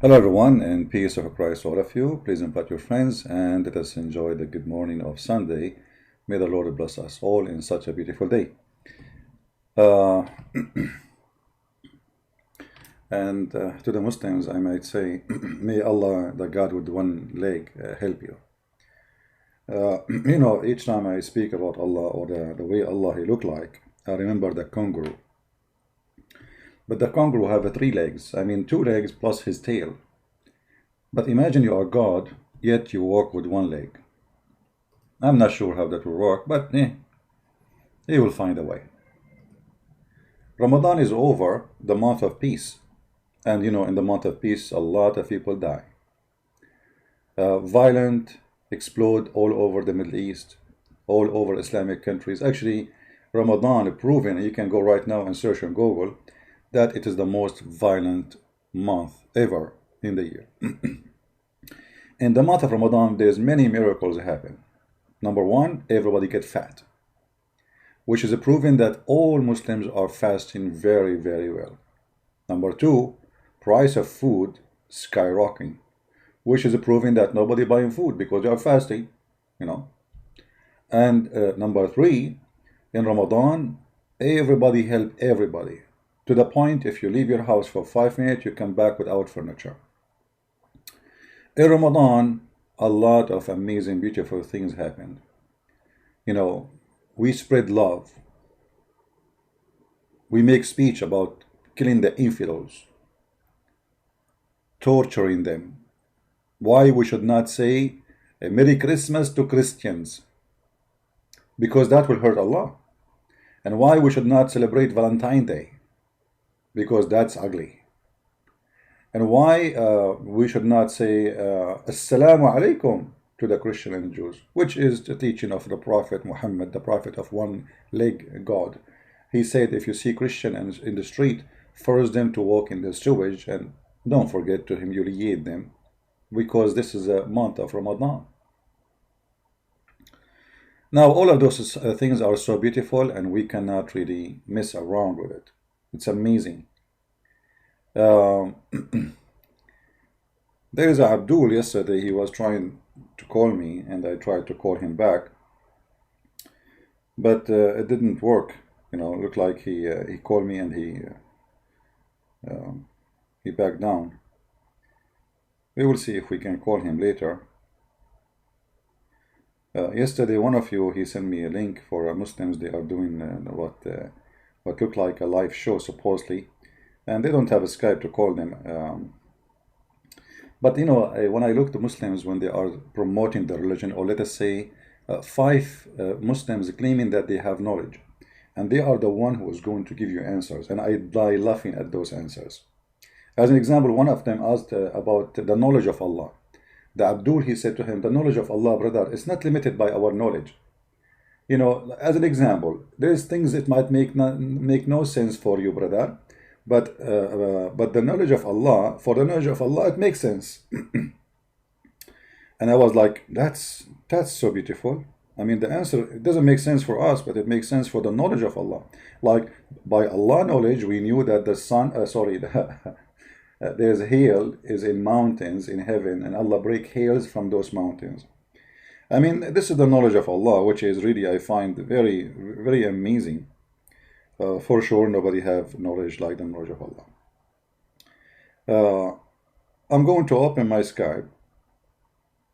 Hello everyone, and peace of Christ all of you. Please invite your friends and let us enjoy the good morning of Sunday. May the Lord bless us all in such a beautiful day. Uh, and to the Muslims, I might say, may Allah, the God with one leg, help you. Each time I speak about Allah or the way Allah He look like, I remember the kangaroo. But the kangaroo have three legs. I mean, two legs plus his tail. But imagine you are God, yet you walk with one leg. I'm not sure how that will work, but He will find a way. Ramadan is over, the month of peace. And in the month of peace, a lot of people die. Violent explode all over the Middle East, all over Islamic countries. Actually, Ramadan proven, you can go right now and search on Google, that it is the most violent month ever in the year. In the month of Ramadan, there's many miracles happen. Number one, everybody get fat, which is a proven that all Muslims are fasting very, very well. Number two, price of food skyrocketing, which is a proven that nobody buying food because they are fasting, And number three, in Ramadan, everybody help everybody. To the point, if you leave your house for 5 minutes, you come back without furniture. In Ramadan, a lot of amazing, beautiful things happen. We spread love. We make speech about killing the infidels, torturing them. Why we should not say a Merry Christmas to Christians? Because that will hurt Allah. And why we should not celebrate Valentine's Day? Because that's ugly. And why we should not say Assalamu alaikum to the Christian and Jews, which is the teaching of the Prophet Muhammad, the Prophet of one leg God. He said, if you see Christian in the street, force them to walk in the sewage and don't forget to humiliate them, because this is a month of Ramadan. Now, all of those things are so beautiful, and we cannot really mess around with it. It's amazing. There is a Abdul yesterday. He was trying to call me, and I tried to call him back, but it didn't work. It looked like he called me and he backed down. We will see if we can call him later. Yesterday, one of you, he sent me a link for Muslims. They are doing what looked like a live show supposedly, and they don't have a Skype to call them. But when I look to Muslims when they are promoting the religion, or let us say five Muslims claiming that they have knowledge, and they are the one who is going to give you answers, and I die laughing at those answers. As an example, one of them asked about the knowledge of Allah. The Abdul, he said to him, the knowledge of Allah, brother, is not limited by our knowledge. As an example, there's things that might make no sense for you, brother, but the knowledge of Allah, for the knowledge of Allah, it makes sense. And I was like, that's so beautiful. I mean, the answer, it doesn't make sense for us, but it makes sense for the knowledge of Allah. Like, by Allah knowledge, we knew that the sun, there's hail is in mountains in heaven, and Allah break hails from those mountains. I mean, this is the knowledge of Allah, which is really, I find, very, very amazing. For sure, nobody have knowledge like the knowledge of Allah. I'm going to open my Skype.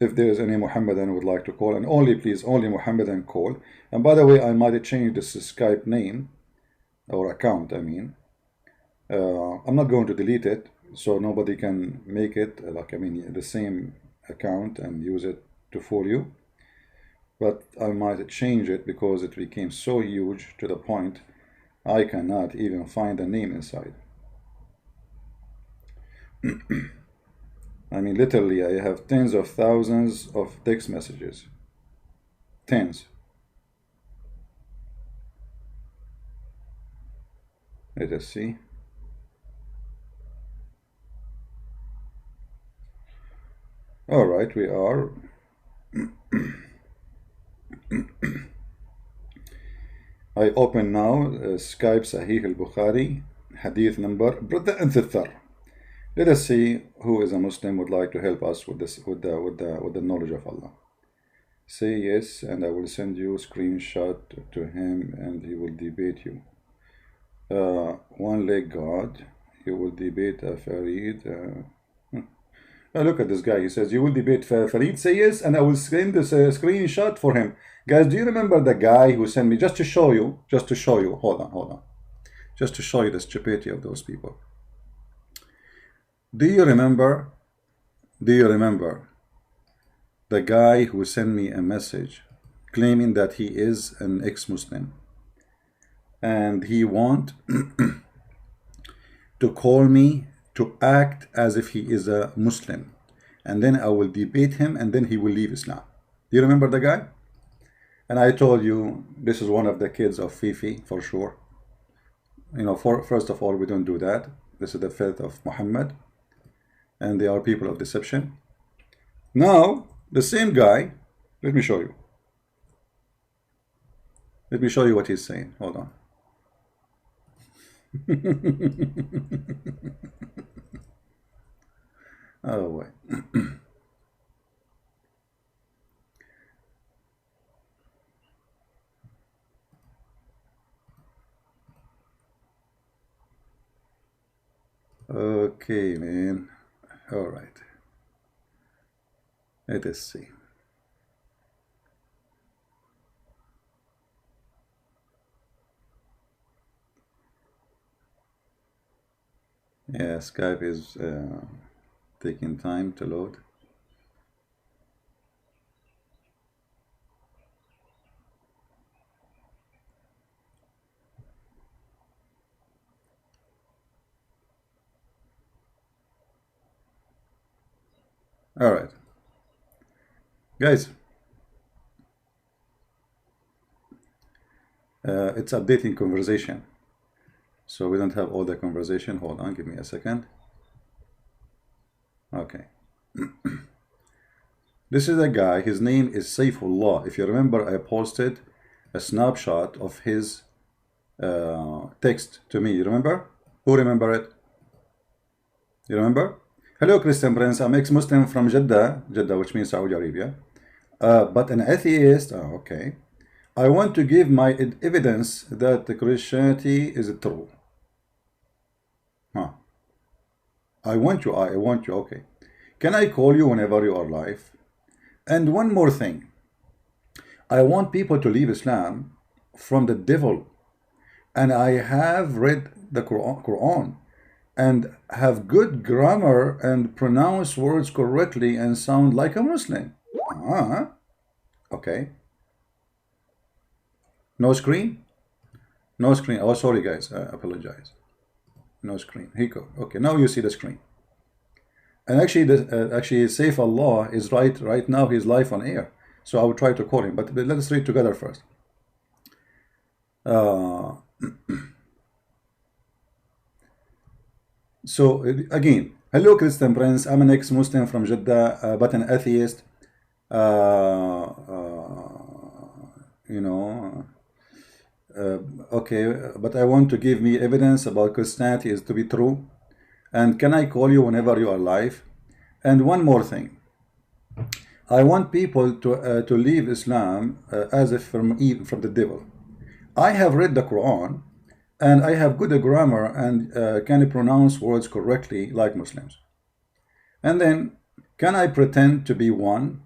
If there is any Muhammadan who would like to call, and please, only Muhammadan call. And by the way, I might change this Skype name, or account, I mean. I'm not going to delete it, so nobody can make it, the same account and use it to fool you. But I might change it because it became so huge to the point I cannot even find a name inside. I mean, literally, I have tens of thousands of text messages. Tens. Let us see. All right, we are. I open now Skype Sahih al-Bukhari, hadith number, brother and sister, Let us see who is a Muslim would like to help us with this, with the knowledge of Allah. Say yes, and I will send you a screenshot to him, and he will debate you. One leg God, he will debate Farid. Look at this guy. He says, you will debate Farid. Say yes, and I will send this screenshot for him. Guys, do you remember the guy who sent me, just to show you, hold on, just to show you the stupidity of those people. Do you remember the guy who sent me a message claiming that he is an ex-Muslim and he want to call me to act as if he is a Muslim, and then I will debate him, and then he will leave Islam? Do you remember the guy? And I told you this is one of the kids of Fifi for sure. You know, first of all, we don't do that. This is the faith of Muhammad, and they are people of deception. Now the same guy, let me show you what he's saying. Hold on. Oh wait. Okay, man. All right. Let us see. Yeah, Skype is taking time to load. All right, guys, it's updating conversation, so we don't have all the conversation. Hold on, give me a second. Okay. This is a guy, his name is Saifullah. If you remember, I posted a snapshot of his text to me. You remember? Who remember it? You remember? Hello, Christian Prince. I'm ex-Muslim from Jeddah, which means Saudi Arabia, but an atheist. Oh, okay. I want to give my evidence that the Christianity is true. Huh. I want you. Okay. Can I call you whenever you are live? And one more thing. I want people to leave Islam from the devil. And I have read the Quran and have good grammar and pronounce words correctly and sound like a Muslim. Okay. No screen? No screen. Oh, sorry, guys. I apologize. No screen. Here you go. Okay, now you see the screen. And actually, Saifullah is right now. He's live on air. So I will try to call him. But let us read together first. So again, hello, Christian Prince. I'm an ex-Muslim from Jeddah, but an atheist. Okay, but I want to give me evidence about Christianity is to be true. And can I call you whenever you are live? And one more thing. I want people to leave Islam as if from the devil. I have read the Quran, and I have good grammar and can pronounce words correctly like Muslims. And then, can I pretend to be one?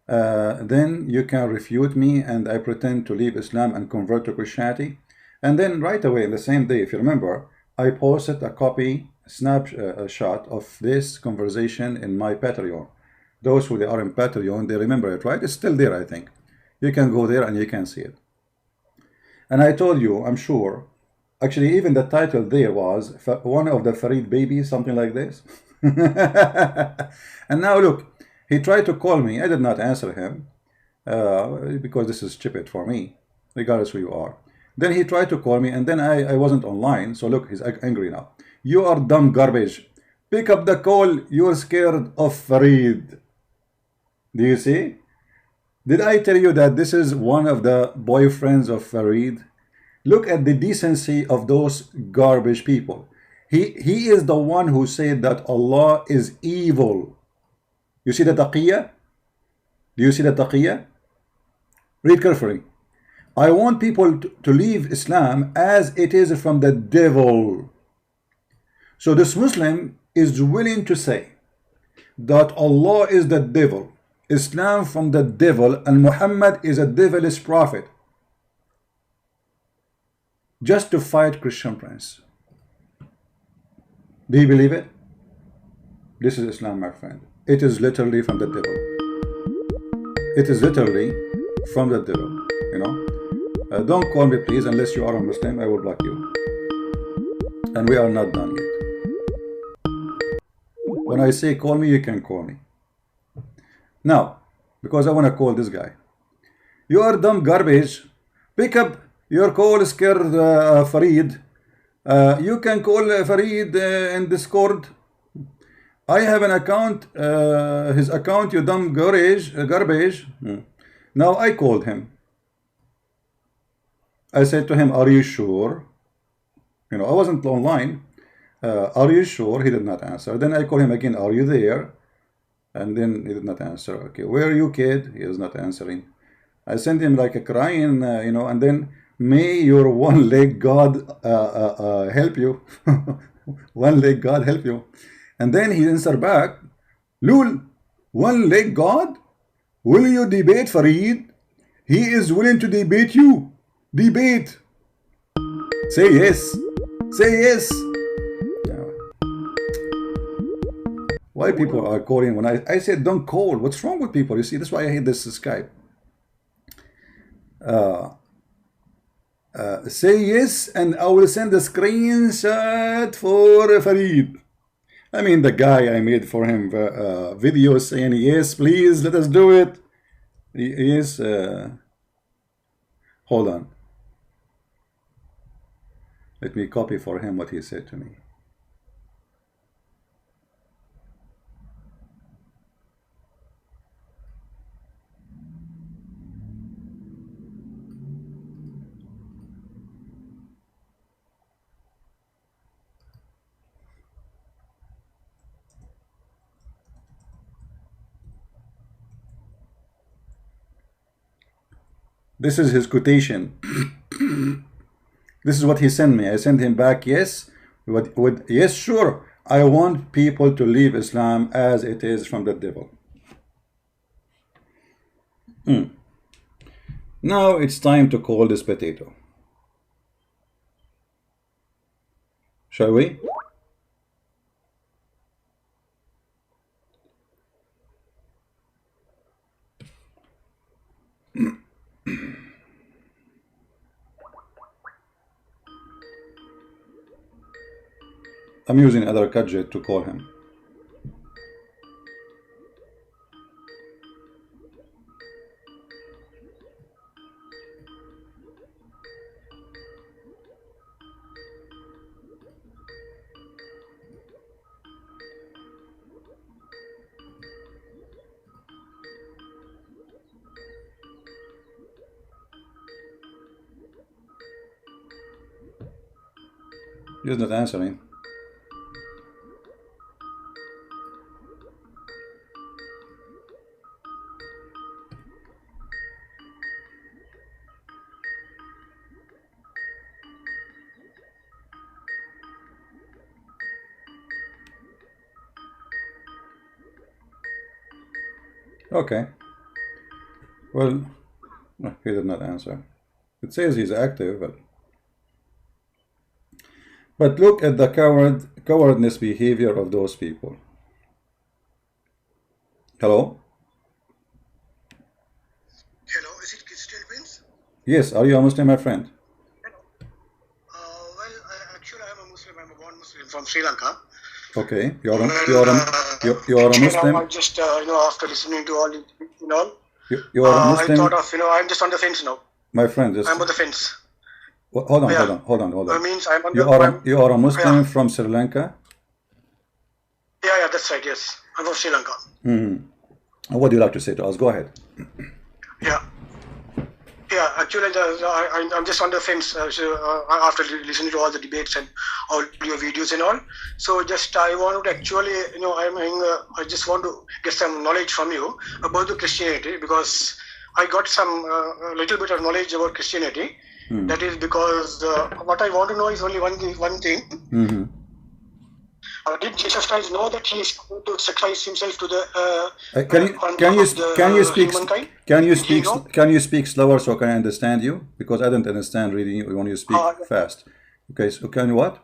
Then you can refute me, and I pretend to leave Islam and convert to Christianity. And then right away, in the same day, if you remember, I posted a snapshot of this conversation in my Patreon. Those who are in Patreon, they remember it, right? It's still there, I think. You can go there and you can see it. And I told you, I'm sure, actually, even the title there was one of the Farid babies, something like this. And now look, he tried to call me. I did not answer him because this is stupid for me, regardless who you are. Then he tried to call me, and then I wasn't online. So look, he's angry now. You are dumb garbage. Pick up the call. You're scared of Farid. Do you see? Did I tell you that this is one of the boyfriends of Farid? Look at the decency of those garbage people. He is the one who said that Allah is evil. You see the taqiyya? Do you see the taqiyya? Read carefully. I want people to leave Islam as it is from the devil. So this Muslim is willing to say that Allah is the devil, Islam from the devil, and Muhammad is a devilish prophet, just to fight Christian Prince. Do you believe it? This is Islam, my friend. It is literally from the devil. It is literally from the devil, you know. Don't call me, please, unless you are a Muslim. I will block you. And we are not done yet. When I say call me, you can call me. Now, because I want to call this guy. You are dumb garbage. Pick up your call, scared Farid. You can call Farid in Discord. I have an account, his account, you dumb garbage. Now I called him. I said to him, are you sure? You know, I wasn't online. Are you sure? He did not answer. Then I call him again, are you there? And then he did not answer. Okay, where are you, kid? He is not answering. I sent him like a crying, you know, and then, may your one-leg God help you. One-leg God help you. And then he answered back, Lul, one-leg God? Will you debate Farid? He is willing to debate you. Debate. Say yes. Say yes. Why people are calling when I said don't call? What's wrong with people? You see, that's why I hate this Skype. Say yes, and I will send a screenshot for Farid. I mean, the guy I made for him video saying yes, please, let us do it. Yes. Hold on. Let me copy for him what he said to me. This is his quotation. This is what he sent me. I sent him back, yes, with yes, sure. I want people to leave Islam as it is from the devil. Now it's time to call this potato. Shall we? I'm using other gadget to call him. He's not answering. Okay. Well, he did not answer. It says he's active, but look at the cowardness behavior of those people. Hello? Hello, is it Christian Prince? Yes, are you a Muslim, my friend? Hello. Well, actually, I'm a Muslim. I'm a born Muslim from Sri Lanka. Okay, you are a Muslim. Now I just, after listening to all, You are a Muslim. I thought of, I'm just on the fence now. My friend, just I'm on the fence. hold on. That means I'm on you are a Muslim from Sri Lanka. Yeah, that's right. Yes, I'm from Sri Lanka. What do you like to say to us? Go ahead. Yeah. Yeah, actually, I'm just on the fence after listening to all the debates and all your videos and all. So just I want to actually, I just want to get some knowledge from you about the Christianity, because I got some little bit of knowledge about Christianity. That is because what I want to know is only one thing. Did Jesus Christ know that he is going to sacrifice himself to the humankind? Can you speak slower so can I understand you? Because I don't understand reading when you speak fast. Okay, so can you what?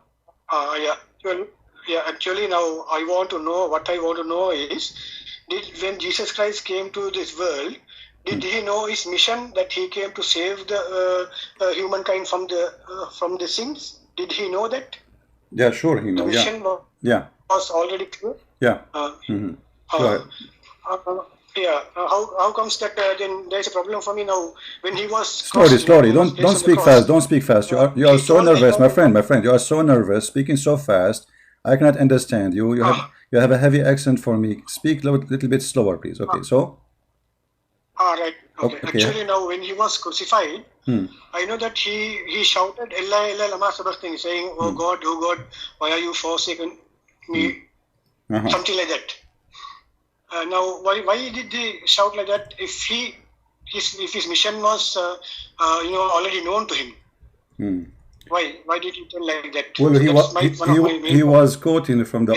Actually, now I want to know. What I want to know is, when Jesus Christ came to this world, did he know his mission, that he came to save the humankind from the sins? Did he know that? Yeah, sure, he knows. The mission was already clear. Yeah. Go ahead. How comes that then there's a problem for me now when he was slowly. Don't speak fast. Don't speak fast. You are so nervous, my friend. You are so nervous, speaking so fast. I cannot understand you. You have a heavy accent for me. Speak a little bit slower, please. Okay, so. Right. Okay. Actually, now when he was crucified, I know that he shouted "Ella, Ella, lama sabachthani," saying, "Oh God, why are you forsaken me?" Something like that. Now, why did he shout like that? If his mission was already known to him, why did he tell like that? Well, he was quoting from the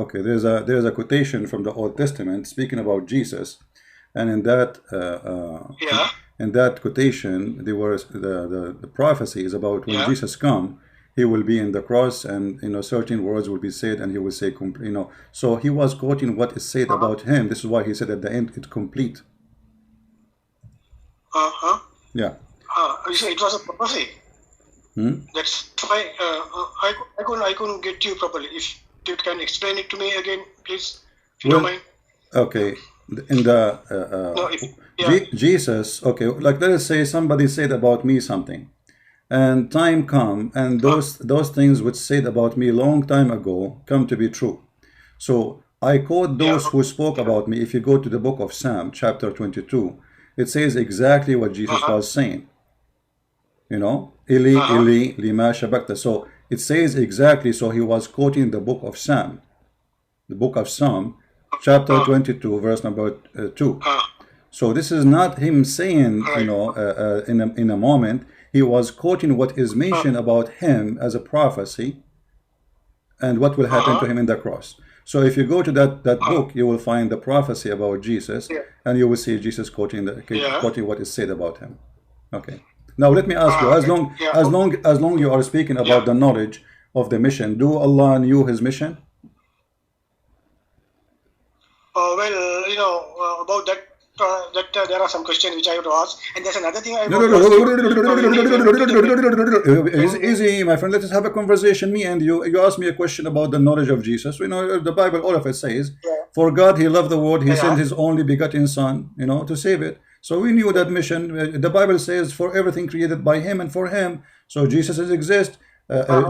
okay. There's a quotation from the Old Testament speaking about Jesus, and in that quotation, there was the prophecy is about when Jesus come. He will be in the cross, and certain words will be said, and he will say, So he was quoting what is said about him. This is why he said at the end, "It's complete." Yeah. It was a prophecy. That's why I couldn't get you properly. If you can explain it to me again, please, if you don't mind. Okay. In the Jesus. Okay. Like let us say somebody said about me something. And time come, and those things which said about me long time ago come to be true. So I quote those who spoke about me. If you go to the book of Psalm, chapter 22, it says exactly what Jesus was saying. Eli, Eli, lima shabakta. So it says exactly. So he was quoting the book of Psalm, chapter 22, verse number 2. So this is not him saying, in a moment. He was quoting what is mentioned about him as a prophecy and what will happen to him in the cross. So if you go to that book, you will find the prophecy about Jesus, and you will see Jesus quoting what is said about him. Okay. Now let me ask you, as long you are speaking about the knowledge of the mission, do Allah knew his mission? Well, about that. There are some questions which I have to ask, and there's another thing I want to ask. Easy, my friend. Let us have a conversation. Me and you. You asked me a question about the knowledge of Jesus. The Bible, all of it says, "For God, He loved the world; He sent His only begotten Son, to save it." So we knew that mission. The Bible says, "For everything created by Him and for Him." So Jesus exists.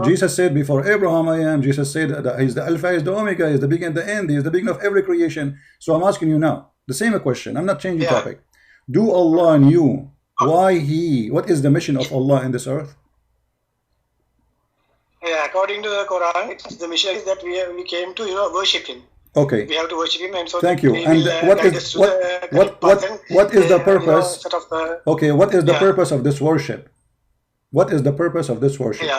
Jesus said, "Before Abraham I am." Jesus said that He's the Alpha, He's the Omega, He's the beginning, the end. He's the beginning of every creation. So I'm asking you now. The same question. I'm not changing topic. Do Allah knew what is the mission of Allah in this earth? According to the Quran, the mission is that we came to worship Him. Okay. We have to worship Him, and so thank you. And what is the purpose? Okay. What is the purpose of this worship? What is the purpose of this worship?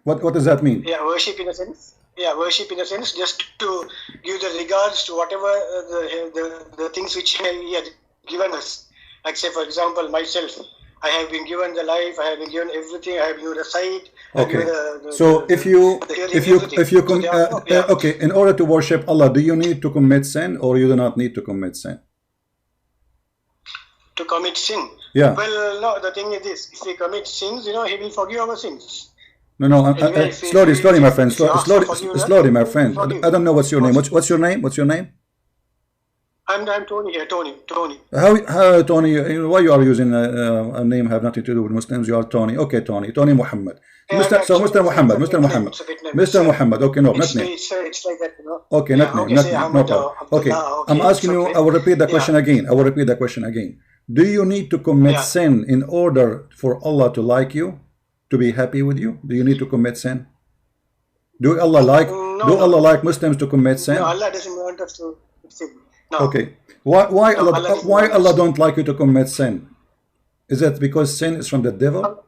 What does that mean? Worship in a sense. Worship in a sense, just to give the regards to whatever the things which He had given us. Like say, for example, myself, I have been given the life, I have been given everything, I have been given the sight. Okay. So if you okay, in order to worship Allah, do you need to commit sin, or you do not need to commit sin? To commit sin? Yeah. Well, no. The thing is this: if we commit sins, He will forgive our sins. No, slowly, my friend. Slowly, my friend. I don't know what's your name. What's your name? What's your name? I'm Tony here. Tony. How Tony? Why you are using a name have nothing to do with Muslims? You are Tony. Okay, Tony Muhammad. Mr. Muhammad. Okay, no, not name. It's like that, Okay, not name. No problem. Okay, I'm asking you. I will repeat the question again. Do you need to commit sin in order for Allah to like you, to be happy with you? Do you need to commit sin? Do Allah like Muslims to commit sin? No, Allah doesn't want us to sin. No. Okay. Why Allah don't like you to commit sin? Is that because sin is from the devil?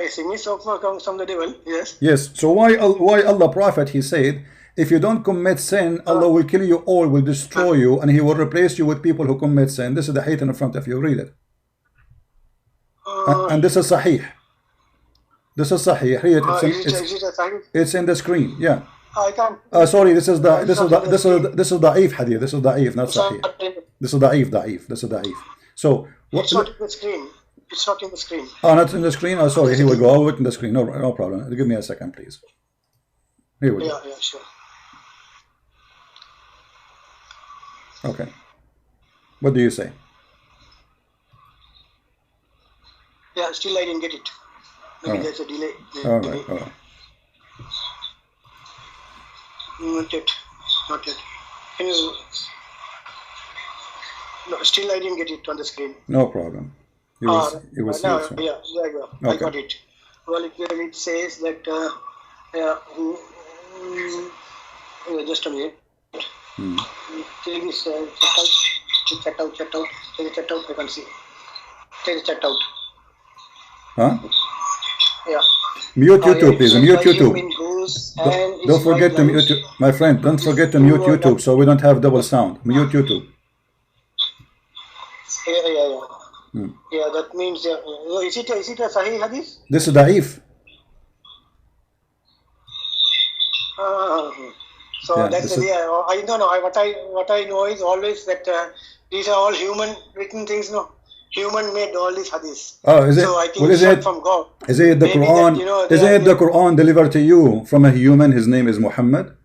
Sin is comes from the devil. Yes. Yes. So why Allah Prophet, he said, if you don't commit sin, Allah will kill you all, will destroy you, and He will replace you with people who commit sin. This is the hadith in front of you. Read it. And this is Sahih. This is Sahih. Read it. It's in the screen. Yeah. I can't. Sorry. This is da'if hadith. This is da'if, not Sahih. This is da'if. This is da'if. So it's not in the screen. It's not in the screen. Oh, not in the screen. Oh, sorry. Here we go. I'll put it in the screen. No problem. Give me a second, please. Here we go. Yeah, sure. Okay. What do you say? Yeah, still I didn't get it. Maybe there's a delay. All right. Not yet. Can you? No, still I didn't get it on the screen. No problem. You will see it soon. Yeah, there you go. Okay. I got it. Well, it says that. Just a minute. Take this check out. Take the check out. I can see. Take the check out. Huh? Yeah. Mute YouTube, please. Mute YouTube. Don't forget to mute, my friend. Don't forget to mute YouTube so we don't have double sound. Mute YouTube. Yeah. Yeah, that means. Is it a Sahih hadith? This is da'if. So yeah, that's I don't know. What I know is always that these are all human written things. No, human made all these hadiths. Oh, is it? So I think it's not from God. Is it the Quran? That, is it the Quran delivered to you from a human? His name is Muhammad.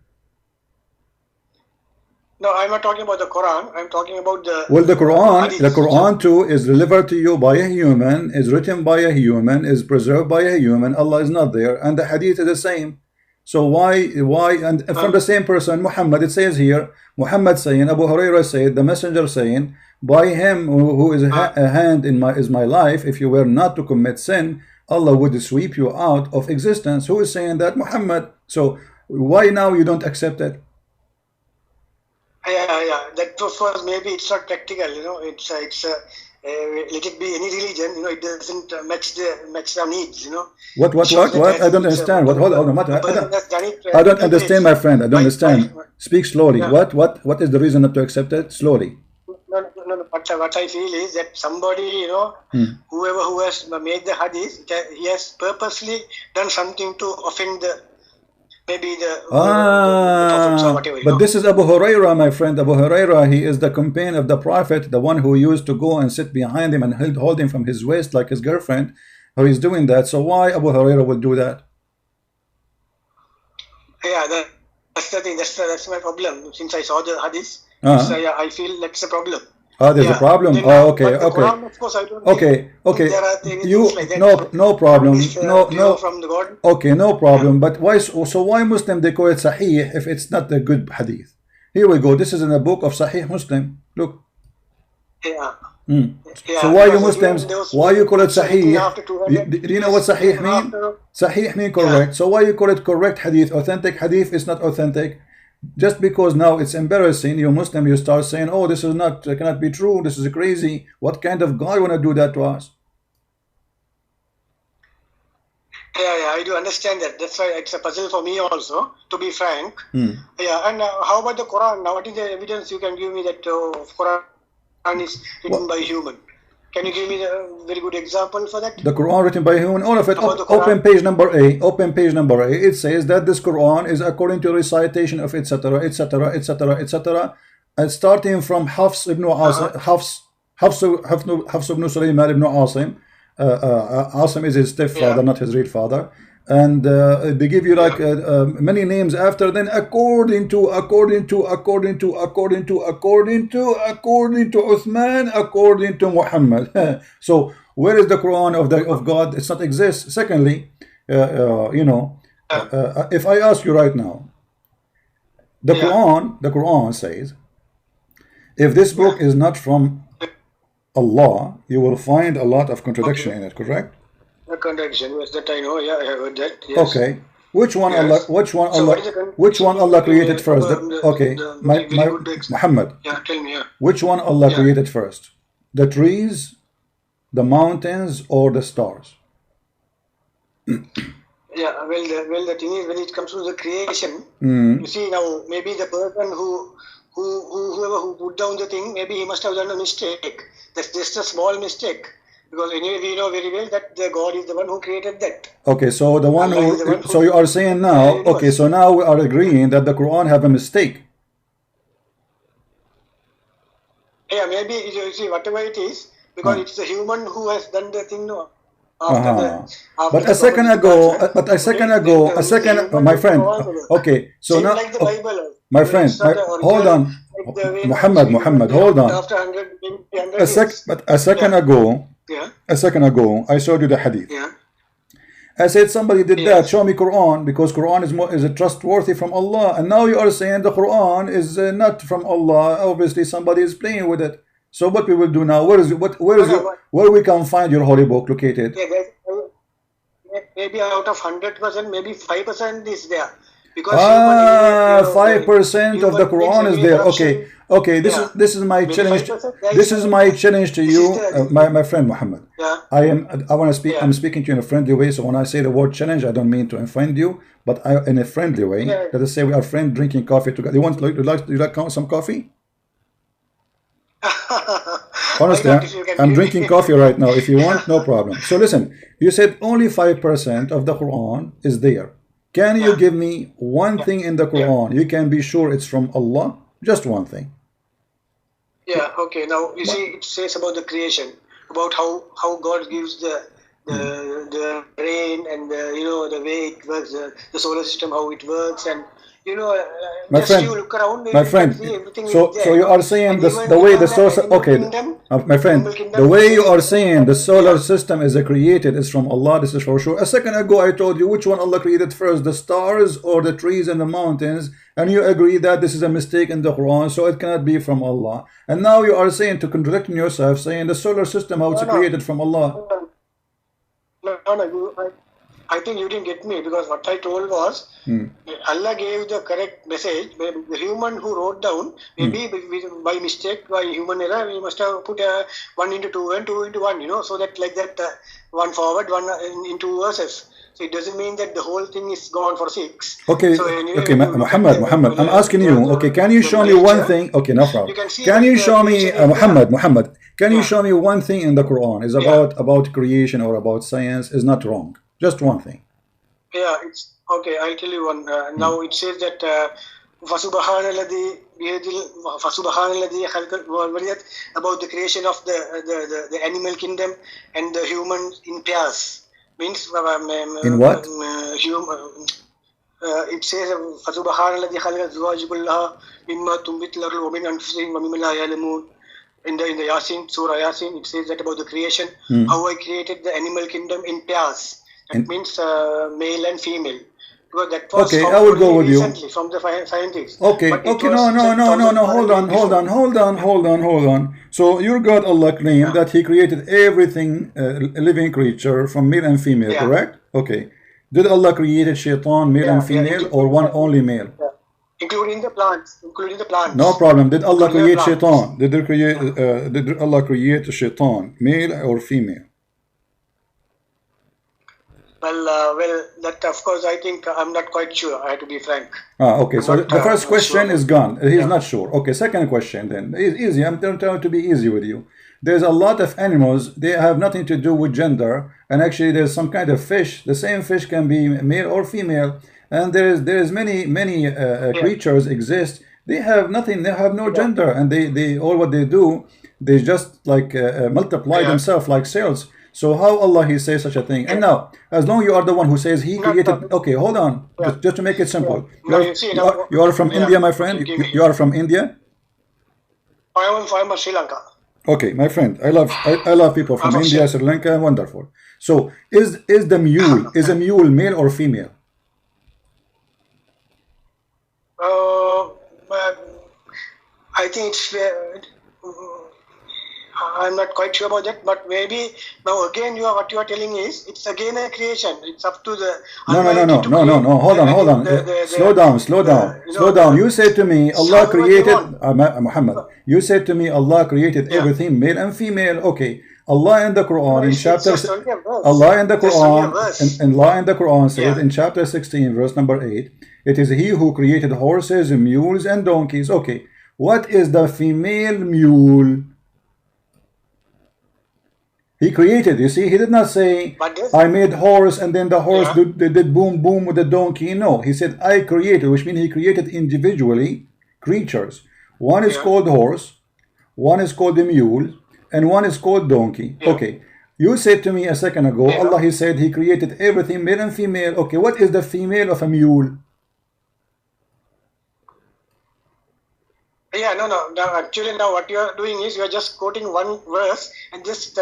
No, I'm not talking about the Quran. I'm talking about the. Well, the Quran too is delivered to you by a human, is written by a human, is preserved by a human. Allah is not there, and the hadith is the same. So why and from the same person, Muhammad, it says here, Muhammad saying, Abu Hurairah said, the messenger saying, by him who is a hand is my life, if you were not to commit sin, Allah would sweep you out of existence. Who is saying that? Muhammad. So why now you don't accept it? Yeah. That was maybe it's not practical, it's let it be any religion, it doesn't match the needs, What? I don't understand. Hold on. I don't understand, my friend. I don't understand. Speak slowly. Yeah. What is the reason not to accept it? Slowly. No. What I feel is that somebody, whoever who has made the hadith, he has purposely done something to offend maybe the or whatever, but this is Abu Hurairah, my friend. Abu Hurairah, he is the companion of the Prophet, the one who used to go and sit behind him and hold him from his waist like his girlfriend. How he's doing that? So why Abu Hurairah will do that? Yeah, that's the thing. That's my problem. Since I saw the hadith, so yeah, I feel that's a problem. There's a problem. Then, okay. Quran, of course, I don't okay. There are things like that. No problem. No. From the God. Okay, no problem. But why? So why Muslim they call it Sahih if it's not a good hadith? Here we go. This is in the book of Sahih Muslim. Look. Yeah. So why you Muslims? Why you call it Sahih? Do you know what Sahih mean? Sahih mean correct. Yeah. So why you call it correct hadith? Authentic hadith is not authentic. Just because now it's embarrassing, you Muslim, you start saying, oh, this is not, cannot be true, this is crazy. What kind of God want to do that to us? Yeah, I do understand that. That's why it's a puzzle for me also, to be frank. Yeah, and how about the Quran? Now, what is the evidence you can give me that Quran is written by human? Can you give me a very good example for that? The Quran written by human, all of it. Open page number A. Open page number A. It says that this Quran is according to recitation of etc. And starting from Hafs ibn Sulaiman ibn Asim. Asim is his stepfather, not his real father. And they give you like many names after. Then according to Uthman, according to Muhammad. So where is the Quran of God? It's not exist. Secondly, if I ask you right now, the Quran says, if this book is not from Allah, you will find a lot of contradiction Okay. in it, correct? The contradiction, yes, that I know. Yeah, I have heard that. Yes. Okay. Which one Allah, Yes. So what is the which one contradiction Allah between created first? Okay, the very, very good Muhammad, yeah, tell me, yeah. which one Allah Yeah. created first? The trees, the mountains, or the stars? Yeah, the thing is, when it comes to the creation, Mm. you see now, maybe the person whoever who put down the thing, maybe he must have done a mistake. That's just a small mistake. Because anyway, we know very well that the God is the one who created that. Okay, so the one Allah is the one who, so you are saying now, created the okay, universe. so now we are agreeing that the Quran have a mistake. Yeah, maybe you see whatever it is, because it's the human who has done the thing. No, But after a the second prophetic ago, transfer, but a second okay, ago, then a the second, human my will do friend, all the work. okay, so Same now, like the Bible. my friend, It's not the hold original, on, like the way Muhammad, human hold developed on. after 100, maybe 100 years. But a second Yeah. ago, Yeah. a second ago, I showed you the hadith. Yeah. I said somebody did that. Yes. Show me Quran, because Quran is trustworthy from Allah. And now you are saying the Quran is not from Allah. Obviously, somebody is playing with it. So what we will do now? Where we can find your holy book located? Yeah, maybe out of 100%, maybe 5% is there. Because 5% of the Quran is there. Okay, okay. Yeah. This is my Maybe challenge. 5%, This is my challenge to This you, is the- my friend Muhammad. Yeah. I want to speak. Yeah. I'm speaking to you in a friendly way. So when I say the word challenge, I don't mean to offend you, but in a friendly way. Yeah. Let us say we are friends drinking coffee together. You like some coffee? Honestly, Why not, if you can I'm give drinking me? coffee right now. If you want, no problem. So listen, you said only 5% of the Quran is there. Can you Yeah. give me one thing in the Quran you can be sure it's from Allah? Just one thing. Yeah, okay. Now you see, it says about the creation, about how God gives the rain and the way it works, the solar system, how it works, and My just friend, you look around, my you friend. can see everything So is there. you are saying And this even the way the from source. animal Okay, kingdom, my friend. animal kingdom, The way it you says are saying the solar yeah. system is created is from Allah. This is for sure. A second ago, I told you which one Allah created first, the stars or the trees and the mountains, and you agree that this is a mistake in the Quran, so it cannot be from Allah. And now you are saying, to contradict yourself, saying the solar system, how it's created from Allah. No, I think you didn't get me, because what I told was Allah gave the correct message. The human who wrote down, maybe by mistake, by human error, we must have put 1 into 2 and 2 into 1, so that like that one forward, one in 2 verses. So it doesn't mean that the whole thing is gone for 6. Okay, so anyway, okay, Muhammad, I'm asking you. Okay, can you show me literature, one thing? Okay, no problem. you can see Can that you the show me, creation is Muhammad? Can you Yeah. show me one thing in the Quran is about creation or about science is not wrong? Just one thing. Yeah, it's okay. I'll tell you one. Now it says that فَسُبْحَانَ الَّذِي بِيَدِهِ فَسُبْحَانَ الَّذِي خَلَقَ about the creation of the animal kingdom and the human in pairs. Means In what? it says فَسُبْحَانَ الَّذِي خَلَقَ الزُّوَاجِ كُلَّهَا مِمَّا تُنبِتُ الْأَرْضُ وَمِنْ أَنفُسِهِمْ وَمِمَّا لَا يَعْلَمُونَ. In the Yasin, Surah Yasin, it says that about the creation, how I created the animal kingdom in pairs. That means male and female. Because that was Okay, found I will go with you. recently from the scientists. Okay, But it okay, was no, said hold 1,400 on. Hold on. So your God Allah claimed that He created everything, living creature from male and female, Yeah. correct? Okay. Did Allah create shaitan, male and female, or one only male? Including the plants. No problem. Did Allah Including the create plants. shaitan? Did Allah create shaitan, male or female? Well, that of course I think I'm not quite sure. I have to be frank. Okay. So not, the first not question sure. is gone. He's Yeah. not sure. Okay. Second question then. It's easy. I'm trying to be easy with you. There's a lot of animals. They have nothing to do with gender. And actually, there's some kind of fish. The same fish can be male or female. And there's many creatures exist. They have nothing. They have no gender. And they all what they do, they just like multiply themselves like cells. So how Allah He says such a thing? And now, as long you are the one who says He created. Okay, hold on. Just to make it simple. No, You are from India, my friend. You are from India. I am from Sri Lanka. Okay, my friend. I love people from India, Sri Lanka. Wonderful. So is a mule male or female? I think it's I'm not quite sure about that, but maybe now again what you are telling is it's again a creation. It's up to the Almighty to create. No. Hold on. Slow down. You said to me, Allah created Muhammad. You said to me, Allah created everything, male and female. Okay. Allah in the Quran in chapter Allah in the Quran says in chapter 16 verse number 8, it is He who created horses, mules, and donkeys. Okay. What is the female mule? He created, you see, he did not say, I made horse and then the horse did boom boom with the donkey. No, he said, I created, which means he created individually creatures. One is called horse, one is called the mule, and one is called donkey. Okay, you said to me a second ago, Allah, He said He created everything, male and female. Okay, what is the female of a mule? Yeah, no. Actually, now what you are doing is you are just quoting one verse and just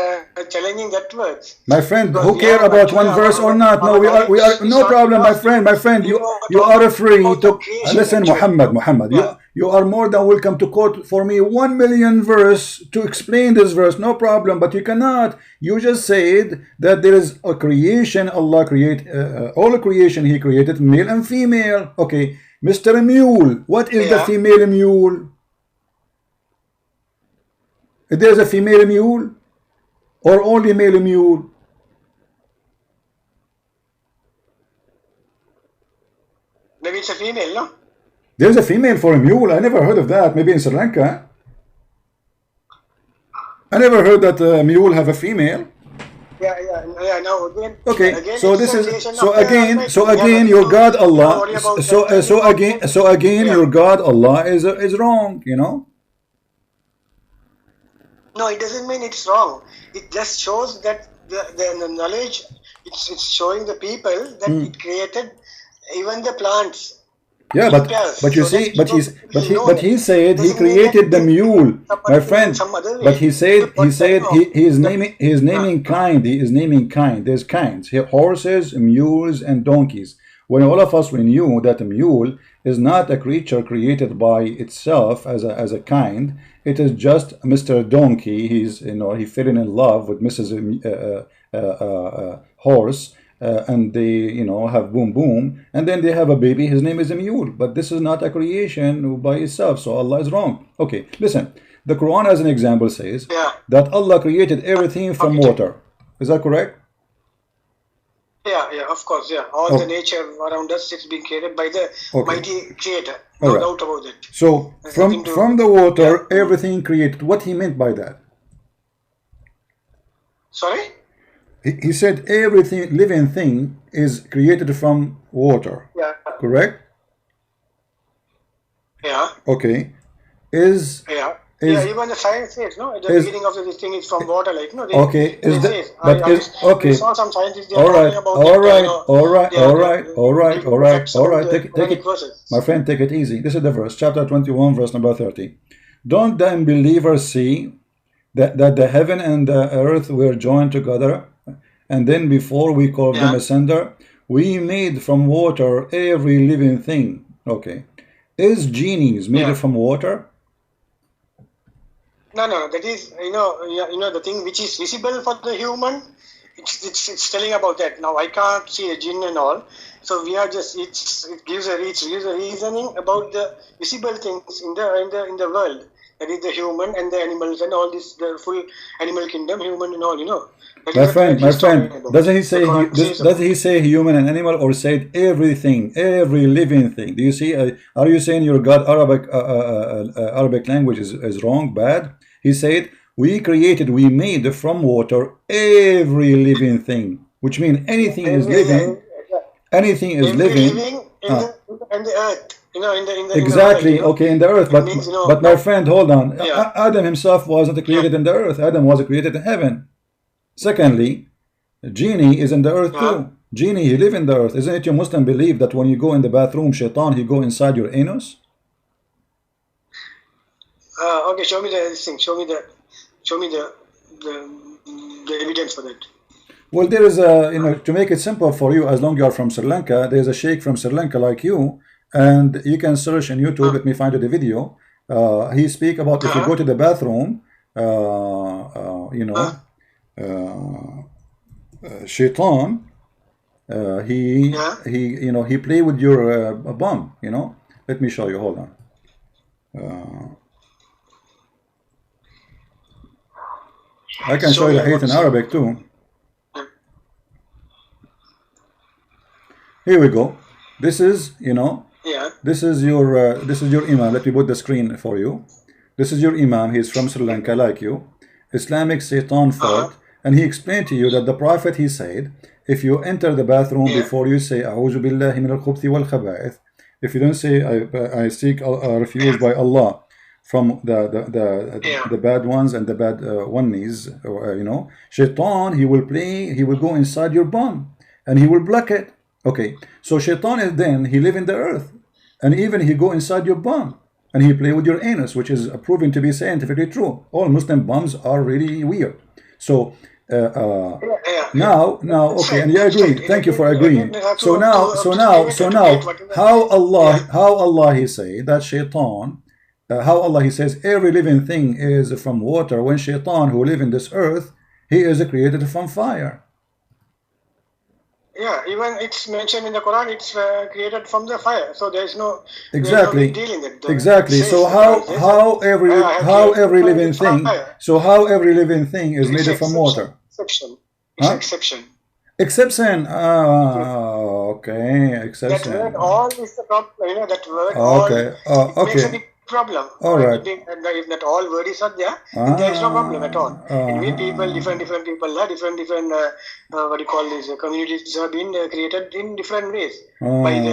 challenging that verse. My friend, who care about one verse or not? No, we are no problem, my friend. You are free to listen, Muhammad. You are more than welcome to quote for me 1 million verse to explain this verse. No problem, but you cannot. You just said that there is a creation. Allah create all creation. He created male and female. Okay, Mr. Mule. What is the female mule? There's a female mule or only male mule? Maybe it's a female, no? There's a female for a mule. I never heard of that. Maybe in Sri Lanka. I never heard that a mule have a female. Yeah. No, again. Okay. So this is so again your God Allah. So again your God Allah is wrong. You know. No, it doesn't mean it's wrong. It just shows that the knowledge, it's showing the people that it created even the plants. Yeah, but you see, but he said he created the mule, my friend. But he said he is naming kind. He is naming kind. There's kinds. Horses, mules, and donkeys. When all of us we knew that a mule is not a creature created by itself as a kind. It is just Mr. Donkey. He's he fell in love with Mrs. Horse, and they have boom boom, and then they have a baby. His name is a mule. But this is not a creation by itself. So Allah is wrong. Okay, listen. The Quran, as an example, says that Allah created everything from water. Is that correct? Yeah, of course, yeah. All the nature around us is being created by the mighty Creator. No doubt about it. So, from the water, everything created. What he meant by that? Sorry? He said everything, living thing, is created from water. Yeah. Correct? Yeah. Okay. Even the science says, no, at the beginning of this thing is from water, like, no. We saw some scientists, they all right. Take it, verses. my friend, take it easy. This is the verse, chapter 21, verse number 30. Don't the unbelievers see that the heaven and the earth were joined together, and then before we called them asunder, we made from water every living thing. Okay. Is genies made from water? No. That is, the thing which is visible for the human. It's telling about that. Now I can't see a jinn and all, so we are just it gives a reasoning about the visible things in the world. That is the human and the animals and all this, the full animal kingdom, human and all. My friend, doesn't he say human and animal, or said everything, every living thing? Do you see? Are you saying your God Arabic language is wrong, bad? He said we made from water every living thing, which means anything is living. Anything is living. In the earth. Exactly. Okay, in the earth, but means, but my friend, hold on. Adam himself wasn't created in the earth. Adam was created in heaven. Secondly, genie is in the earth too. Genie, he live in the earth. Isn't it your Muslim belief that when you go in the bathroom, shaitan, he go inside your anus? Okay, show me this thing. Show me the evidence for that. Well, there is a to make it simple for you, as long as you are from Sri Lanka, there is a sheikh from Sri Lanka like you, and you can search on YouTube. Let me find the video. He speak about if you go to the bathroom, you know, Shaitan, he play with your bum, you know. Let me show you. Hold on. I can show you the hadith in Arabic too. Here we go. This is, you know, this is your imam. Let me put the screen for you. This is your imam. He's from Sri Lanka, like you. Islamic Shaitan fought, and he explained to you that the Prophet, he said, if you enter the bathroom before you say A'udhu billahi min al-khubthi wal khaba'ith, if you don't say I seek refuge by Allah from the bad ones and the bad onesies, you know, Shaitan, he will go inside your bum and he will block it. Okay, so Shaitan is then, he live in the earth, and even he go inside your bum and he play with your anus, which is proven to be scientifically true. All Muslim bums are really weird. So now, okay, and you agree. Thank you for agreeing. So now, how Allah he say that Shaitan, how Allah he says every living thing is from water, when Shaitan, who live in this earth, he is created from fire. Yeah, even it's mentioned in the Quran, it's created from the fire. So there is no exactly no deal in it. Exactly. So how every living thing is made from water. Exception. It's exception. Exception. Okay. Exception. That word all is the problem. You know that word. Okay. All makes a big problem. All right. If that all word is not there, there is no problem at all. And we people, different people, different what do you call these communities have been created in different ways by the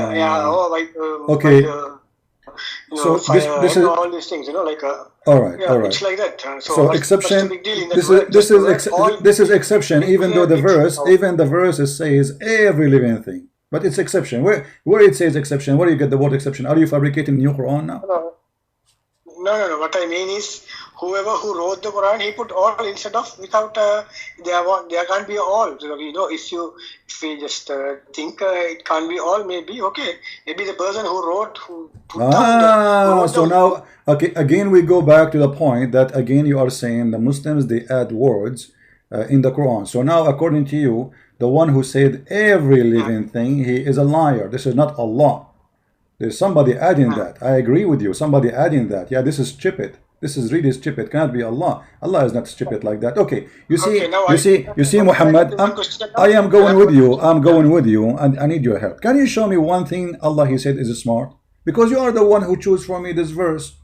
so fire this and is all these things, you know, like all right. It's like that. So exception. This is exception, even though the verse says every living thing, but it's exception. Where it says exception, where do you get the word exception? Are you fabricating new Quran now? No. What I mean is, whoever who wrote the Quran, he put all instead of without. There can't be all. You know, if we just think it can't be all, maybe okay. Maybe the person who wrote so now okay, again we go back to the point that again you are saying the Muslims, they add words in the Quran. So now according to you, the one who said every living thing, he is a liar. This is not Allah. There's somebody adding that. I agree with you. Somebody adding that. Yeah, this is stupid. This is really stupid. Cannot be Allah. Allah is not stupid like that. Okay. You see, Muhammad. I am going with you. I'm going with you, and I need your help. Can you show me one thing Allah he said is smart? Because you are the one who chose for me this verse.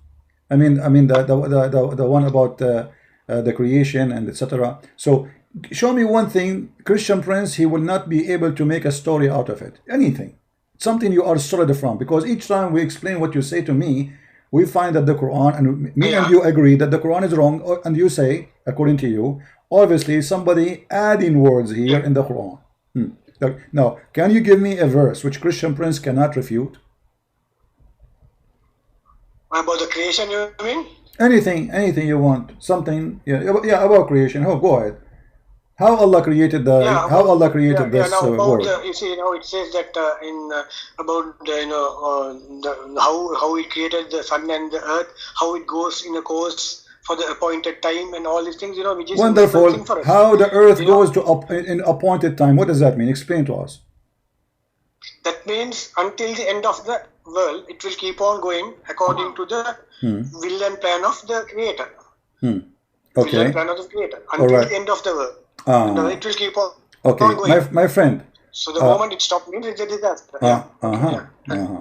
I mean the one about the creation and etc. So show me one thing. Christian Prince, he will not be able to make a story out of it. Anything. Something you are solid from, because each time we explain what you say to me, we find that the Quran, and me and you agree that the Quran is wrong, and you say, according to you, obviously somebody adding words here in the Quran. Now, can you give me a verse which Christian Prince cannot refute? About the creation, you mean? Anything you want. Something, about creation. Oh, go ahead. How Allah created this world? You see, it says that about how He created the sun and the earth, how it goes in a course for the appointed time, and all these things, which is wonderful. For us. How the earth goes to in appointed time? What does that mean? Explain to us. That means until the end of the world, it will keep on going according to the will and plan of the Creator. Okay. Will and plan of the Creator until the end of the world. It will keep on going. My friend. So the moment it stops means it's a disaster.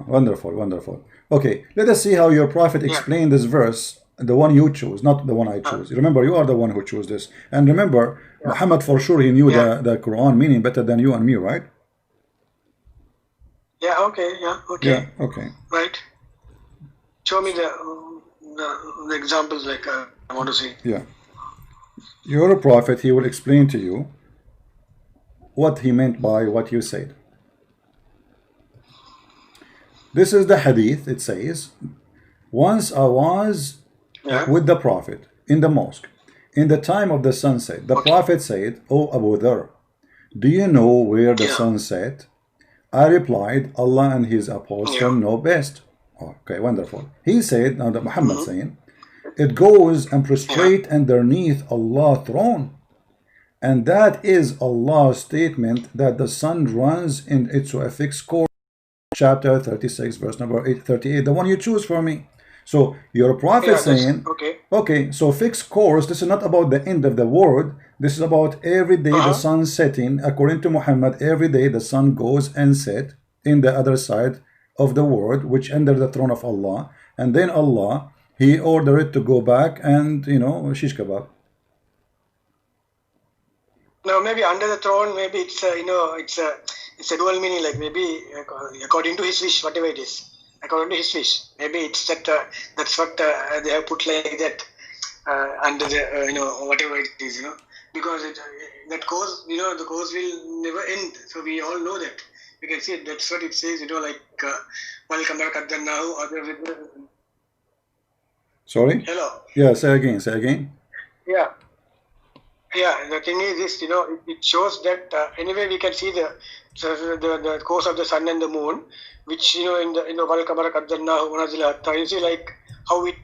Wonderful. Okay, let us see how your prophet explained this verse, the one you choose, not the one I choose. Remember, you are the one who chose this. And remember, Muhammad for sure he knew the Quran meaning better than you and me, right? Okay. Okay. Right. Show me the examples like I want to see. Yeah. Your prophet, he will explain to you what he meant by what you said. This is the hadith. It says, once I was with the prophet in the mosque in the time of the sunset. The prophet said, "O Abu Dhar, do you know where the sun set?" I replied, "Allah and his apostle know best." Okay, wonderful. He said, now that Muhammad saying, It goes and prostrate underneath Allah's throne. And that is Allah's statement that the sun runs in into a fixed course, chapter 36, verse number 38, the one you choose for me. So your prophet saying, okay, so fixed course, this is not about the end of the world. This is about every day the sun setting. According to Muhammad, every day the sun goes and set in the other side of the world, which under the throne of Allah. And then Allah, He ordered it to go back and, you know, shish kebab. Now maybe under the throne, maybe it's you know, it's a dual meaning, like maybe according to his wish, whatever it is, according to his wish. Maybe it's that that's what they have put like that under the you know, whatever it is, you know, because that course, you know, the course will never end. So we all know that. You can see it. That's what it says, you know, like welcome back at the now. Sorry? Hello. Yeah, say again. Say again. Yeah. Yeah, the thing is this, you know, it shows that anyway we can see the course of the sun and the moon, which, you know, in the you see like how it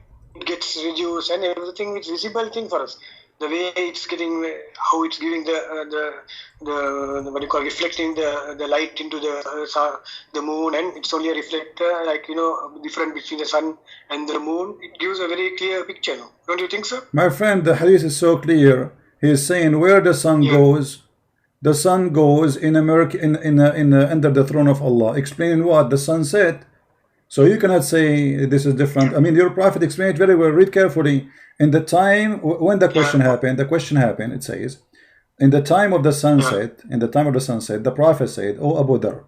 gets reduced and everything. It's visible thing for us. The way it's getting, how it's giving the what do you call, reflecting the light into the moon, and it's only a reflector, like, you know, different between the sun and the moon. It gives a very clear picture, no? Don't you think so? My friend, the hadith is so clear. He's saying where the sun goes, the sun goes in America, under the throne of Allah. Explaining what? The sunset. So you cannot say this is different. I mean, your prophet explained it very well. Read carefully. In the time when the question happened, it says, in the time of the sunset, the prophet said, "Oh Abu Dhar,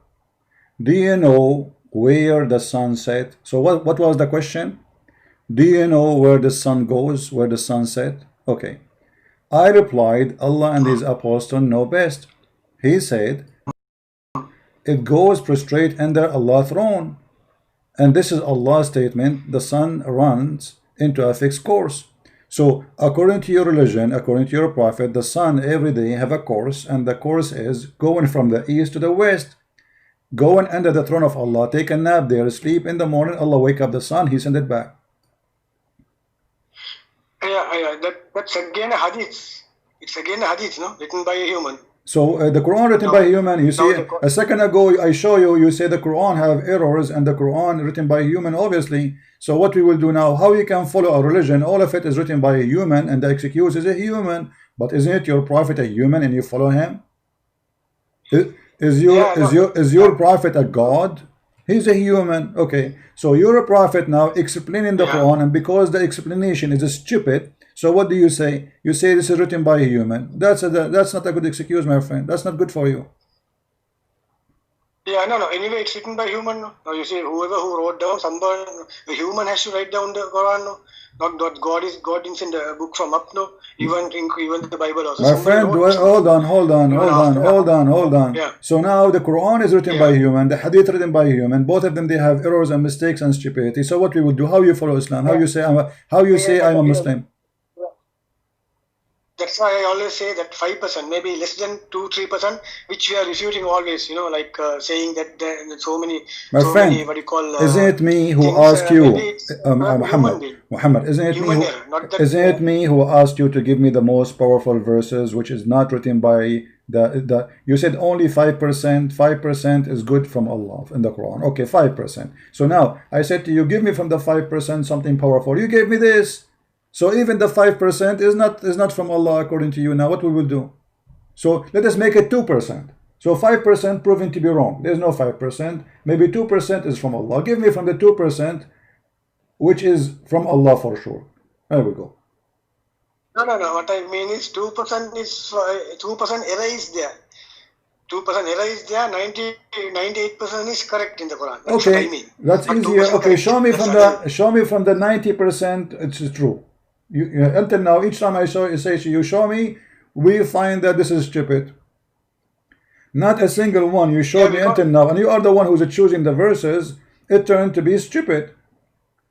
do you know where the sun set?" So what was the question? Do you know where the sun goes, where the sun set? Okay. I replied, Allah and His apostle know best. He said, it goes prostrate under Allah's throne. And this is Allah's statement, the sun runs into a fixed course. So according to your religion, according to your prophet, the sun every day have a course, and the course is going from the east to the west, going under the throne of Allah, take a nap there, sleep in the morning, Allah wake up the sun, He send it back. Yeah, that's again a hadith. It's again a hadith, no, written by a human. So the Quran written by a human. You see, a second ago I show you. You say the Quran have errors, and the Quran written by a human, obviously. So what we will do now? How you can follow a religion? All of it is written by a human, and the excuse is a human. But isn't it your prophet a human, and you follow him? Is your prophet a god? He's a human. Okay, so you're a prophet now explaining the Quran, and because the explanation is stupid, so what do you say? You say this is written by a human. That's not a good excuse, my friend. That's not good for you. Yeah, no. Anyway, it's written by human. No, you see, whoever who wrote down, someone, a human has to write down the Quran. No, not God is in the book from up. No, even the Bible also. My friend, hold on. Yeah. So now the Quran is written by a human, the Hadith written by a human. Both of them, they have errors and mistakes and stupidity. So what we will do? How you follow Islam? How you say I'm a Muslim? That's why I always say that 5%, maybe less than 2-3%, which we are refuting always, you know, like saying that there are so many, friend, what do you call, isn't it me who asked you, Muhammad, isn't it me who asked you to give me the most powerful verses, which is not written by you said only 5% is good from Allah in the Quran. Okay, 5%. So now I said to you, give me from the 5% something powerful. You gave me this. So even the 5% is not from Allah according to you. Now what we will do? So let us make it 2%. So 5% proven to be wrong. There's no 5%. Maybe 2% is from Allah. Give me from the 2%, which is from Allah for sure. There we go. No. What I mean is 2% is 2% error is there. 2% error is there. 98% is correct in the Quran. That's okay, what I mean. That's easier. Okay, show me from the 90%. It's true. Until now, each time I say you show me, we find that this is stupid. Not a single one you showed me until now, and you are the one who's choosing the verses. It turned to be stupid.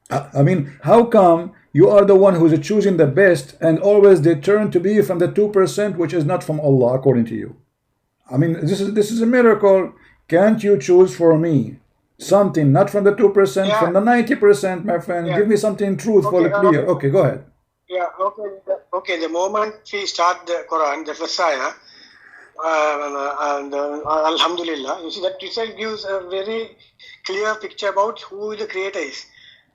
I mean, how come you are the one who's choosing the best, and always they turn to be from the 2%, which is not from Allah according to you? I mean, this is a miracle. Can't you choose for me Something, not from the 2%, Yeah. from the 90%, my friend. Yeah. Give me something truthful, clear. Okay, go ahead. Yeah, okay. The moment we start the Quran, the Messiah, and Alhamdulillah, you see that itself gives a very clear picture about who the Creator is.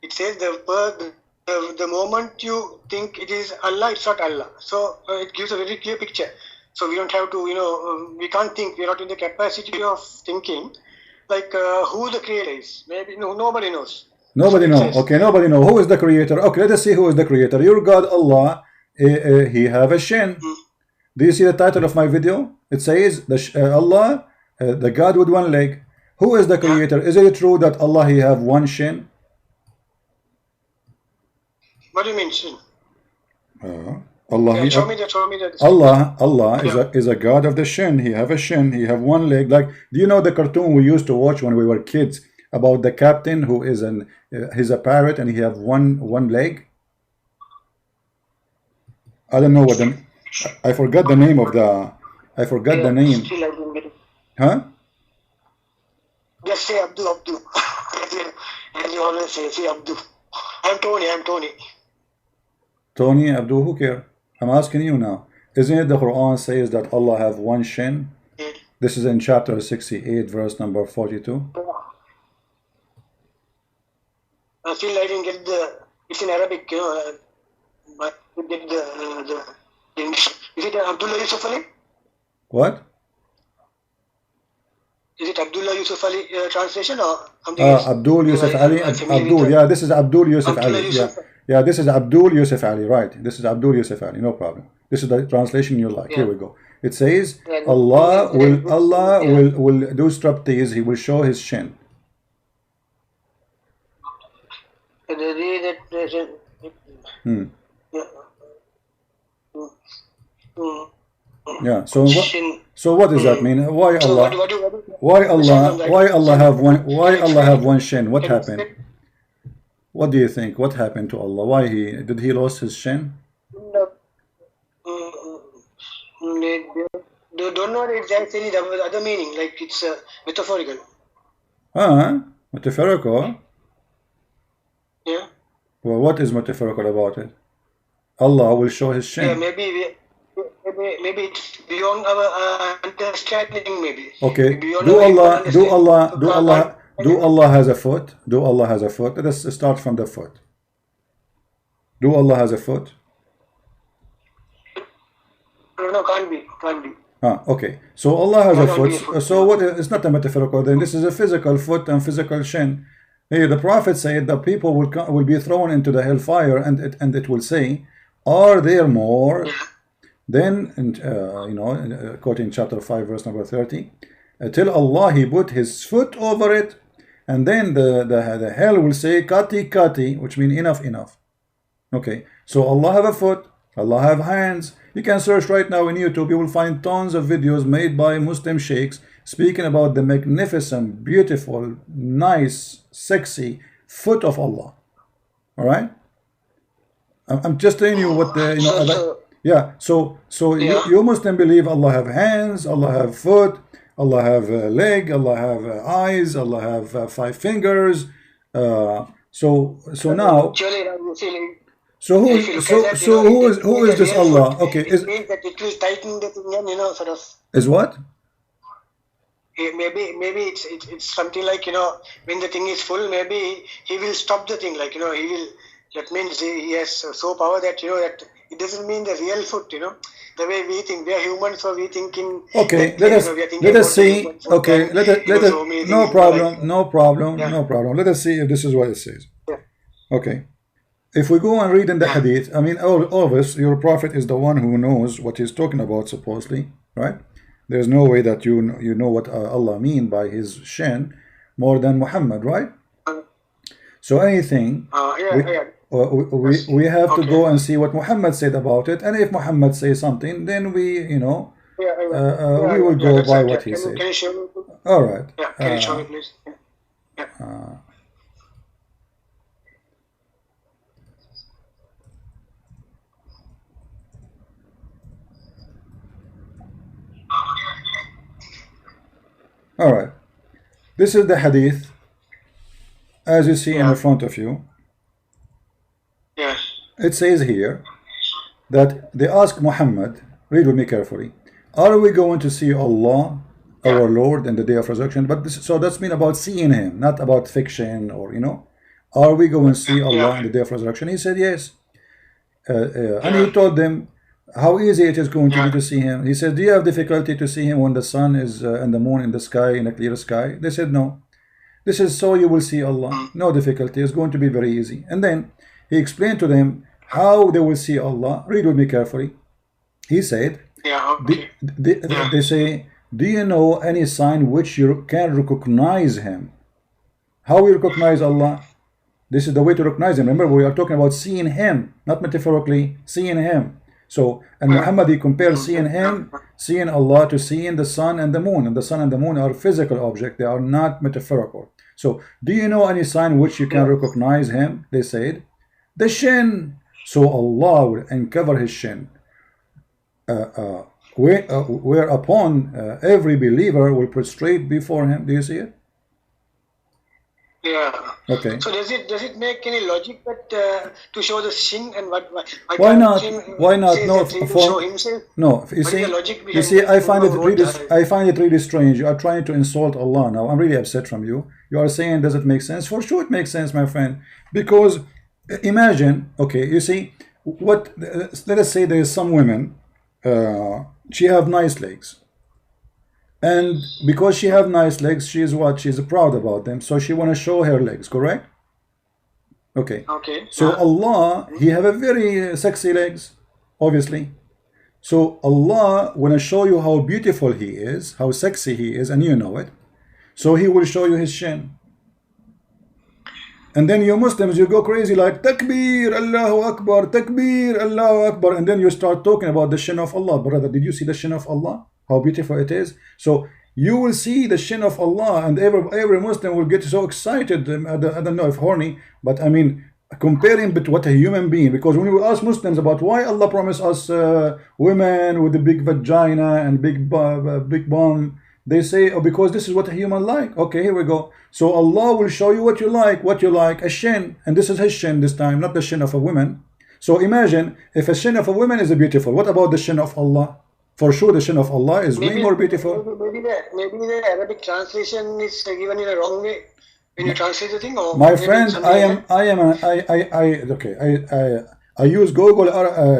It says the moment you think it is Allah, it's not Allah. So it gives a very clear picture. So we don't have to, we can't think. We're not in the capacity of thinking like who the Creator is. Maybe nobody knows. Nobody knows. Okay, nobody knows. Who is the Creator? Okay, let us see who is the Creator. Your God, Allah, He have a Shin. Do you see the title of my video? It says Allah, the God with one leg. Who is the Creator? Is it true that Allah He have one Shin? What do you mean Shin? Allah, show me that. Allah is a God of the Shin. He have a Shin. He have one leg. Like, do you know the cartoon we used to watch when we were kids about the captain who is he's a parrot and he have one leg? I don't know what I forgot the name of the. I forgot the name. Huh? Just say Abdul. As you always say Abdul. I'm Tony. Tony, Abdul, who cares? I'm asking you now. Isn't it the Quran says that Allah have one Shin? This is in chapter 68, verse number 42. Still I didn't get it's in Arabic, but we get the English. Is it Abdullah Yusuf Ali? What? Is it Abdullah Yusuf Ali translation or something else? Abdul Yusuf Ali. Abdul, yeah, this is Abdul Yusuf Ali. Yeah, this is Abdul Yusuf Ali, right? This is Abdul Yusuf Ali, no problem. This is the translation you like. Here we go. It says Allah will do striptease. He will show His Shin. Yeah. So what does that mean? Why Allah? Why Allah have one Shin? What happened? What do you think? What happened to Allah? Why did He lost His Shin? They don't know if there's any other meaning, like it's metaphorical. Metaphorical? Yeah. Well, what is metaphorical about it? Allah will show His Shin. Yeah, maybe it's beyond our understanding. Maybe. Okay. Do Allah has a foot? Do Allah has a foot? Let us start from the foot. Do Allah has a foot? No, can't be. Okay. So Allah has a foot. So what? It's not a metaphorical. Then this is a physical foot and physical Shin. Hey, the Prophet said that people will be thrown into the hellfire, and it will say, "Are there more?" Then, quoting chapter 5, verse number 30, till Allah He put His foot over it, and then the hell will say, "Kati," which means enough. Okay. So Allah have a foot. Allah have hands. You can search right now in YouTube. You will find tons of videos made by Muslim sheikhs speaking about the magnificent, beautiful, nice, sexy foot of Allah. All right. I'm just telling you what the yeah. So you Muslim believe Allah have hands, Allah have foot, Allah have a leg, Allah have eyes, Allah have 5 fingers. So now. So who is this Allah? Okay, it means that it will tighten the thing, sort of. Is what? Maybe it's something like when the thing is full, maybe He will stop the thing, like He will. That means He has so power that that it doesn't mean the real foot, the way we think. We are humans, so we think in. Okay, let us see. Okay, let us. No problem. Let us see if this is what it says. Yeah. Okay. If we go and read in the hadith, I mean, all of us, your Prophet is the one who knows what he's talking about, supposedly, right? There's no way that you know what Allah mean by His Shin more than Muhammad, right? So anything, we have to go and see what Muhammad said about it, and if Muhammad says something, then we will go by what he said. Can you show me? All right. Yeah, can you show me, please? All right. This is the hadith as you see in Yeah. the front of you, Yeah. it says here that they ask Muhammad, read with me carefully, are we going to see Allah, Yeah. our Lord, in the day of resurrection? But this, so that's mean about seeing him, not about fiction or, you know, are we going to see Allah Yeah. in the day of resurrection? He said yes. And Yeah. he told them how easy it is going to be Yeah. to see him. He said, do you have difficulty to see him when the sun is and the moon in the sky, in a clear sky? They said no. This is so you will see Allah. Mm. No difficulty. It's going to be very easy. And then he explained to them how they will see Allah. Read with me carefully. He said, Yeah. Okay. Yeah. they say, do you know any sign which you can recognize him? How we recognize Allah? This is the way to recognize him. Remember, we are talking about seeing him, not metaphorically, seeing him. So, and Muhammad, he compares seeing him, seeing Allah, to seeing the sun and the moon. And the sun and the moon are physical objects. They are not metaphorical. So, do you know any sign which you can recognize him? They said, the Shin. So Allah will uncover his Shin. Whereupon every believer will prostrate before him. Do you see it? Yeah. Okay. So does it make any logic that to show the Shin and what? Why not? Why not? No, show himself. No. You see, I find it really strange. You are trying to insult Allah now. I'm really upset from you. You are saying, does it make sense? For sure, it makes sense, my friend. Because imagine, okay, you see, what? Let us say there is some women. She have nice legs. And because she have nice legs, she is what? She's proud about them. So she want to show her legs, correct? Okay. Okay. So Allah, he have a very sexy legs, obviously. So Allah want to show you how beautiful he is, how sexy he is, and you know it. So he will show you his Shin. And then you Muslims, you go crazy like Takbir, Allahu Akbar, Takbir, Allahu Akbar. And then you start talking about the Shin of Allah. Brother, did you see the Shin of Allah? How beautiful it is. So you will see the Shin of Allah, and every Muslim will get so excited. I don't know if horny, but I mean, comparing with what a human being. Because when we ask Muslims about why Allah promised us women with a big vagina and big bum, they say, oh, because this is what a human like. Okay, here we go. So Allah will show you what you like, a Shin, and this is his Shin this time, not the Shin of a woman. So imagine if a Shin of a woman is beautiful, what about the Shin of Allah? For sure, the Shin of Allah is way more beautiful. Maybe the Arabic translation is given in a wrong way when you translate the thing. Or my friend, I use Google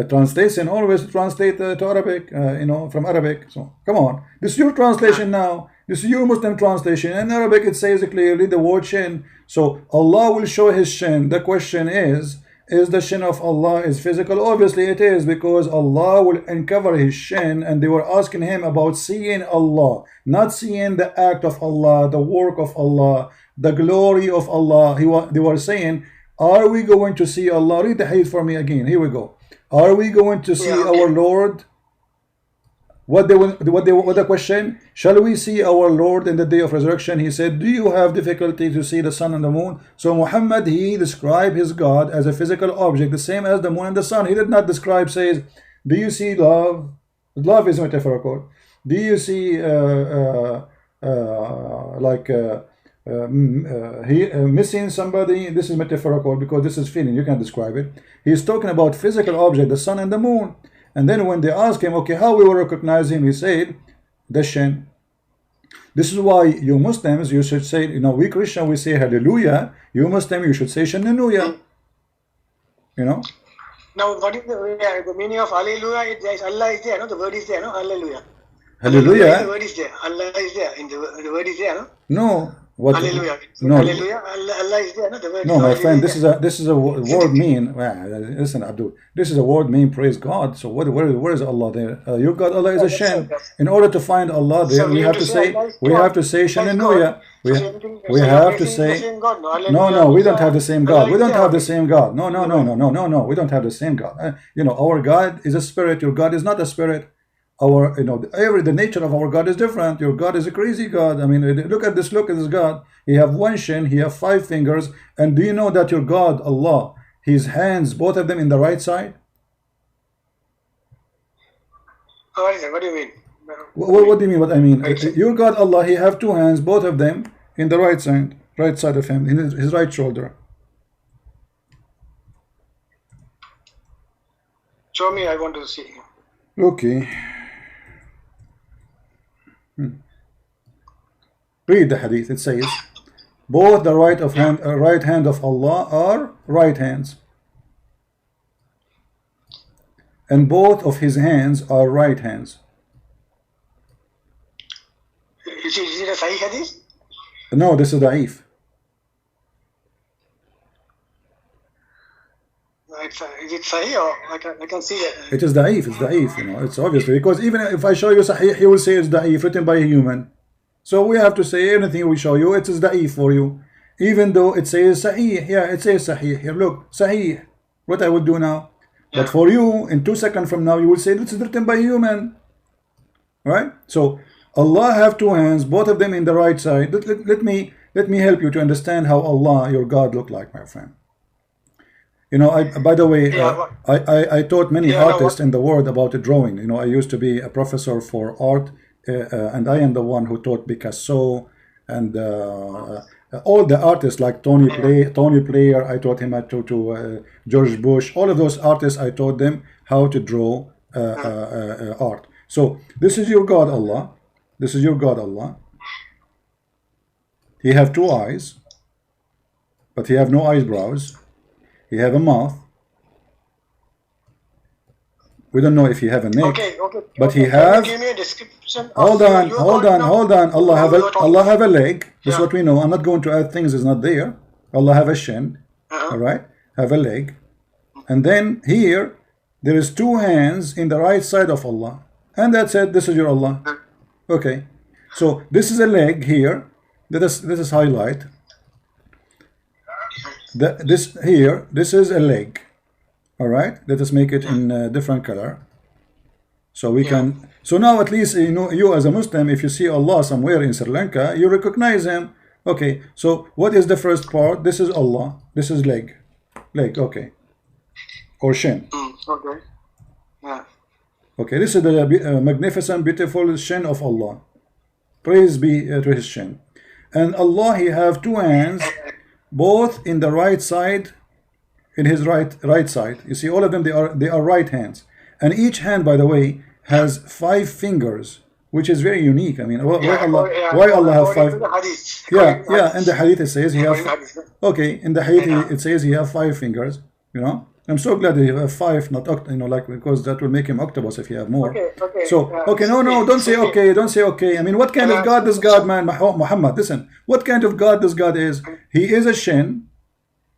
translation always to translate to Arabic, from Arabic. So come on, this is your translation now. This is your Muslim translation. In Arabic, it says clearly the word Shin. So Allah will show his Shin. The question is the Shin of Allah is physical? Obviously it is, because Allah will uncover his Shin, and they were asking him about seeing Allah, not seeing the act of Allah, the work of Allah, the glory of Allah. They were saying, are we going to see Allah? Read the hadith for me again. Here we go. Are we going to see our Lord? What the question? Shall we see our Lord in the day of resurrection? He said, do you have difficulty to see the sun and the moon? So Muhammad, he described his God as a physical object, the same as the moon and the sun. He did not describe, says, do you see love? Love is metaphorical. Do you see missing somebody? This is metaphorical, because this is feeling. You can describe it. He's talking about physical object, the sun and the moon. And then when they ask him, okay, how we will recognize him, he said, the Shin. This is why you Muslims, you should say, we Christian, we say hallelujah. You Muslim, you should say Shannuya. Now, what is the meaning of hallelujah? Allah is there, no? The word is there, no? Hallelujah. Hallelujah. The word is there. Allah is there. The word is there, no? No. What? Hallelujah. No. Hallelujah. Allah is there, no? The word no, is my friend. This is a word mean. Listen, Abdul. This is a word mean. Praise God. So where is Allah there? Your God, Allah is a Shin. In order to find Allah there, we have to say Shannuya. We have to say no. We don't have the same God. We don't have the same God. No. We don't have the same God. Our God is a spirit. Your God is not a spirit. The nature of our God is different. Your God is a crazy God. I mean, look at this God. He have one Shin, he have 5 fingers. And do you know that your God, Allah, his hands, both of them in the right side? What do you mean? What do you mean? What I mean? Your God, Allah, he have 2 hands, both of them in the right side. right side of him, in his right shoulder. Show me, I want to see. Okay. Read the hadith. It says, both the right hand of Allah are right hands, and both of his hands are right hands. Is it a Sahih hadith? No, this is da'if. Is it Sahih, or I can see that? It is da'if. It's da'if. You know, it's obviously, because even if I show you Sahih, he will say it's da'if, written by a human. So we have to say anything we show you, it is da'if for you, even though it says Sahih. Yeah, it says Sahih. Here, look, Sahih. What I will do now? Yeah. But for you, in 2 seconds from now, you will say this is written by a human. Right? So Allah have two hands, both of them in the right side. Let me help you to understand how Allah, your God, look like, my friend. You know, by the way, I taught many artists in the world about the drawing. You know, I used to be a professor for art, and I am the one who taught Picasso and all the artists like Tony Player. I taught him to George Bush. All of those artists, I taught them how to draw art. So this is your God, Allah. This is your God, Allah. He have two eyes, but he have no eyebrows. He have a mouth. We don't know if he have a neck. But he have. Give me a description. Hold on. Allah have a leg. That's what we know. I'm not going to add things is not there. Allah have a shin. All right. Have a leg, and then here there is two hands in the right side of Allah, and that's it. This is your Allah. Okay. So this is a leg here. This is highlight. This is a leg. All right, let us make it in a different color, so we can. So now at least you know, you as a Muslim, if you see Allah somewhere in Sri Lanka, you recognize him. Okay, so what is the first part? This is Allah. This is leg. Okay, or shin. Okay. Yeah. Okay, this is the magnificent, beautiful shin of Allah. Praise be to His shin. And Allah, He have two hands, both in the right side. In his right side, you see all of them. They are right hands, and each hand, by the way, has 5 fingers, which is very unique. I mean, why Allah have 5? Yeah. In the hadith it says he have. Okay, in the hadith it says he have 5 fingers. You know, I'm so glad that he have 5, not like, because that will make him octopus if he have more. No, don't say okay. I mean, what kind of God does God, man? Muhammad, listen. What kind of God does God is? He is a shin.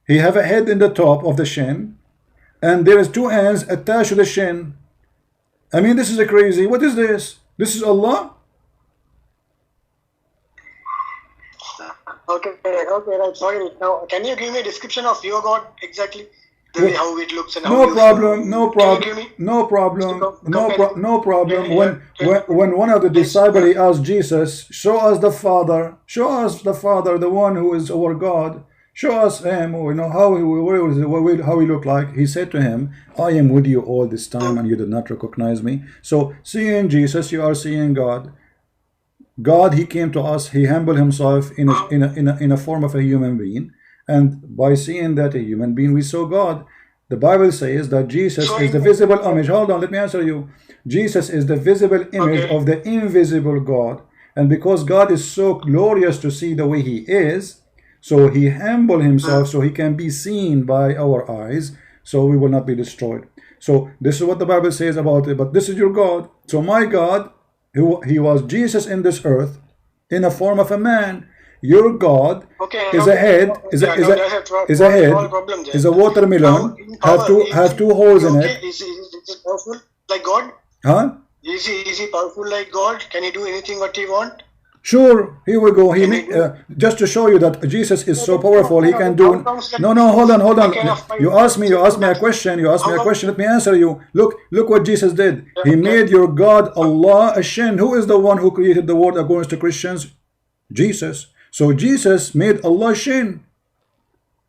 He have a head in the top of the shin, and there is 2 hands attached to the shin. I mean, this is a crazy. What is this? This is Allah? Okay, right. Sorry. Now, can you give me a description of your God exactly? The way how it looks and how no problem. When one of the disciples asked Jesus, show us the Father, the one who is our God. Show us him, you know, how he look like. He said to him, I am with you all this time and you did not recognize me. So seeing Jesus, you are seeing God. God, He came to us, He humbled Himself in a form of a human being, and by seeing that a human being, we saw God. The Bible says that Jesus is the visible image. Hold on, let me answer you. Jesus is the visible image of the invisible God, and because God is so glorious to see the way He is, so He humbled Himself so He can be seen by our eyes, so we will not be destroyed. So this is what the Bible says about it. But this is your God. So my God, He was Jesus in this earth in a form of a man. Your God is a head, is a watermelon, have two holes in it. Is he powerful like God? Huh? Is he powerful like God? Can He do anything what He want? Sure, here we go. Just to show you that Jesus is so powerful, He can do. No, hold on. You asked me a question. Let me answer you. Look what Jesus did. He made your God Allah a shin. Who is the one who created the world according to Christians? Jesus. So Jesus made Allah shin.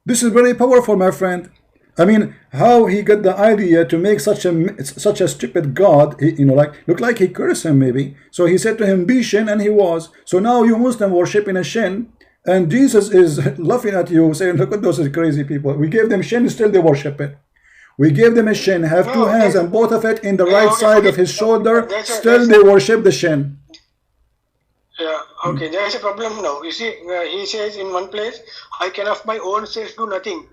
This is very powerful, my friend. I mean, how he got the idea to make such a stupid God, look like he cursed him maybe. So he said to him, be shin, and he was. So now you Muslim worshiping a shin, And Jesus is laughing at you, saying, look at those crazy people. We gave them Shin, still they worship it. We gave them a Shin, have two No, hands and both of it in the yeah, right okay, side of forget. his shoulder, still There's they worship the Shin. yeah, okay. There is a problem now. You see, he says in one place, I can of my own self do nothing.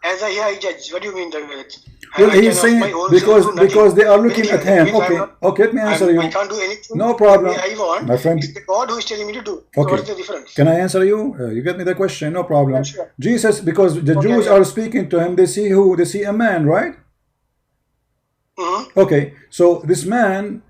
As I hear, I judge. What do you mean that? Well, I he's can of my saying own self do nothing. because they are looking at him. Means I'm Okay, not, okay, let me answer I you. can't do anything No the way problem, I want. my friend. It's the God who is telling me to do. So what Okay, is the difference? can I answer you? You get me the question? No Yeah, problem. sure. Jesus, because the Okay, Jews yeah. are speaking to him, they see who? They see a man, right? Mm-hmm. Okay, so this man,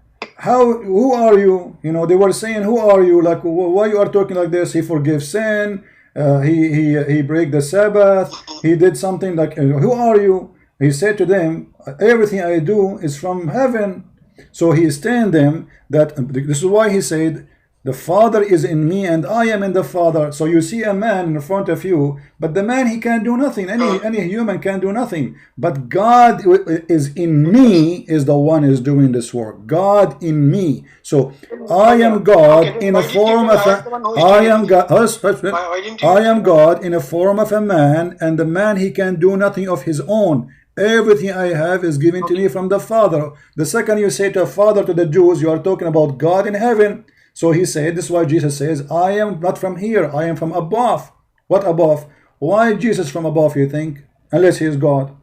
who are you? You know, they were saying, who are you? Like, why you are talking like this? He forgives sin. He break the Sabbath. He did something like, who are you? He said to them, everything I do is from heaven. So he is telling them that this is why he said, the Father is in me and I am in the Father. So you see a man in front of you, but the man, he can do nothing. Any human can do nothing. But God is in me, is the one is doing this work. God in me. So I am God Okay, in why a didn't you form tell of I am a the one who is I telling am me? God. Why didn't you? I am God in a form of a man, and the man, he can do nothing of his own. Everything I have is given to me from the Father. The second you say to a father, to the Jews, you are talking about God in heaven. So he said, this is why Jesus says, I am not from here, I am from above. What above? Why Jesus from above, you think? Unless he is God.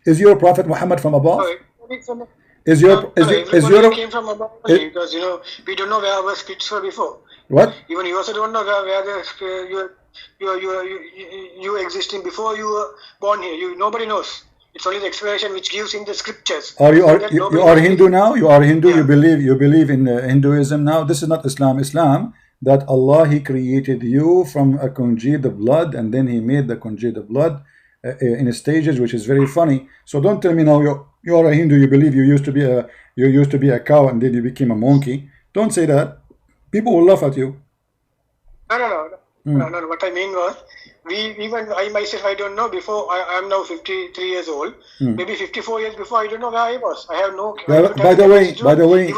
Is your prophet Muhammad from above? Is your everybody came from above only, because we don't know where our spirits were before. What? Even you also don't know where you existing before you were born here. Nobody knows. It's only the explanation which gives in the scriptures. Are you So you are Hindu now? You are Hindu. Yeah. You believe in Hinduism now. This is not Islam. Islam, that Allah, he created you from a congealed blood, and then he made the congealed blood in stages, which is very funny. So don't tell me now you are a Hindu. You believe you used to be a cow and then you became a monkey. Don't say that. People will laugh at you. No. What I mean was, even I myself, I don't know. Before I am now 53 years old. Maybe 54 years before, I don't know where I was. I have no. By the way,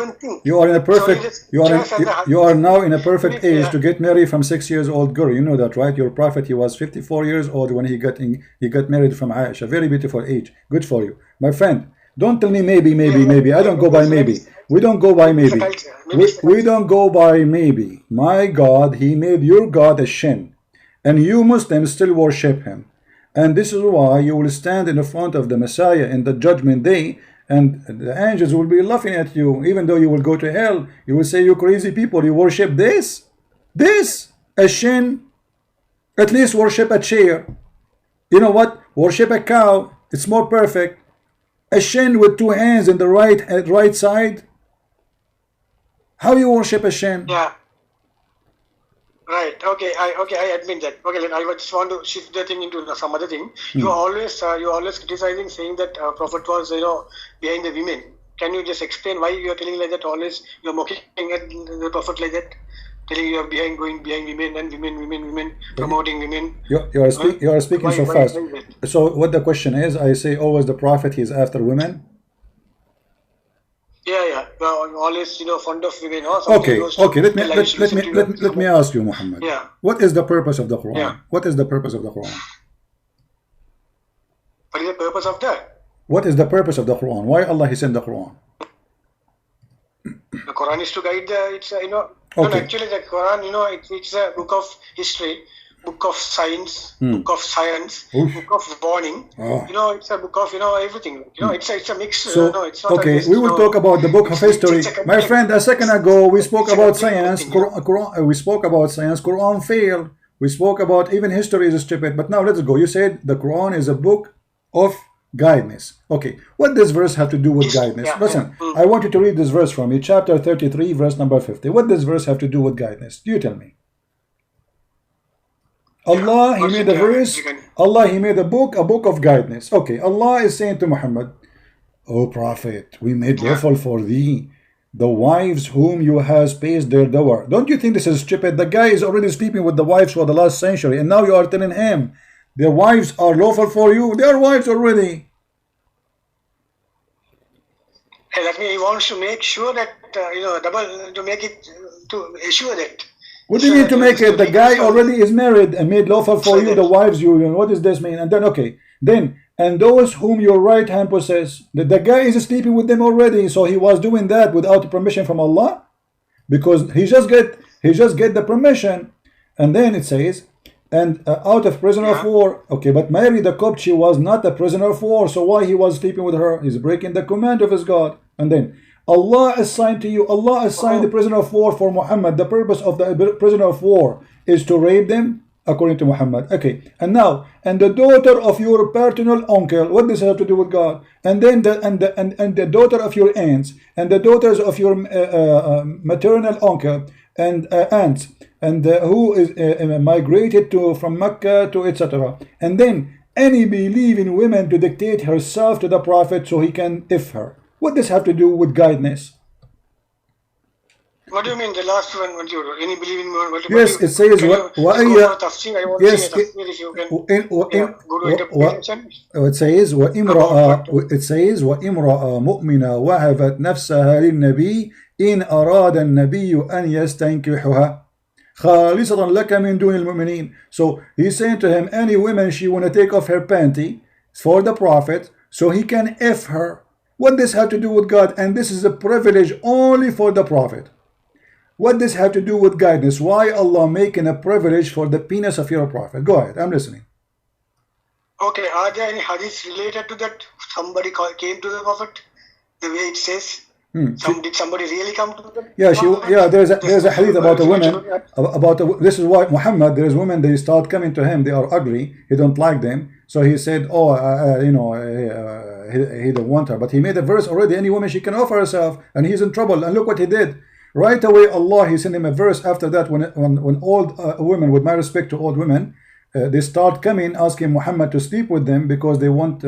you are in a perfect. You are now in a perfect age to get married from 6-year-old girl. You know that, right? Your prophet, he was 54 years old when he got married from Aisha. Very beautiful age. Good for you, my friend. Don't tell me maybe. I don't go by maybe. We don't go by maybe. We don't go by maybe. My God, he made your God a Shin, and you Muslims still worship him. And this is why you will stand in the front of the Messiah in the judgment day, and the angels will be laughing at you. Even though you will go to hell, you will say, you crazy people, you worship this, a Shin. At least worship a chair. You know what? Worship a cow. It's more perfect. A Shin with two hands in the right side. How you worship a Shin? Yeah. Right. Okay. I admit that. Okay. Then I just want to shift the thing into some other thing. You are always criticizing, saying that Prophet was behind the women. Can you just explain why you are telling like that? Always you are mocking at the Prophet like that, telling you are going behind women and women, promoting women. You are speaking so fast. So what the question is? I say always the Prophet, he is after women. Yeah. Always, fond of women or something. Okay. Let me ask you, Muhammad. Yeah. What is the purpose of the Quran? Yeah. What is the purpose of the Quran? What is the purpose of that? What is the purpose of the Quran? Why Allah he sent the Quran? The Quran is to guide Okay. No, actually the Quran, it's a book of history, book of science, book of book of warning. It's a book of everything. It's a mix. So it's not okay, we will talk about the book of history. My friend, a second ago we spoke about science. We spoke about science. Quran failed. We spoke about even history is stupid. But now let's go. You said the Quran is a book of guidance. Okay, what does verse have to do with guidance? Listen, I want you to read this verse from me, chapter 33, verse number 50. What does verse have to do with guidance? You tell me. Allah, he made a verse. Allah, he made a book of guidance. Okay, Allah is saying to Muhammad, O Prophet, we made lawful for thee the wives whom you has paid their dower. Don't you think this is stupid? The guy is already sleeping with the wives for the last century, and now you are telling him their wives are lawful for you. They are wives already. That means he wants to make sure that, to make it, to assure that What do you mean to make it? The guy already is married and made lawful for you the wives you. What does this mean? And then okay, then and those whom your right hand possess. The guy is sleeping with them already, so he was doing that without permission from Allah, because he just get the permission, and then it says, and out of prisoner of war. Okay, but Mary the Copt, she was not a prisoner of war, so why he was sleeping with her? He's breaking the command of his God. And then Allah assigned to you, Allah assigned the prisoner of war for Muhammad. The purpose of the prisoner of war is to rape them, according to Muhammad. Okay, and now, and the daughter of your paternal uncle, what does this have to do with God? And then the daughter of your aunts, and the daughters of your maternal uncle and aunts, and who is migrated to from Mecca to etc. And then any believing woman to dictate herself to the Prophet so he can if her. What does have to do with guidance? What do you mean the last one? What you any believing woman? Yes, it says what? Yes, it says وَإِمْرَأَ مُؤْمِنَةً وَهَبَتْ نَفْسَهَا لِلنَّبِيِّ إِنْ أَرَادَ النَّبِيُّ أَنْ يَسْتَنْكِحُهَا خَالِصَةً لَكَ مِنْ دُونِ الْمُؤْمِنِينَ. So he's saying to him, any woman she want to take off her panty for the Prophet so he can F her. What does have to do with God? And this is a privilege only for the Prophet. What does have to do with guidance? Why Allah making a privilege for the penis of your Prophet? Go ahead, I'm listening. Okay, are there any hadiths related to that? Somebody came to the Prophet, the way it says. Did somebody really come to them? Yeah, there's a hadith about a woman. This is why Muhammad, there's women, they start coming to him, they are ugly, he don't like them, so he said, he don't want her, but he made a verse already, any woman she can offer herself, and he's in trouble. And look what he did. Right away, Allah, he sent him a verse after that, when old women, with my respect to old women, they start coming asking Muhammad to sleep with them because they want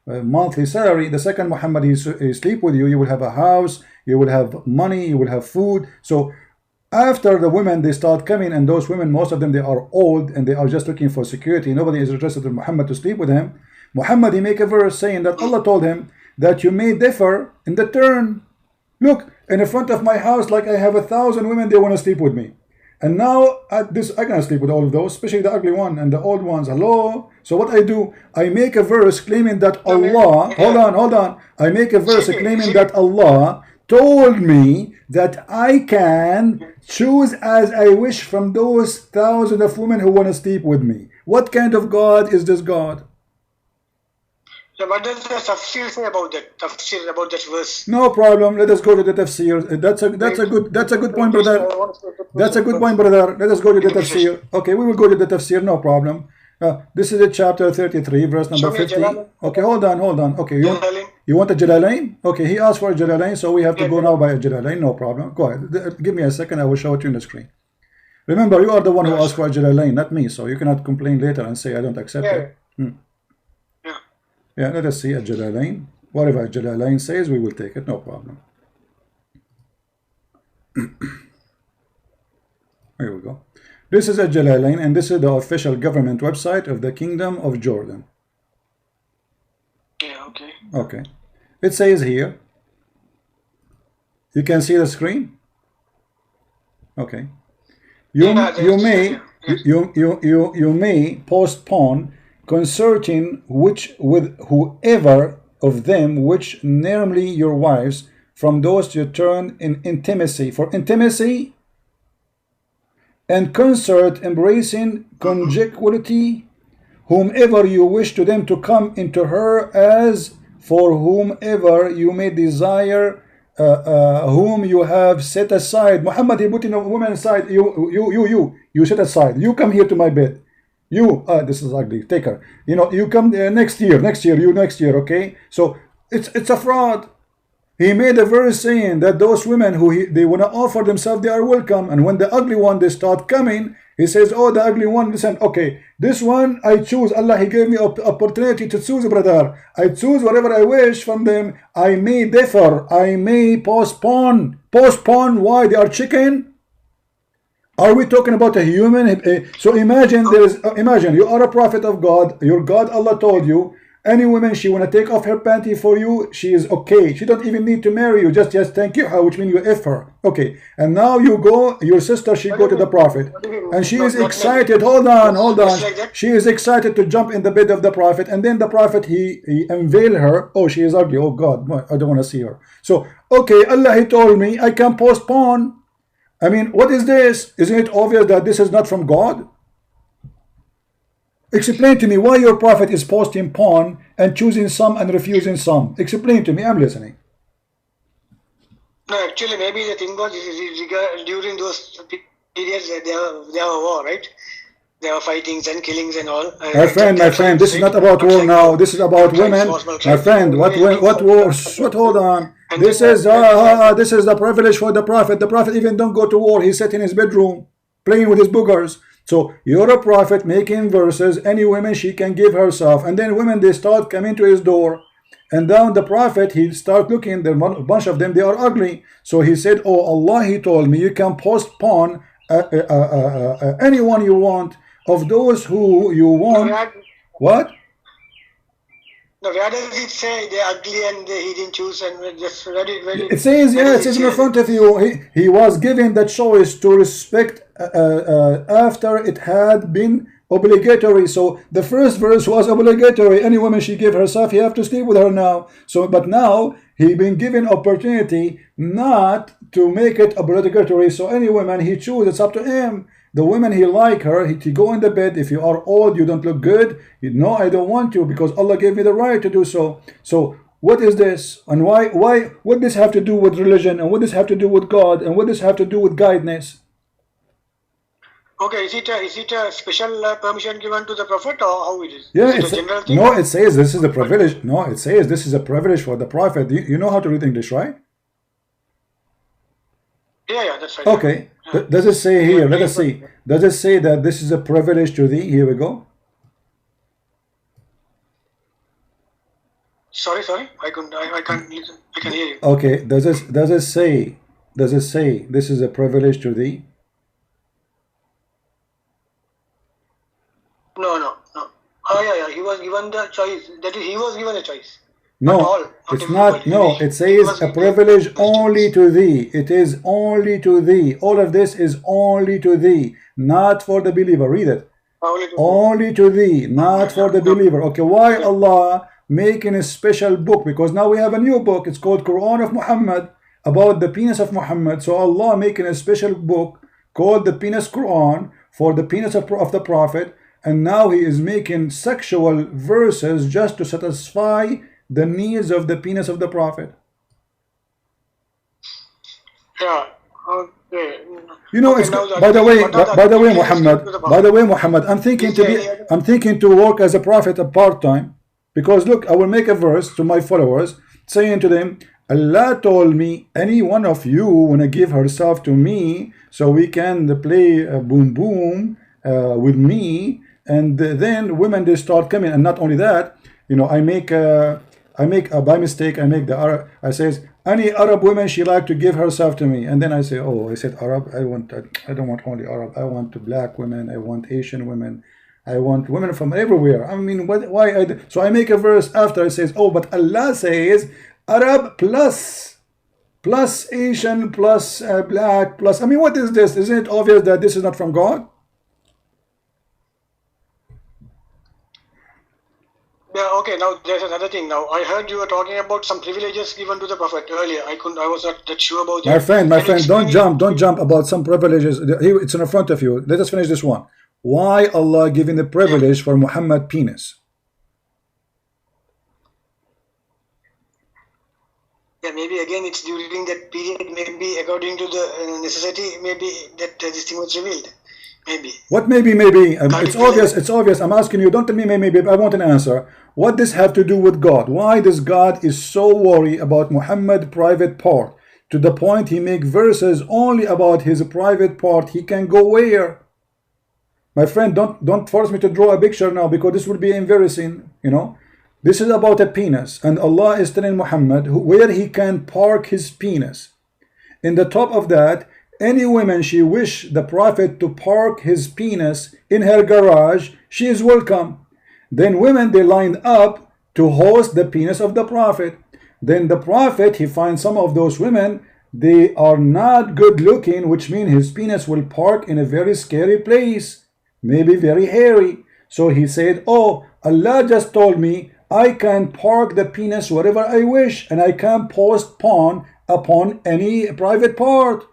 monthly salary. The second Muhammad, he sleep with you, you will have a house, you will have money, you will have food. So after the women, they start coming, and those women, most of them, they are old and they are just looking for security. Nobody is interested in Muhammad to sleep with him. Muhammad, he make a verse saying that Allah told him that you may differ in the turn. Look, in the front of my house, like I have 1,000 women, they want to sleep with me. And now at this, I cannot sleep with all of those, especially the ugly one and the old ones. Hello. So what I do, I make a verse claiming that Allah, hold on. I make a verse claiming that Allah told me that I can choose as I wish from those thousands of women who want to sleep with me. What kind of God is this God? So what does the tafsir say about that? Tafsir about that verse? No problem. Let us go to the tafsir. That's a good point, brother. That's a good point, brother. Let us go to the tafsir. Okay, we will go to the tafsir. No problem. This is a chapter 33, verse number 50. Okay, hold on. Okay, you want a Jalalain? Okay, he asked for a Jalalain, so we have to go now by a Jalalain. No problem. Go ahead. Give me a second. I will show it to you on the screen. Remember, you are the one who asked for a Jalalain, not me. So you cannot complain later and say I don't accept it. Yeah, let us see a Jalalain. Whatever a Jalalain says, we will take it, no problem. Here we go. This is a Jalalain, and this is the official government website of the Kingdom of Jordan. Yeah, okay. Okay. It says here, you can see the screen? Okay. You may postpone concerting which with whoever of them which namely your wives from those you turn in intimacy for intimacy and concert embracing conjugality whomever you wish to them to come into her as for whomever you may desire whom you have set aside. Muhammad, he put in a woman aside. You set aside. You come here to my bed. You, this is ugly. Take her. You come next year. Okay. So it's a fraud. He made a verse saying that those women who they want to offer themselves, they are welcome. And when the ugly one they start coming, he says, "Oh, the ugly one, listen. Okay, this one I choose. Allah, He gave me opportunity to choose, brother. I choose whatever I wish from them. I may differ. I may postpone. Postpone. Why? They are chicken." Are we talking about a human? So imagine imagine you are a prophet of God. Your God, Allah told you, Any woman she wanna take off her panty for you, she is okay. She don't even need to marry you. Just thank you her, which means you F her. Okay. And now you go, your sister, she go to the Prophet, and she is excited. Hold on. She is excited to jump in the bed of the Prophet, and then the Prophet he unveil her. Oh, she is ugly. Oh God, I don't want to see her. So okay, Allah he told me I can postpone. I mean, what is this? Isn't it obvious that this is not from God? Explain to me why your Prophet is posting porn and choosing some and refusing some. Explain to me. I'm listening. No, actually, maybe the thing was during those periods they have a war, right? There were fightings and killings and all. My friend, this is not about war now. This is about women. My friend, what wars? What? Hold on. This is the privilege for the Prophet. The Prophet even don't go to war. He sat in his bedroom playing with his boogers. So you're a Prophet making verses. Any woman she can give herself, and then women they start coming to his door, and down the Prophet he start looking. There a bunch of them they are ugly. So he said, "Oh Allah, he told me you can postpone anyone you want of those who you want." What? No, where does it say they're ugly and he didn't choose and just read it? It says, yeah, it says in front of you. He was given the choice to respect after it had been obligatory. So the first verse was obligatory. Any woman she gave herself, he have to sleep with her now. So, but now he been given opportunity not to make it obligatory. So any woman he choose, it's up to him. The women he like her, he go in the bed. If you are old, you don't look good. No, I don't want you because Allah gave me the right to do so. So what is this? And why? What this have to do with religion? And what this have to do with God? And what this have to do with guidance? Okay, is it a special permission given to the Prophet, or how it is? Yeah, is it a general thing? No, it says this is a privilege. No, it says this is a privilege for the Prophet. You know how to read English, right? Yeah, that's right. Okay. Yeah. Does it say here? Let us see. Does it say that this is a privilege to thee? Here we go. Sorry. I can't listen. I can hear you. Okay. Does it say this is a privilege to thee? No. Oh yeah. He was given the choice. That is, he was given a choice. No, it's not. No, it says a privilege only to thee. It is only to thee. All of this is only to thee, not for the believer. Read it. Only to thee, not for the believer. Okay, why Allah making a special book? Because now we have a new book. It's called Quran of Muhammad, about the penis of Muhammad. So Allah making a special book called the Penis Quran for the penis of the Prophet. And now he is making sexual verses just to satisfy the needs of the penis of the Prophet. Yeah. Okay. You know, it's, by the way, Muhammad, I'm thinking to work as a prophet a part-time, because look, I will make a verse to my followers saying to them, Allah told me any one of you wanna give herself to me so we can play boom boom with me, and then women they start coming. And not only that, you know, I make by mistake, I make the Arab, I says any Arab woman she like to give herself to me, and then I say, oh, I said Arab, I don't want only Arab, I want black women, I want Asian women, I want women from everywhere. I mean, why? So I make a verse after it says, oh, but Allah says Arab plus Asian plus black plus. I mean, what is this? Isn't it obvious that this is not from God? Yeah, okay, now there's another thing. Now I heard you were talking about some privileges given to the Prophet earlier. I was not that sure about it. My friend, don't jump about some privileges. It's in front of you. Let us finish this one. Why Allah giving the privilege for Muhammad penis? Yeah, maybe again it's during that period, maybe according to the necessity, maybe that this thing was revealed. Maybe. What maybe? It's obvious. I'm asking you, don't tell me maybe, I want an answer. What does have to do with God? Why does God is so worried about Muhammad private part to the point he make verses only about his private part? He can go where? My friend, don't force me to draw a picture now, because this will be embarrassing. You know, this is about a penis, and Allah is telling Muhammad where he can park his penis. In the top of that, any woman she wish the Prophet to park his penis in her garage, she is welcome. Then women they lined up to host the penis of the Prophet. Then the Prophet, he finds some of those women, they are not good looking, which means his penis will park in a very scary place, maybe very hairy. So he said, oh, Allah just told me I can park the penis wherever I wish, and I can post porn upon any private part.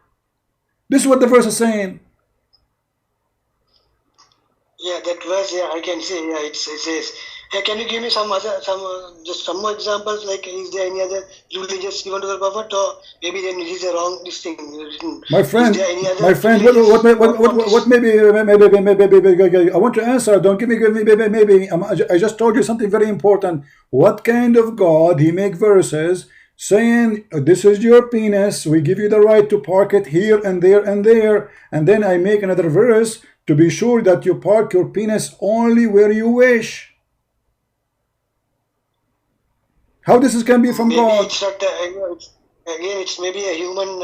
This is what the verse is saying. Yeah, that verse, yeah, I can say, yeah, it says. Yeah, can you give me some just some more examples? Like, is there any other religious given to the Prophet, or maybe then it is a wrong this thing written? My friend, is there any other my friend, what maybe I want to answer. Don't give me maybe. I just told you something very important. What kind of God he make verses saying this is your penis, we give you the right to park it here and there and there, and then I make another verse to be sure that you park your penis only where you wish. How this can be from maybe God? It's not, again, it's maybe a human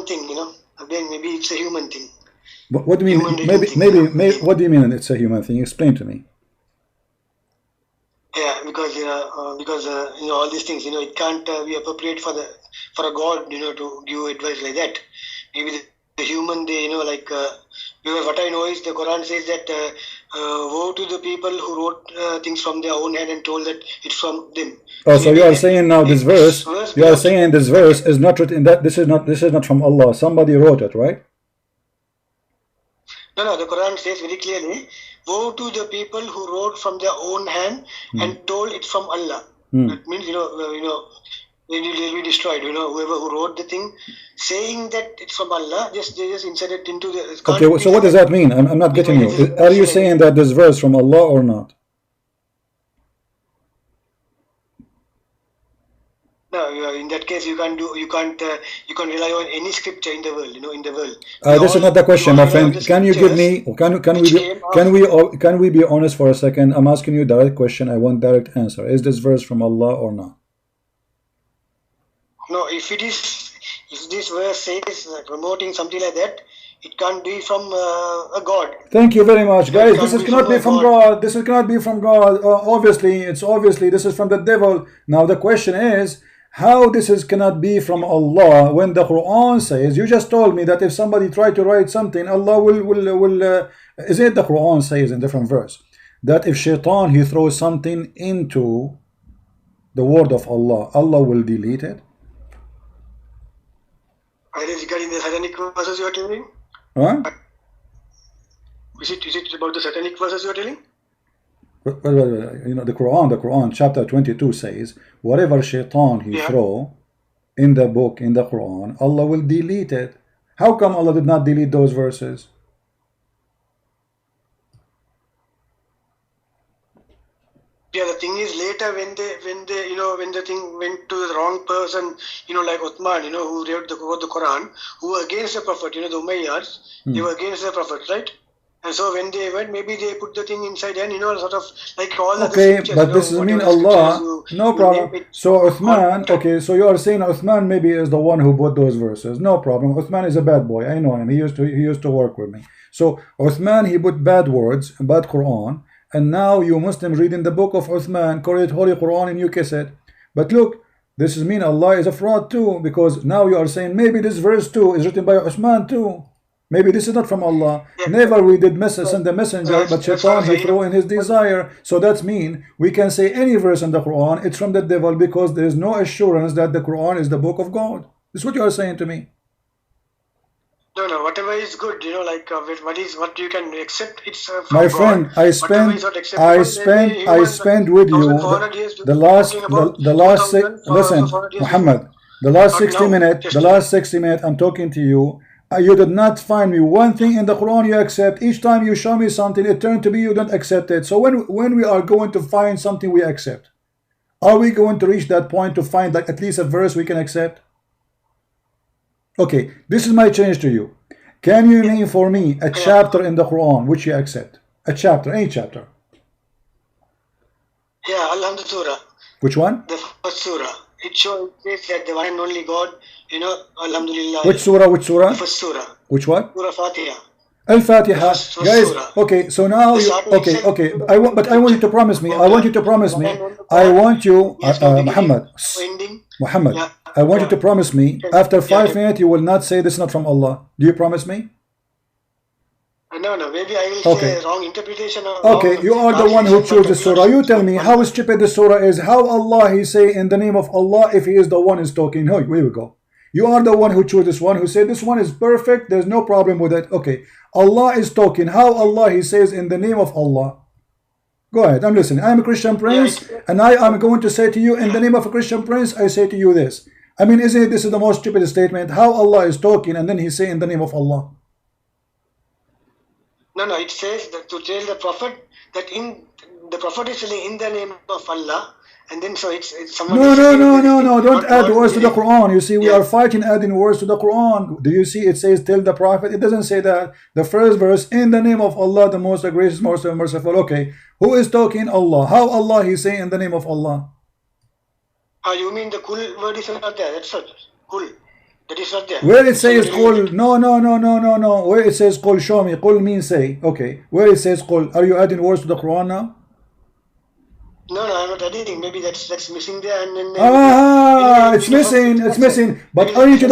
thing, you know. Again, maybe it's a human thing. But what do you mean? Maybe. What do you mean? It's a human thing. Explain to me. Yeah, because you know all these things, you know, it can't be appropriate for a God, you know, to give advice like that. Maybe the human, they, you know, like because what I know is the Quran says that woe to the people who wrote things from their own hand and told that it's from them. Oh, so you are saying now this verse? You are saying this verse is not written. That this is not from Allah. Somebody wrote it, right? No, the Quran says very clearly, woe to the people who wrote from their own hand and told it's from Allah. That means, you know, they'll be destroyed. You know, whoever who wrote the thing, saying that it's from Allah, they just insert it into the. Okay, so what does that mean? I'm not getting you. Are you saying that this verse from Allah or not? No, in that case, you can't rely on any scripture in the world. You know, in the world. This is not the question, my friend. Can you give me? Can we be honest for a second? I'm asking you a direct question. I want direct answer. Is this verse from Allah or not? No, if this verse says promoting something like that, it can't be from a God. Thank you very much, guys. This cannot be from God. This cannot be from God. Obviously, this is from the devil. Now the question is, how this cannot be from Allah when the Quran says, you just told me that if somebody tried to write something, Allah will is it the Quran says in different verse that if shaitan he throws something into the word of Allah, Allah will delete it? Are you regarding the satanic verses you are telling? Huh? Is it about the satanic verses you are telling? You know, the Quran chapter 22 says whatever shaitan he throw in the book, in the Quran, Allah will delete it. How come Allah did not delete those verses? Yeah, the thing is later when the thing went to the wrong person, you know, like Uthman, you know, who wrote the Quran, who were against the Prophet, you know, the Umayyads, they were against the Prophet, right? And so when they went, maybe they put the thing inside and, you know, sort of like all the scriptures. But this doesn't mean Allah. No problem. So Uthman, okay, so you are saying Uthman maybe is the one who put those verses. No problem. Uthman is a bad boy. I know him. He used to work with me. So Uthman, he put bad words, bad Quran, and now you Muslims reading the book of Uthman, call it Holy Quran, and you kiss it. But look, this is mean Allah is a fraud too, because now you are saying maybe this verse too is written by Uthman too. Maybe this is not from Allah. Never we did send the messenger, but shaitan he threw in his desire. So that's mean we can say any verse in the Quran, it's from the devil, because there is no assurance that the Quran is the book of God. This is what you are saying to me. No, whatever is good, you know, like what you can accept, it's from my friend, God. I spent with you the last listen, Muhammad, the last 60 minutes I'm talking to you. You did not find me one thing in the Quran you accept. Each time you show me something, it turned to be you don't accept it. So when we are going to find something we accept, are we going to reach that point to find like at least a verse we can accept? Okay, this is my challenge to you. Can you name for me a chapter in the Quran which you accept? A chapter, any chapter. Yeah, Alhamdulillah Surah. Which one? The first Surah. It says that the one and only God, you know, Alhamdulillah. Which surah? The first Surah. Which one? Surah Fatiha. Al-Fatiha, first guys. surah. Okay, so now The you, starting okay, itself, okay. But I want you to promise me. I want you to promise me. I God. want you, Yes, no beginning, Muhammad, no ending. Muhammad. Yeah, I want you yeah. to promise me. Yes, After yeah, 5 minutes, you will not say this is not from Allah. Do you promise me? No, no, maybe I will Okay. say wrong interpretation or Okay, wrong you are the one who translation, but chose to the be surah. honest, You it's tell not me one. how stupid the surah is. How Allah he say in the name of Allah if he is the one is talking. No, here we go. You are the one who chose this one, who said this one is perfect. There's no problem with it. Okay, Allah is talking. How Allah he says in the name of Allah. Go ahead, I'm listening. I'm a Christian prince, and I am going to say to you in the name of a Christian prince, I say to you this. I mean, isn't it this is the most stupid statement? How Allah is talking and then he say in the name of Allah. No, no, it says that to tell the Prophet that in the Prophet is saying in the name of Allah, and then so it's someone No, else no, saying no, this no, thing, no. Don't not add God words to the really. Quran. You see, we Yeah. are fighting adding words to the Quran. Do you see it says tell the Prophet? It doesn't say that. The first verse, in the name of Allah, the most gracious, most merciful. Okay, who is talking? Allah. How Allah he say in the name of Allah? You mean the kul word is not there? That's not kul. That is not there. Where it So you're says telling qul, that no, no, no, no, no, no. Where it says qul, show me. Qul means say. Okay. Where it says qul, are you adding words to the Quran now? no, I'm not adding. Maybe that's missing there, and then Ah, it's missing. It's missing. But aren't you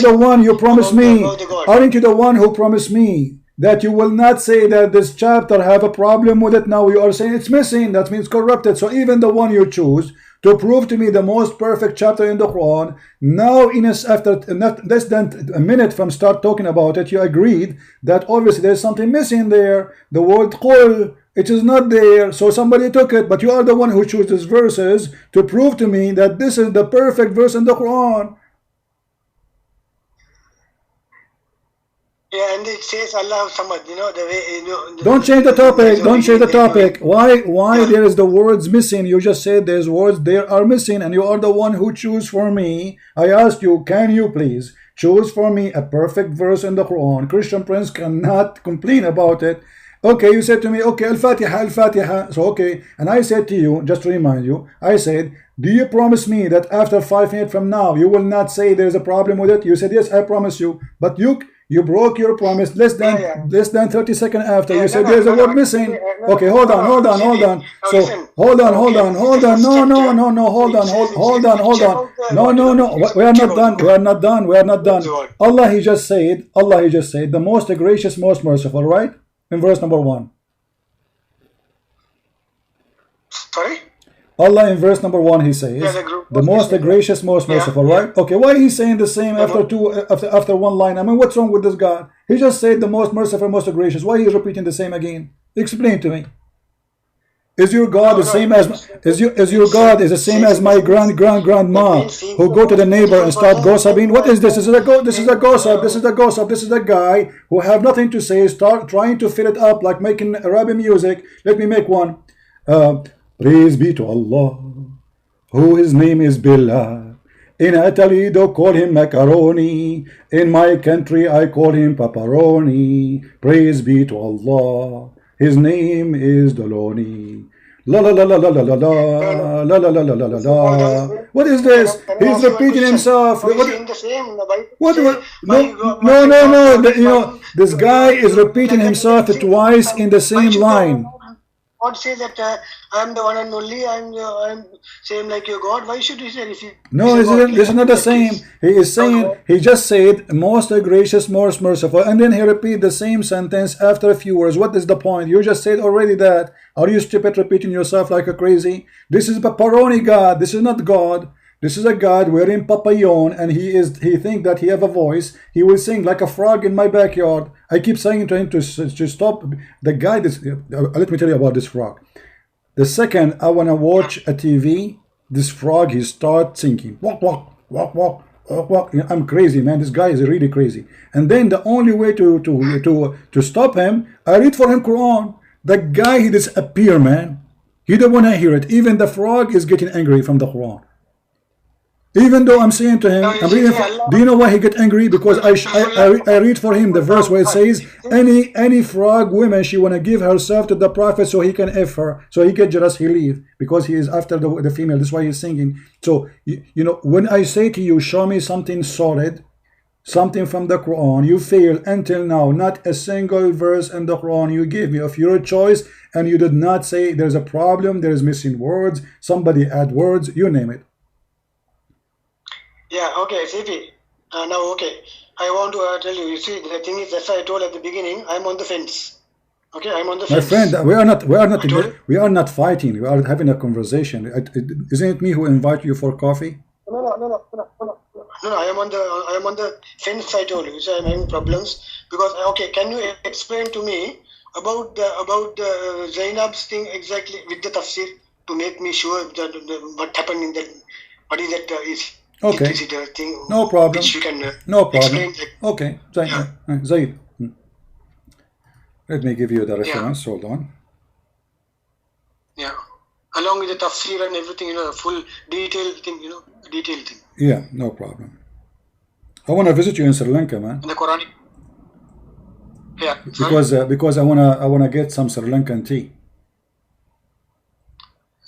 the one you promised me? Aren't you the one who promised me that you will not say that this chapter have a problem with it? Now you are saying it's missing. That means corrupted. So even the one you choose to prove to me the most perfect chapter in the Quran, now after not less than a minute from start talking about it, you agreed that obviously there's something missing there. The word qul, it is not there, so somebody took it, but you are the one who chose these verses to prove to me that this is the perfect verse in the Quran. Yeah, and it says Allah Samad, the way, Don't change the topic. Don't change the topic. Why there is the words missing? You just said there's words there are missing, and you are the one who choose for me. I asked you, can you please choose for me a perfect verse in the Quran? Christian Prince cannot complain about it. Okay, you said to me, okay, Al-Fatiha, Al-Fatiha. So, okay, and I said to you, just to remind you, I said, do you promise me that after 5 minutes from now, you will not say there's a problem with it? You said, yes, I promise you. But you broke your promise less than 30 seconds after. You said there's a word missing. Okay, hold on. So hold on. No, hold on. No. We are not done. Allah he just said the most gracious, most merciful, right? In verse number 1. Sorry? Allah in verse number 1 he says the most gracious, most merciful, right? Okay, why he's saying the same after one line? I mean, what's wrong with this God? He just said the most merciful, most gracious. Why he's repeating the same again? Explain to me. Is your God the same as your God is the same as my grandma who go to the neighbor and start gossiping? What is this? This is a gossip. This is a guy who have nothing to say, start trying to fill it up like making Arabic music. Let me make one. Praise be to Allah, who his name is Billah. In Italy they call him macaroni. In my country I call him pepperoni. Praise be to Allah, his name is Doloni. La la la la la la la la la la la la la la. What is this? He's repeating himself. What? No. This guy is repeating himself twice in the same line. God say that I'm the one and only, I'm same like your God. Why should he say this? No, this is not the same. He is saying, he just said, most gracious, most merciful, and then he repeat the same sentence after a few words. What is the point? You just said already that. Are you stupid repeating yourself like a crazy? This is pepperoni God. This is not God. This is a God wearing papillon, and he think that he have a voice. He will sing like a frog in my backyard. I keep saying to him to stop. The guy, let me tell you about this frog. The second I want to watch a TV, this frog, he start singing. Walk, walk, walk, walk, walk, walk. I'm crazy, man. This guy is really crazy. And then the only way to stop him, I read for him Quran. The guy, he disappear, man. He don't want to hear it. Even the frog is getting angry from the Quran. Even though I'm saying to him, do you know why he get angry? Because I read for him the verse where it says, any frog woman, she want to give herself to the Prophet so he can F her, so he get jealous, he leave, because he is after the female. That's why he's singing. So, when I say to you, show me something solid, something from the Quran. You failed until now. Not a single verse in the Quran you gave me of your choice, and you did not say there's a problem, there's missing words, somebody add words, you name it. Yeah, okay, Sifi. Now, okay, I want to tell you. You see, the thing is, that's why I told at the beginning, I'm on the fence. Okay, I'm on the fence. My friend, we are not fighting. We are having a conversation. Isn't it me who invite you for coffee? No, I am on the fence. I told you, so I'm having problems because okay. Can you explain to me about the Zainab's thing exactly with the tafsir to make me sure that what happened in that? What is that? Okay. Is it a thing? No problem. Which you can no problem. Explain. Okay. Zaid. Let me give you the reference. Hold on. Yeah. Along with the tafsir and everything, full detailed thing, detailed thing. Yeah, no problem. I want to visit you in Sri Lanka, man. In the Quranic. Yeah. Because I wanna get some Sri Lankan tea.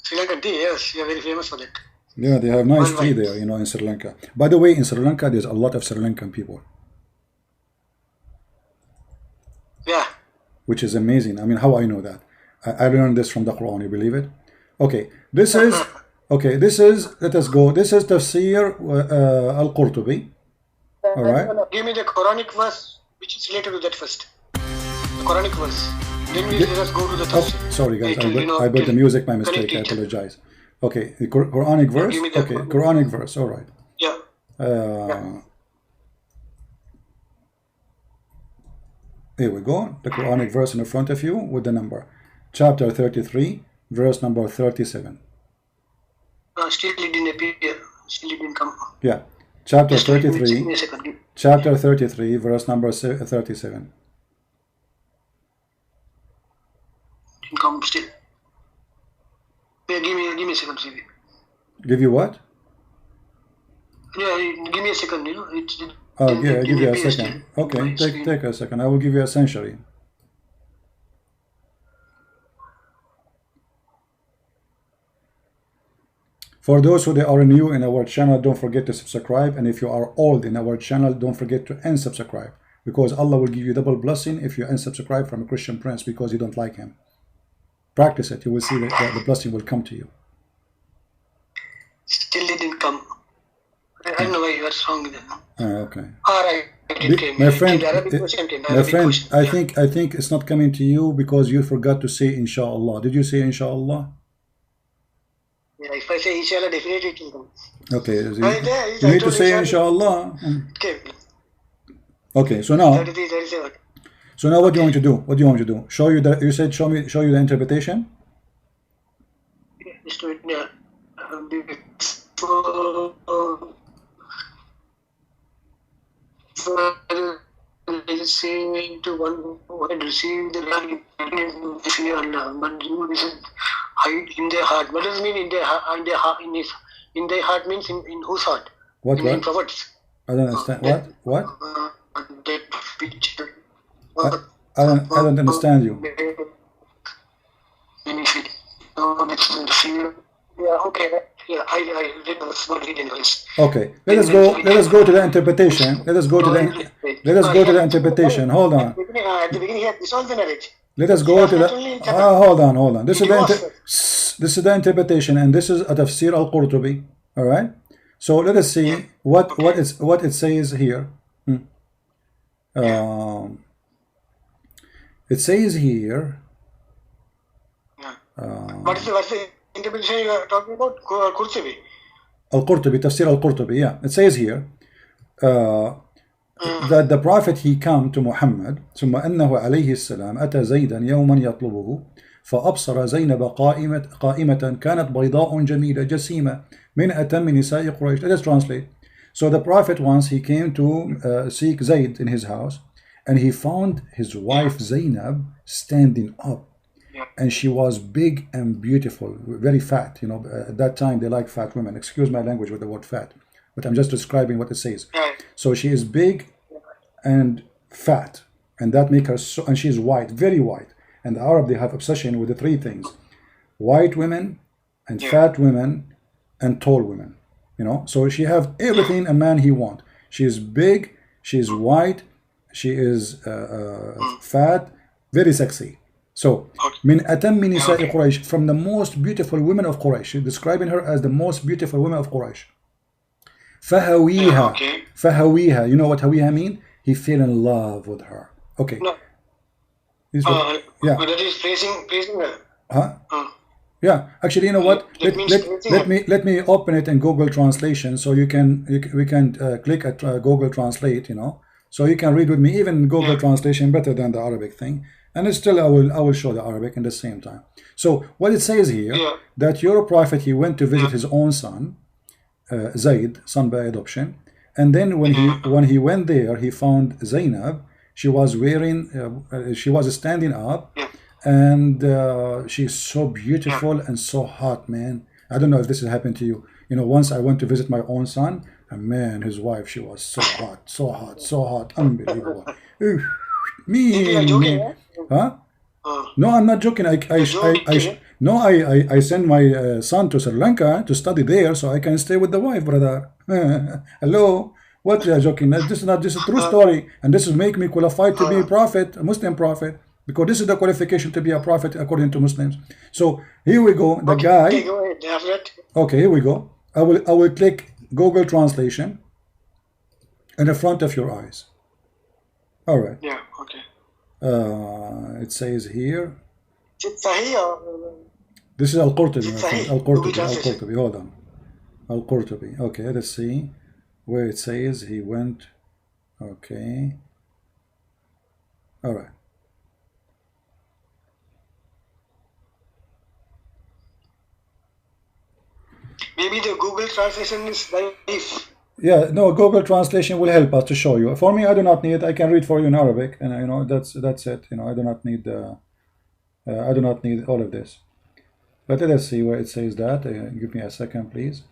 Sri Lankan tea, yes, you're very famous for that. Yeah, they have nice tea there, in Sri Lanka. By the way, in Sri Lanka, there's a lot of Sri Lankan people. Yeah. Which is amazing. I mean, how I know that? I learned this from the Quran. You believe it? Okay, this is let us go. This is Tafsir al-Qurtubi. All right. Give me the Quranic verse which is related to that first. The Quranic verse. Then we let us go to the Tafsir. Sorry, guys. I put the music by mistake. I apologize. Okay, the Quranic verse. Okay, Quranic verse. All right. Yeah. Here we go. The Quranic verse in front of you with the number. Chapter 33, verse number 37. Still it didn't appear. Still it didn't come. Yeah. Chapter 33. Chapter 33, verse number 37. Didn't come still. Yeah, give me a second, CV. Give you what? Yeah, give me a second, Yeah, give you a second. Okay, take a second. I will give you a century. For those who are new in our channel, don't forget to subscribe. And if you are old in our channel, don't forget to unsubscribe. Because Allah will give you double blessing if you unsubscribe from a Christian prince because you don't like him. Practice it. You will see that the blessing will come to you. Still it didn't come. I don't know why you are wrong with that. Okay. Alright, it came. My friend, I think it's not coming to you because you forgot to say inshallah. Did you say inshallah? Yeah, if I say inshallah, definitely it will come. Okay. You need to say inshallah. Okay. Okay, so now. 33, 37. So now what do you want to do? What do you want to do? Show you the, you said show you the interpretation? Yeah, just do it, yeah. Say to one who had received the land fear Allah, but you hide in their heart. What does it mean in their heart? In their heart means in whose heart? What? In prophets. I don't understand. What? That picture. I don't understand you. Benefit. Yeah. Okay. Yeah. I read the small anyways. Okay. Let us go to the interpretation. Let us go to the interpretation. Hold on. At the beginning, this all the narrative. Let us go to the. Hold on. This is the interpretation, and this is a Tafsir al-Qurtubi. All right. So let us see what it says here. It says here. What's the interpretation you are talking about? Qurtubi. Al-Qurtubi, Tafsir al-Qurtubi. Yeah. It says here. That the Prophet he come to Muhammad ثم أنه عليه السلام أتى زيدا يوما يطلبه فأبصر زينب قائمة كانت بيضاء جميلة جسيمة من أتم نساء قريش. Let us translate. So the Prophet once he came to seek Zayd in his house, and he found his wife Zainab standing up, and she was big and beautiful, very fat. At that time they like fat women. Excuse my language with the word fat, but I'm just describing what it says. So she is big and fat, and that makes her so, and she is white, very white. And the Arab, they have obsession with the three things: white women and fat women and tall women. So she have everything a man he want. She is big She is white. She is fat, very sexy. So, من أتم نساء قريش, from the most beautiful women of Quraysh. She's describing her as the most beautiful women of Quraysh. فهويها, فهويها. You know what هويها mean? He fell in love with her. Okay. No. Yeah. But that is praising her. Huh? Yeah. Actually, you know what? Let me open it in Google Translation, so we can click at Google Translate. You know, so you can read with me. Even Google Translation better than the Arabic thing. And it's still, I will show the Arabic in the same time. So what it says here, that your prophet, he went to visit his own son, Zayd, son by adoption, and then when he went there, he found Zainab. She was wearing, she was standing up, and she's so beautiful and so hot, man. I don't know if this has happened to you. You know, once I went to visit my own son, and man, his wife, she was so hot, so hot, so hot, unbelievable. Me. Huh? No, I'm not joking. I send my son to Sri Lanka to study there, so I can stay with the wife, brother. Hello, what you are joking? This is a true story, and this will make me qualified to be a prophet, a Muslim prophet, because this is the qualification to be a prophet according to Muslims. So here we go. The guy. Okay, go ahead. Okay, here we go. I will click Google Translation in the front of your eyes. All right. Yeah. Okay. It says here. Sahih. This is Al-Qurtubi. Al-Qurtubi. Hold on. Al-Qurtubi. Okay, let's see where it says he went. Okay. All right. Maybe the Google translation is live. Yeah, no, Google Translation will help us to show you. For me, I do not need. I can read for you in Arabic, and you know that's it. You know, I do not need all of this. But let us see where it says that. Give me a second, please.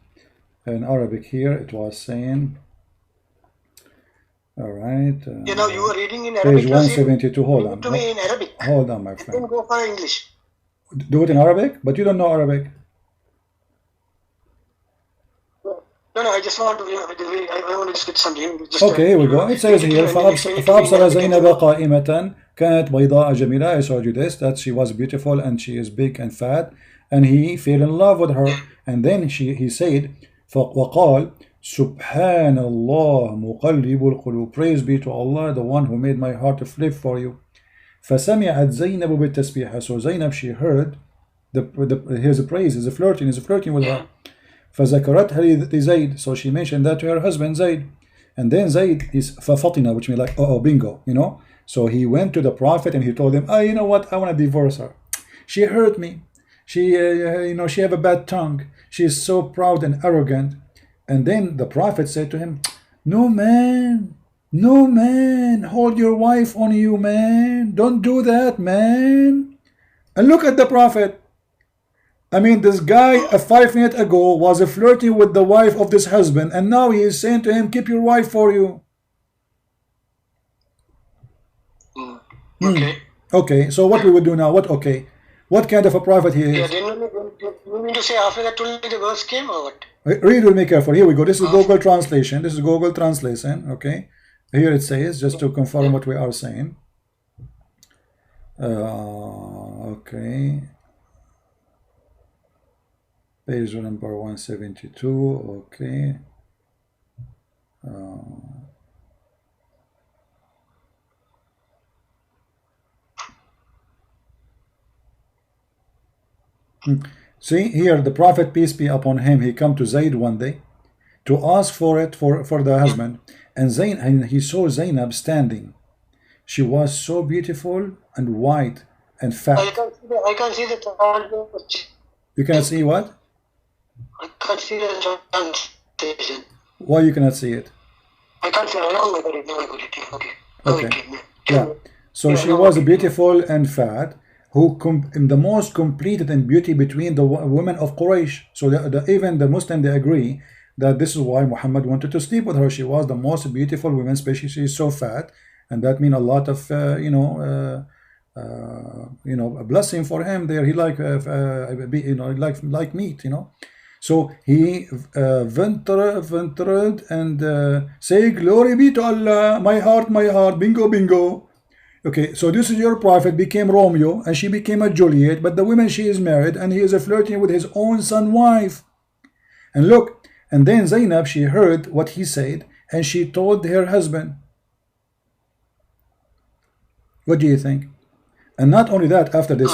In Arabic here, it was saying. All right. You know, you were reading in Arabic. Page 172. Hold on. To me in Arabic. Hold on, my friend. Then go for English. Do it in Arabic, but you don't know Arabic. No, I just want to, I want to get something. Okay, here we go. It says here, فأبصر زينب قائمة كانت بيضاء جميلة. I showed you this, that she was beautiful and she is big and fat, and he fell in love with her. And then he said, وقال سبحان الله مقلب القلوب. Praise be to Allah, the one who made my heart to flip for you. فسمعت زينب بالتسبيح. So Zainab, she heard his praise, he's flirting with her. فذكرتها لزيد, so she mentioned that to her husband Zayd, and then Zayd is ففطن, which means like bingo, you know. So he went to the prophet and he told him, you know what, I want to divorce her. She hurt me. She she have a bad tongue. She is so proud and arrogant. And then the prophet said to him, no man, hold your wife on you, man. Don't do that, man. And look at the prophet. I mean, this guy 5 minutes ago was flirting with the wife of this husband, and now he is saying to him, keep your wife for you. Okay. Okay, so what we will do now? What kind of a prophet he is? Yeah, then you mean to say after that only the verse came, or what? Read with me carefully. Here we go. This is Google Translation. Okay. Here it says, just to confirm what we are saying. Okay. Page number 172. Okay. See here, the Prophet, peace be upon him, he come to Zayd one day to ask for it for the husband, and he saw Zainab standing. She was so beautiful and white and fat. I can't see the. You cannot see what? I can't see the translation. Why you cannot see it? I can't see it. No, I got it. Okay. Yeah. So she was beautiful and fat, who in the most completed in beauty between the women of Quraysh. So even the Muslim, they agree that this is why Muhammad wanted to sleep with her. She was the most beautiful woman, especially she is so fat, and that means a lot of a blessing for him there. He like like meat, you know. So he ventured and say, glory be to Allah, my heart, bingo, bingo. Okay, so this is your prophet became Romeo and she became a Juliet, but the woman she is married and he is flirting with his own son wife. And look, and then Zainab, she heard what he said and she told her husband. What do you think? And not only that, after they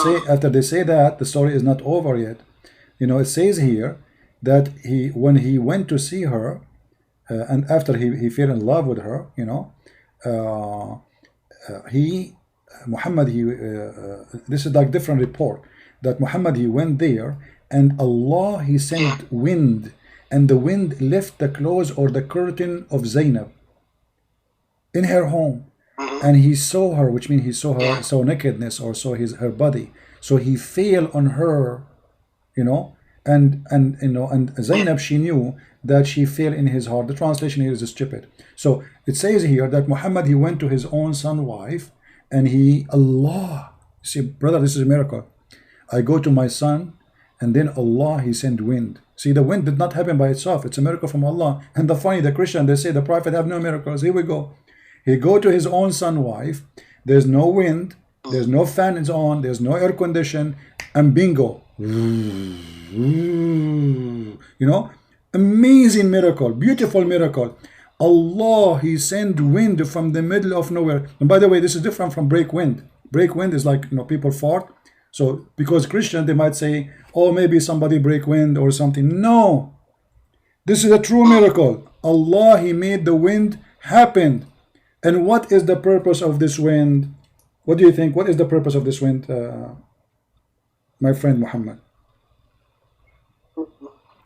say that, the story is not over yet. You know, it says here that when he went to see her, and after he fell in love with her, you know, Muhammad, this is like different report, that Muhammad, he went there and Allah, he sent wind, and the wind left the clothes or the curtain of Zainab in her home, and he saw her, which means he saw nakedness or saw her body, so he fell on her, you know, and you know, and Zainab, she knew that she fell in his heart. The translation here is stupid. So it says here that Muhammad, he went to his own son wife and Allah, see brother, this is a miracle. I go to my son and then Allah, he sent wind. See, the wind did not happen by itself. It's a miracle from Allah. And the Christian, they say the prophet have no miracles. Here we go. He go to his own son wife. There's no wind. There's no fan is on. There's no air condition. And bingo. You know, amazing miracle, beautiful miracle. Allah, he sent wind from the middle of nowhere. And by the way, this is different from break wind. Break wind is like, you know, people fart. So because Christian, they might say, oh, maybe somebody break wind or something. No, this is a true miracle. Allah, he made the wind happen. And what is the purpose of this wind? What do you think? What is the purpose of this wind, my friend Muhammad?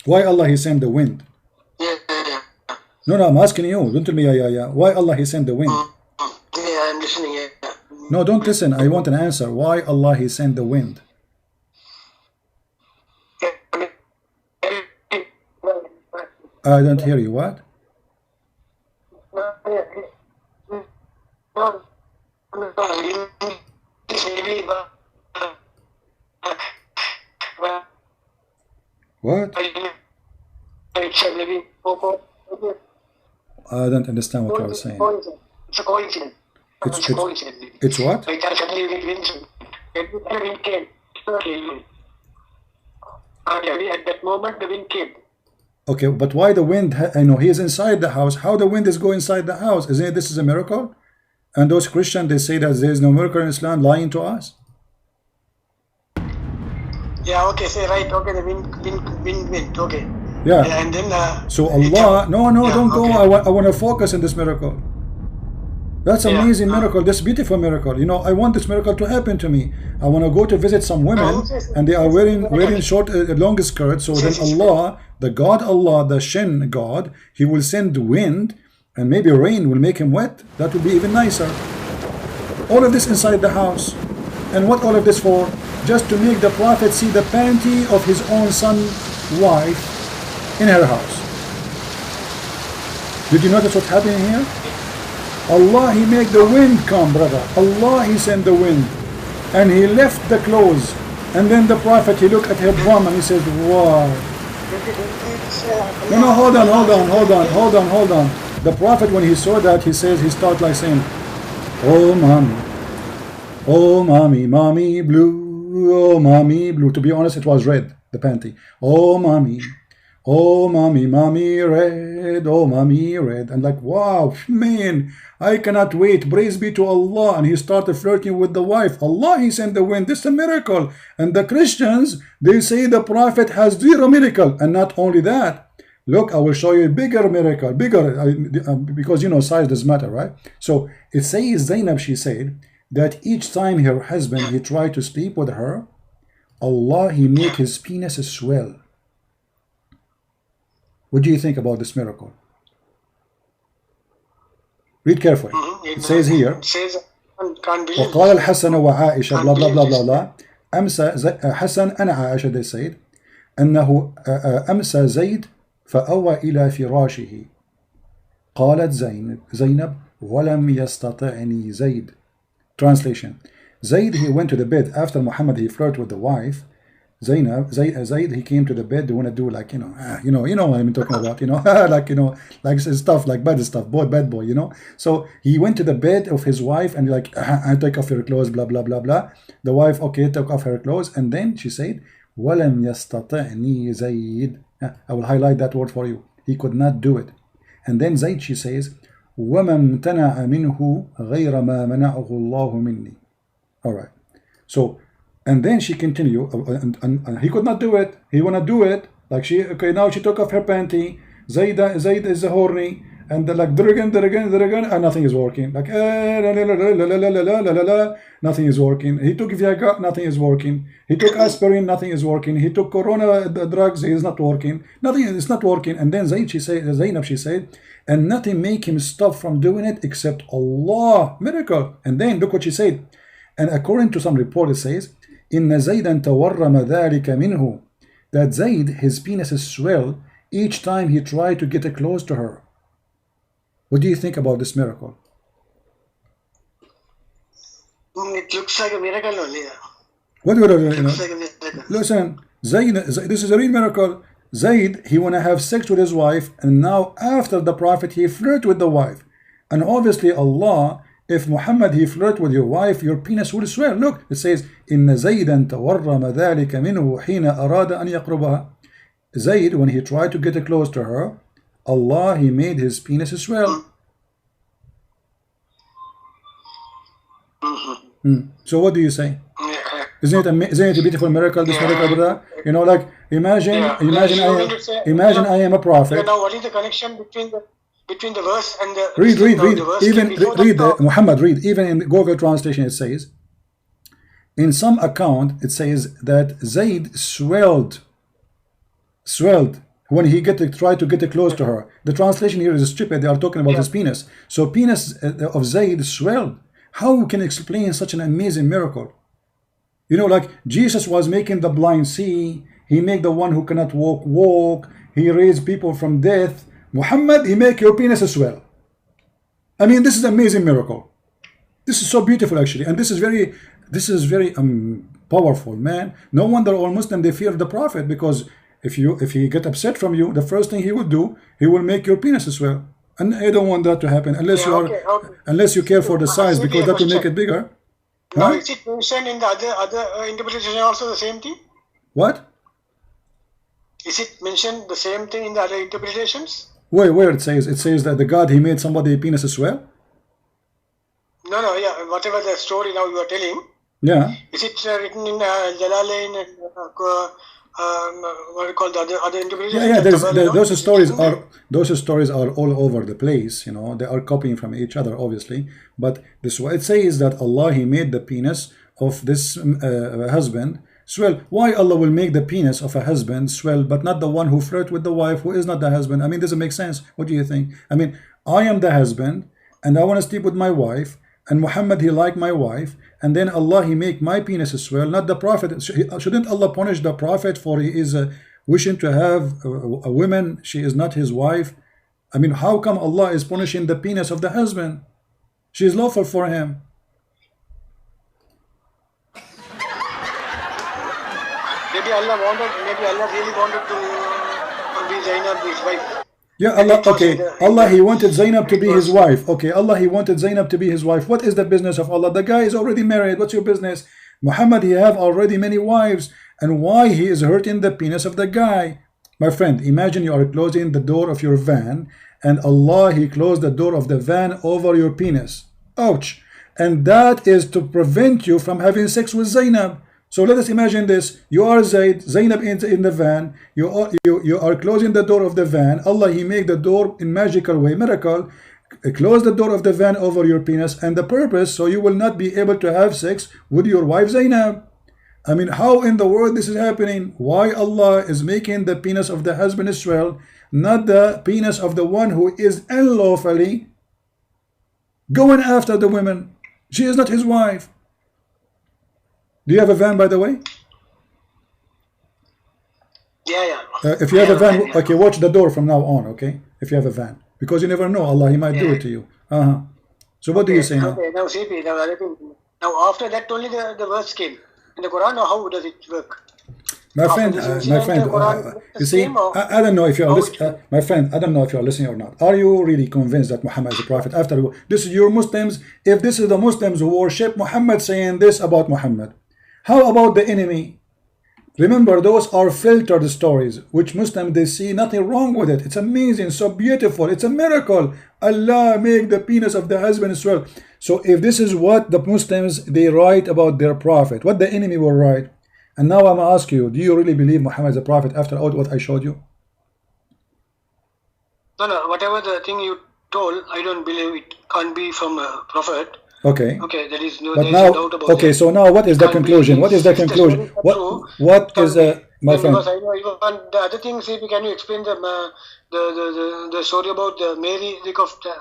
Why Allah, he sent the wind? No, I'm asking you. Don't tell me, yeah. Why Allah, he sent the wind? Yeah, I'm listening. Yeah. No, don't listen. I want an answer. Why Allah, he sent the wind? I don't hear you. What? What? I don't understand what you're saying. It's a coincidence. It's what? At that moment, the wind came. Okay, but why the wind? I know he is inside the house. How the wind is going inside the house? Isn't it this is a miracle? And those Christians, they say that there is no miracle in Islam, lying to us. Yeah, okay, say right. Okay, the wind, okay. Yeah. And then. So Allah, no, yeah, don't go. okay. I want to focus on this miracle. That's an amazing miracle. This beautiful miracle. You know, I want this miracle to happen to me. I want to go to visit some women, and they are wearing short, long skirts. So then Allah, the God Allah, the Shin God, he will send wind, and maybe rain will make him wet. That will be even nicer. All of this inside the house. And what all of this for? Just to make the Prophet see the panty of his own son wife in her house. Did you notice what's happening here? Allah, he made the wind come, brother. Allah, he sent the wind. And he left the clothes. And then the Prophet, he looked at her bum and he said, wow. No, hold on. The Prophet, when he saw that, he says, he started like saying, oh, mommy blue, oh, mommy blue. To be honest, it was red, the panty. Oh, mommy red, oh, mommy red. And like, wow, man, I cannot wait. Praise be to Allah. And he started flirting with the wife. Allah, he sent the wind. This is a miracle. And the Christians, they say the Prophet has zero miracle. And not only that, look, I will show you a bigger miracle, because you know size does matter, right? So it says Zainab, she said that each time her husband, he tried to sleep with her, Allah, he made his penis swell. What do you think about this miracle? Read carefully. It says here, وقال الحسن وعائشة blah blah blah blah blah. أمسى حسن أنا عائشة, they said أنه أمسى زيد فأوى إلى فراشه. قالت زينب ولم يستطعني زيد. Translation: Zayd, he went to the bed after Muhammad, he flirted with the wife, Zayd, he came to the bed. They want to do like, you know what I'm talking about, like, like stuff, like bad stuff, bad boy, So he went to the bed of his wife and like, I take off your clothes, blah blah blah blah. The wife, okay, took off her clothes, and then she said, "Walam yastati'ni Zayd." I will highlight that word for you. He could not do it. And then Zayd, she says, وَمَا امْتَنَعَ مِنْهُ غَيْرَ مَا مَنَعَهُ اللَّهُ مِنِّي. All right. So, and then she continued, and he could not do it. He wanna do it. Like okay, now she took off her panty. Zayd is horny, and like and nothing is working. Like nothing is working. He took Viagra, nothing is working. He took aspirin, nothing is working. He took Corona drugs, he is not working. Nothing is not working. And then Zainab, she said, and nothing make him stop from doing it except Allah, miracle. And then look what she said. And according to some report, it says, إن زيدا تورم ذلك منه, that Zayd, his penis swelled each time he tried to get close to her. What do you think about this miracle? It looks like a miracle only. What would Looks like a miracle. Listen, Zayd, this is a real miracle. Zayd, he want to have sex with his wife, and now after the Prophet, he flirt with the wife. And obviously Allah, if Muhammad, he flirt with your wife, your penis will swell. Look, it says, إن زيدا تورم ذلك منه حين أراد أن يقربها. Zayd, when he tried to get close to her, Allah, he made his penis swell. So what do you say? Isn't it a beautiful miracle, this miracle, brother? Like imagine I am a prophet. Now what is the connection between the verse and the read Muhammad, read. Even in Google translation it says, in some account it says that Zayd swelled when he tried to get close to her. The translation here is stupid. They are talking about his penis. So penis of Zayd swelled. How can explain such an amazing miracle? Like Jesus was making the blind see. He made the one who cannot walk. He raised people from death. Muhammad, he make your penis swell. I mean, this is an amazing miracle. This is so beautiful, actually, and this is very powerful, man. No wonder all Muslims, they fear the Prophet, because if he get upset from you, the first thing he will do, he will make your penis swell. And I don't want that to happen unless unless you care for the size, because that will make it bigger. Now, is it mentioned in the other interpretation also the same thing? What? Is it mentioned the same thing in the other interpretations? Where it says that the God, he made somebody penis swell? No, yeah, whatever the story now you are telling. Yeah. Is it written in Jalalain and what do you call the other interpretations? Yeah. Those stories are all over the place. They are copying from each other, obviously. But this it says that Allah, he made the penis of this husband swell. Why Allah will make the penis of a husband swell, but not the one who flirt with the wife, who is not the husband? I mean, doesn't make sense. What do you think? I mean, I am the husband, and I want to sleep with my wife, and Muhammad, he like my wife, and then Allah, he make my penis swell, not the Prophet. Shouldn't Allah punish the Prophet for he is wishing to have a woman, she is not his wife? I mean, how come Allah is punishing the penis of the husband? She is lawful for him. Maybe Allah really wanted to be Zainab, his wife. Yeah, Allah, okay. Allah, he wanted Zainab to be his wife. Okay, Allah, he wanted Zainab to be his wife. What is the business of Allah? The guy is already married. What's your business? Muhammad, he have already many wives. And why he is hurting the penis of the guy? My friend, imagine you are closing the door of your van, and Allah, he closed the door of the van over your penis. Ouch. And that is to prevent you from having sex with Zainab. So let us imagine this. You are Zainab in the van. You are closing the door of the van. Allah, he make the door in magical way, miracle. Close the door of the van over your penis, and the purpose, so you will not be able to have sex with your wife Zainab. I mean, how in the world this is happening? Why Allah is making the penis of the husband swell, not the penis of the one who is unlawfully going after the women? She is not his wife. Do you have a van, by the way? Yeah. If you have a van, okay, watch the door from now on, okay? If you have a van. Because you never know, Allah, he might do it to you. So what do you say now? Okay, now after that only the verse came. In the Quran, or how does it work? My after friend, this incident, Quran the you see, same, or I don't know if you are how it listening, my friend, I don't know if you are listening or not. Are you really convinced that Muhammad is a prophet? After this is your Muslims, if this is the Muslims who worship Muhammad saying this about Muhammad, how about the enemy? Remember, those are filtered stories, which Muslims, they see nothing wrong with it. It's amazing, so beautiful. It's a miracle. Allah make the penis of the husband swell. So if this is what the Muslims, they write about their prophet, what the enemy will write. And now I'm gonna ask you, do you really believe Muhammad is a prophet after all what I showed you? No, whatever the thing you told, I don't believe it can't be from a prophet. Okay. Okay, there is no, But there is now, no doubt about okay, that. so now what is the Can't be. conclusion? What is the If the conclusion? stories are true, What is can't be. my Then because friend? I know even the other things. Can you explain the story about the Mary?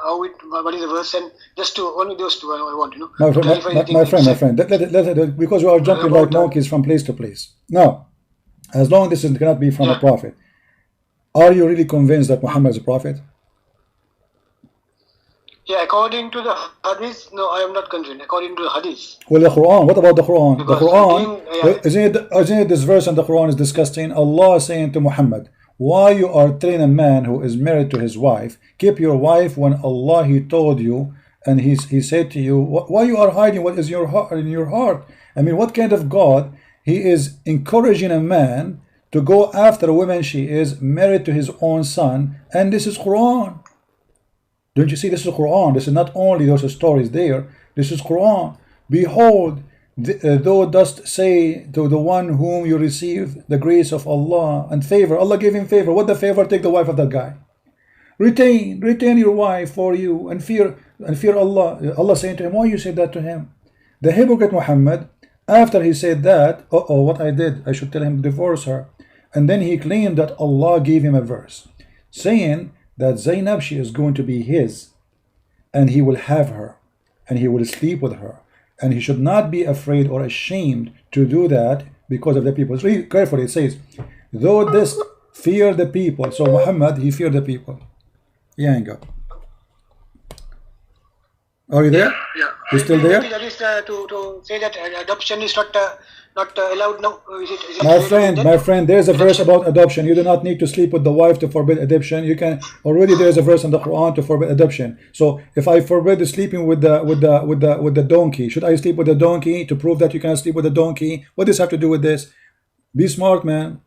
How it, what is the verse, and just to only those two I want, you know, My, to fr- clarify the thing my you friend, said because we are jumping like about monkeys from place to place. Now, as long as this cannot be from a yeah. prophet, are you really convinced that Muhammad is a prophet? Yeah, according to the hadith, no, I am not convinced. According to the hadith. Well, the Quran, what about the Quran? Because The Quran, again, isn't it this verse in the Quran is disgusting? Allah is saying to Muhammad, why you are telling a man who is married to his wife, keep your wife when Allah He told you, and he said to you, why you are hiding what is in your heart? I mean, what kind of God? He is encouraging a man to go after a woman she is married to his own son, and this is Quran. Don't you see, this is Quran. This is not only those stories there. This is Quran. Behold, thou dost say to the one whom you receive the grace of Allah and favor. Allah gave him favor. What the favor? Take the wife of that guy. Retain your wife for you and fear Allah. Allah saying to him, why you said that to him? The hypocrite Muhammad, after he said that, what I did, I should tell him to divorce her. And then he claimed that Allah gave him a verse saying that Zainab, she is going to be his, and he will have her, and he will sleep with her, and he should not be afraid or ashamed to do that because of the people. Read carefully, it says, though this fear the people. So Muhammad, he feared the people. Yanga. Are you there? Yeah. You still there? That is to say that adoption is not allowed now. Is it My friend, there's a verse about adoption. You do not need to sleep with the wife to forbid adoption. You can already, there's a verse in the Quran to forbid adoption. So if I forbid sleeping with the donkey, should I sleep with the donkey to prove that you can sleep with the donkey? What does this have to do with this? Be smart, man.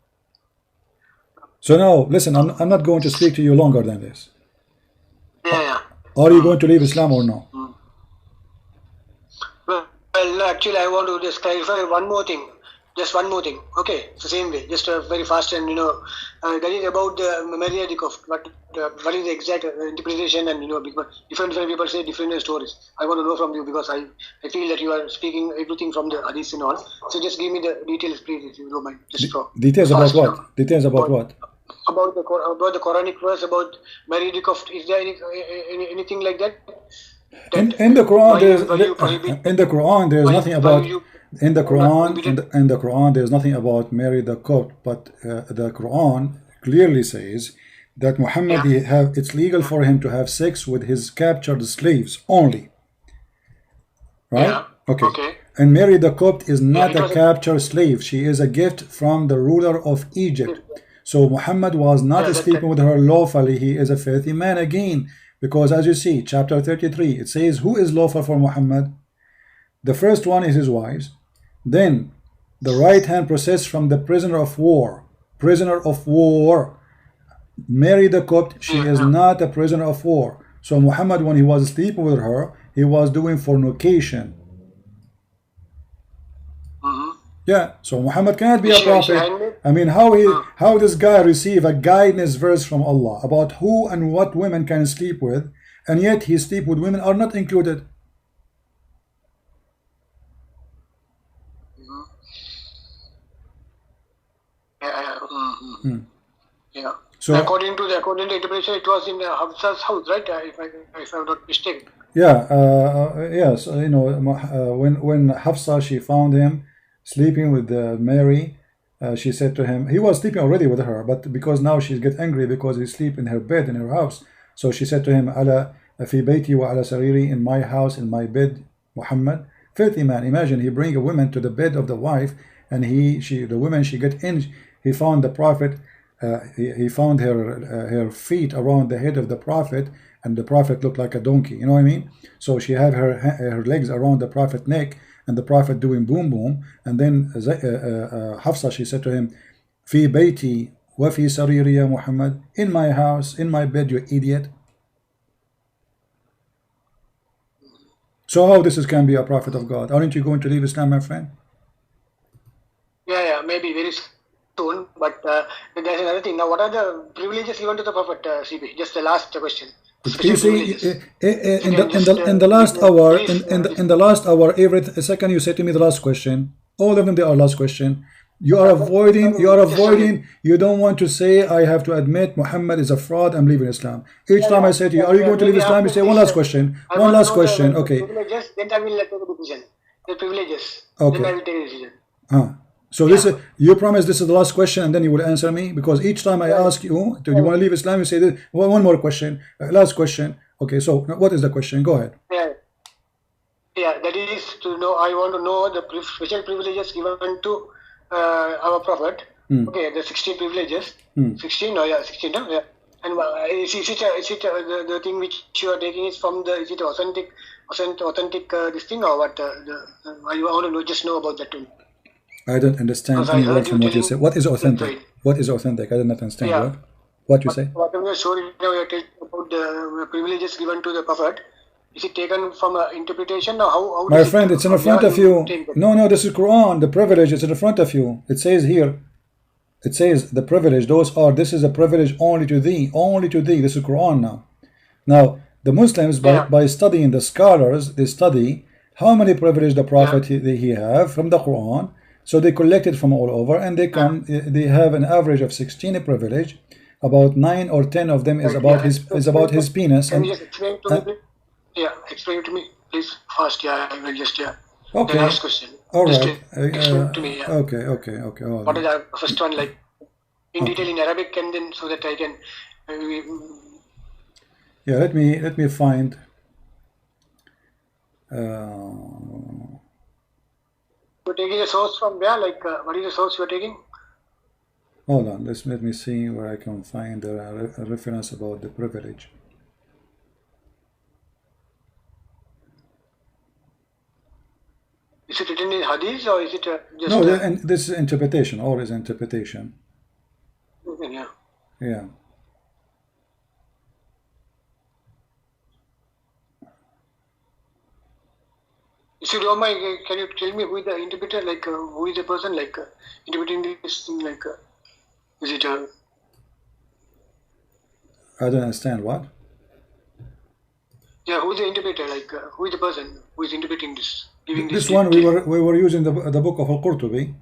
So now, listen, I'm not going to speak to you longer than this. Yeah. Are you going to leave Islam or no? Well, actually, I want to just clarify one more thing. Just one more thing. Okay, it's the same way. Just very fast, and that is about the Mary of what is the exact interpretation, and because different people say different stories. I want to know from you because I feel that you are speaking everything from the hadith and all. So just give me the details, please, if you don't mind. Just details about what? Details about what? About the Quranic verse about Mary of. Is there anything like that? In the Quran, there's nothing about. In the Quran, there's nothing about Mary the Copt, but the Quran clearly says that Muhammad it's legal for him to have sex with his captured slaves only. Right? Yeah. Okay. And Mary the Copt is not a captured slave. She is a gift from the ruler of Egypt. So Muhammad was not sleeping with her lawfully. He is a filthy man again. Because as you see, chapter 33, it says, who is lawful for Muhammad? The first one is his wives. Then the right hand process from the prisoner of war. Prisoner of war. Mary the Copt, she is not a prisoner of war. So Muhammad, when he was sleeping with her, he was doing fornication. Yeah, so Muhammad cannot be a prophet. I mean, how this guy receive a guidance verse from Allah about who and what women can sleep with, and yet he sleep with women are not included. Yeah. So according to the interpretation, it was in Hafsa's house, right? If I'm not mistaken. Yeah. Yes. When Hafsa, she found him sleeping with Mary, she said to him, he was sleeping already with her, but because now she gets angry because he sleep in her bed in her house, so she said to him, ala fi bayti wa ala sariri, in my house, in my bed, Muhammad. Filthy man. Imagine he bring a woman to the bed of the wife and the woman, she get in, he found the Prophet, he found her feet around the head of the Prophet, and the Prophet looked like a donkey, you know what I mean? So she have her legs around the Prophet neck, and the Prophet doing boom boom, and then Hafsa, she said to him, fi bayti wa fi sariri ya Muhammad, in my house, in my bed, you idiot. So how this can be a prophet of God? Aren't you going to leave Islam, my friend? Yeah, maybe very soon. But there's another thing. Now, what are the privileges given to the Prophet, CP? Just the last question. You see, in the last hour, in the last hour, every second you say to me the last question. All of them, they are last question. You are avoiding. You don't want to say, I have to admit Muhammad is a fraud, I'm leaving Islam. Each time I say to you, are you going to leave Islam? You say one last question. One last question. Okay. Privileges, then I will take a decision. The privileges. Okay. Then I will take a decision. So this is, you promise this is the last question, and then you will answer me, because each time I ask you, do you want to leave Islam? You say this, one more question, last question. Okay, so what is the question? Go ahead. Yeah, that is to know. I want to know the special privileges given to our Prophet. Okay, the 16 privileges. 16, no, yeah, 16, no, yeah. And is it the thing which you are taking is from the, is it authentic this thing, or what? I want to know, just know about that too. I don't understand any word from what you say. What is authentic? What is authentic? I don't understand. Yeah. What you say? Whatever you showed, you're talking about the privileges given to the Prophet. Is it taken from an interpretation, or how my friend, it's in front of you. No, this is Quran. The privilege is in front of you. It says here. It says the privilege. This is a privilege only to thee. Only to thee. This is Quran now. Now the Muslims, by studying the scholars, they study how many privileges the Prophet he have from the Quran. So they collected from all over, and they come. They have an average of 16 privilege. About 9 or 10 of them is about his penis. Can you just explain to me? Yeah, explain to me, please. Fast. Yeah, I will just Okay. The last question. All just right. explain to me. Yeah. Okay. What is the first one like in detail in Arabic, and then so that I can. Yeah. Let me find. You're taking a source from where? Like, what is the source you're taking? Hold on. Let me see where I can find a reference about the privilege. Is it written in Hadith, or is it just? No, this is interpretation. All is interpretation. Yeah. Yeah. If you don't mind, can you tell me who is the interpreter? Like, who is the person like interpreting this thing? Like, is it? I don't understand what. Yeah, who is the interpreter? Like, who is the person who is interpreting this? This one we were using the book of Al-Qurtubi,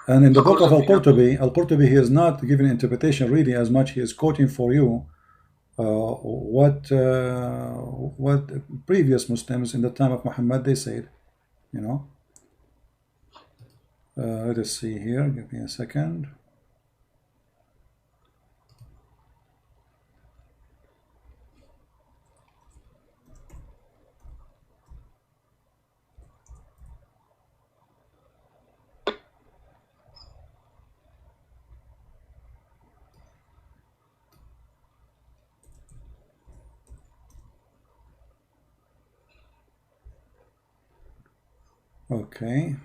and in the book of Al-Qurtubi, he is not giving interpretation really as much. He is quoting for you what previous Muslims in the time of Muhammad they said, you know. Let us see here. Give me a second. Okay.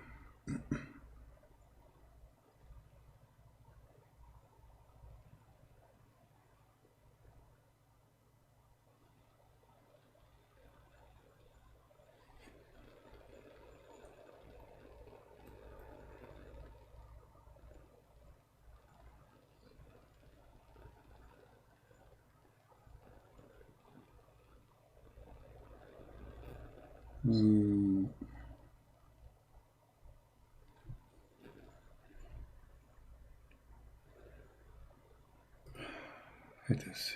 Let us see.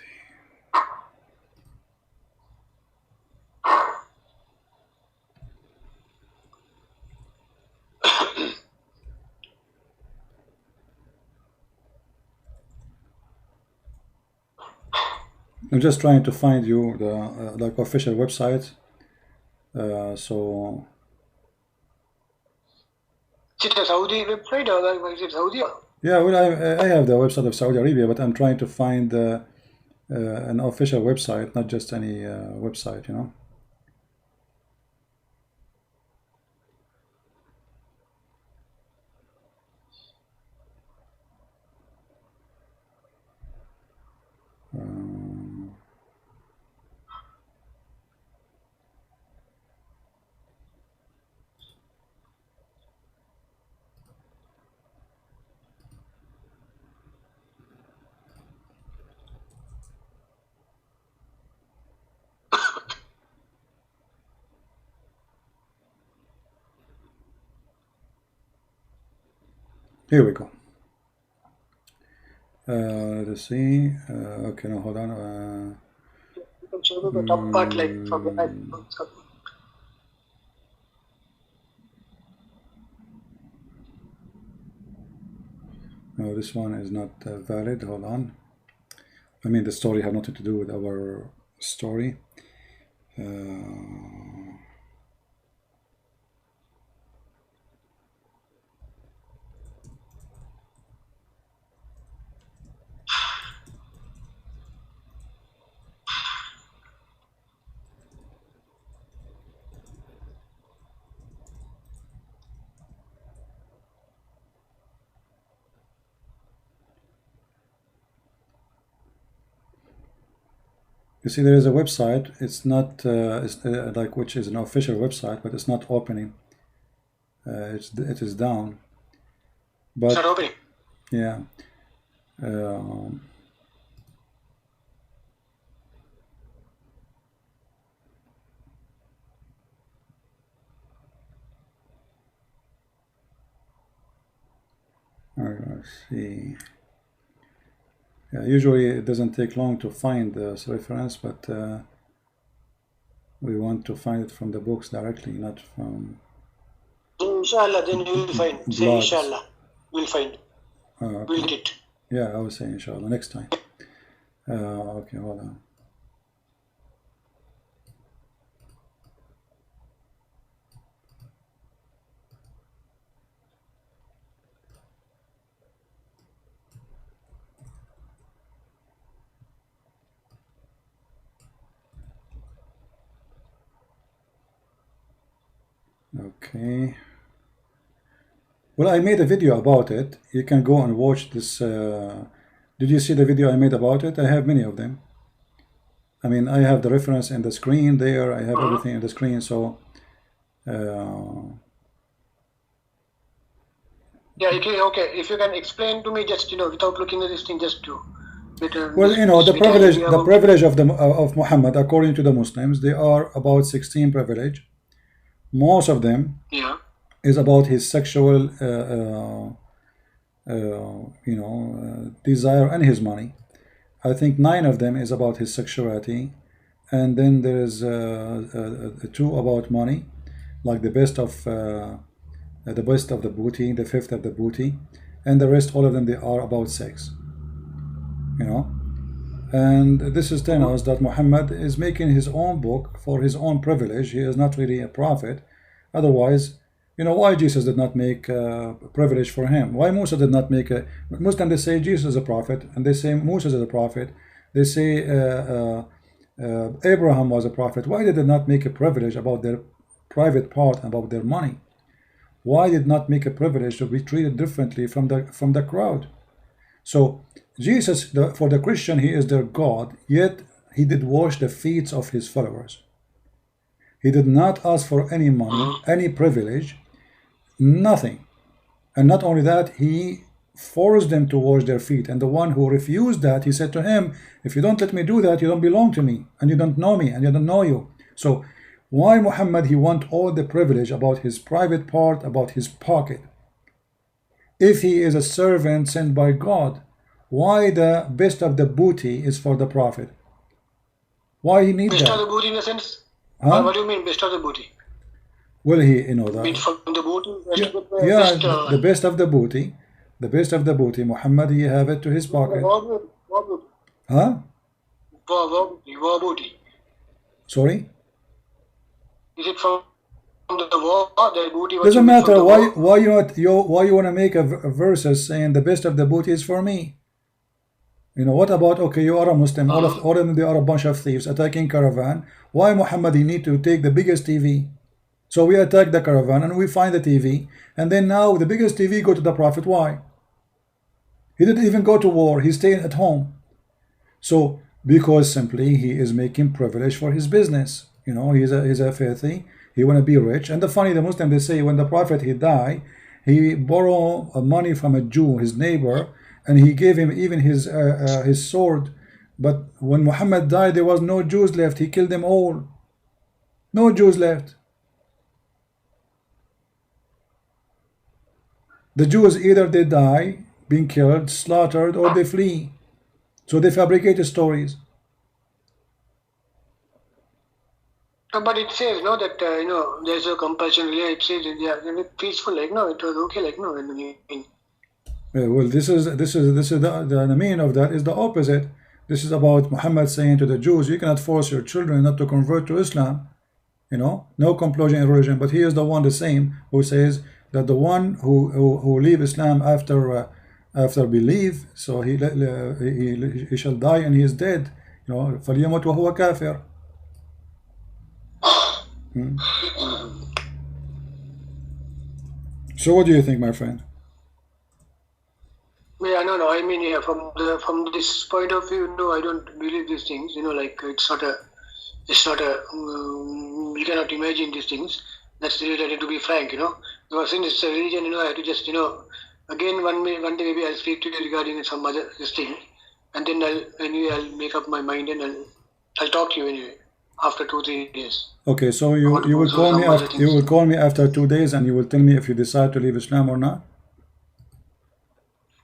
I'm just trying to find you the like official website. So it a Saudi website or is it Saudi? Yeah, well, I have the website of Saudi Arabia, but I'm trying to find an official website, not just any website, you know. Here we go. Let's see. Okay, no, hold on. You can show me the top part, like from where I No, this one is not valid. Hold on. I mean, the story have nothing to do with our story. You see, there is a website. It's not like, which is an official website, but it's not opening. It is down. But it's not opening. yeah. Let's see. Yeah, usually it doesn't take long to find this reference, but we want to find it from the books directly, not from Inshallah, then you will find. Say blogs. Inshallah, we'll find. Okay. We'll get it. Yeah, I will say inshallah next time. Okay, hold on. Okay. Well, I made a video about it. You can go and watch this. Did you see the video I made about it? I have many of them. I mean, I have the reference in the screen there. I have everything in the screen. So, yeah, okay. If you can explain to me, just without looking at this thing, just to better. Well, the privilege of Muhammad, according to the Muslims, they are about 16 privilege. Most of them, yeah, is about his sexual, desire and his money. I think 9 of them is about his sexuality, and then there is 2 about money, like the best of the booty, the 5th of the booty, and the rest, all of them, they are about sex. And this is telling us that Muhammad is making his own book for his own privilege. He is not really a prophet. Otherwise, why Jesus did not make a privilege for him? Why Musa did not make a... Muslims, they say Jesus is a prophet, and they say Musa is a prophet. They say Abraham was a prophet. Why did they not make a privilege about their private part, about their money? Why did not make a privilege to be treated differently from the crowd? So Jesus, for the Christian, he is their God, yet he did wash the feet of his followers. He did not ask for any money, any privilege, nothing. And not only that, he forced them to wash their feet. And the one who refused that, he said to him, if you don't let me do that, you don't belong to me, and you don't know me, and you don't know you. So why Muhammad, he want all the privilege about his private part, about his pocket? If he is a servant sent by God, why the best of the booty is for the prophet? Why he need best that? Best of the booty in a sense? Huh? What do you mean best of the booty? Well, that. Mean from the booty? The best of the booty. The best of the booty. Muhammad, he have it to his pocket. Huh? War booty. Sorry? Is it from the war, the booty was Doesn't taken from matter the war. why you want to make a verses saying the best of the booty is for me. You know, what about, okay, you are a Muslim, all of them, they are a bunch of thieves attacking caravan. Why Muhammad he need to take the biggest TV? So we attack the caravan and we find the TV, and then now the biggest TV go to the Prophet. Why? He didn't even go to war, he's staying at home. So because simply he is making privilege for his business. You know, he's a filthy, he want to be rich. And the funny, the Muslim, they say when the Prophet he died, he borrowed money from a Jew, his neighbor, and he gave him even his sword. But when Muhammad died, there was no Jews left. He killed them all. No Jews left. The Jews either they die, being killed, slaughtered, or they flee. So they fabricate stories. But it says no that there's a compulsion. Yeah, it says they are peaceful. Like no, it was okay. Like no, Well, this is the meaning of that is the opposite. This is about Muhammad saying to the Jews, you cannot force your children not to convert to Islam. You know, no compulsion in religion. But he is the one, the same, who says that the one who leave Islam after belief, so he shall die and he is dead. You know, فَلْيَمُتْ وَهُوَ كَافِرٌ. So what do you think, my friend? Yeah, no. I mean, yeah, from this point of view, no, I don't believe these things. You know, like it's not a. You cannot imagine these things. That's related, to be frank. You know, because since it's a religion, I have to just again one day maybe I'll speak to you regarding some other this thing, and then I'll make up my mind and I'll talk to you anyway after 2-3 days. Okay, so you will call me after 2 days and you will tell me if you decide to leave Islam or not.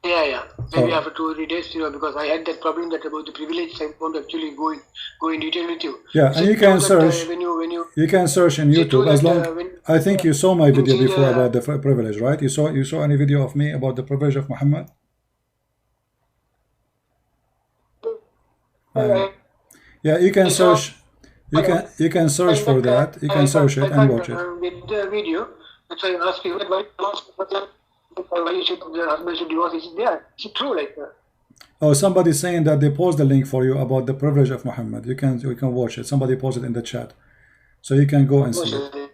Yeah. Maybe after 2 or 3 days, because I had that problem that about the privilege. I won't actually go in detail with you. Yeah, and you can search. You can search in YouTube as long. I think you saw my video before about the privilege, right? You saw any video of me about the privilege of Muhammad? Yeah, you can search. You can search for that. You can search it and watch it. With the video, that's why I asked you why you should the husband should divorce. Is it there? Is it true like that? Oh, somebody's saying that they post the link for you about the privilege of Muhammad. You can watch it. Somebody posted in the chat, so you can go and see it.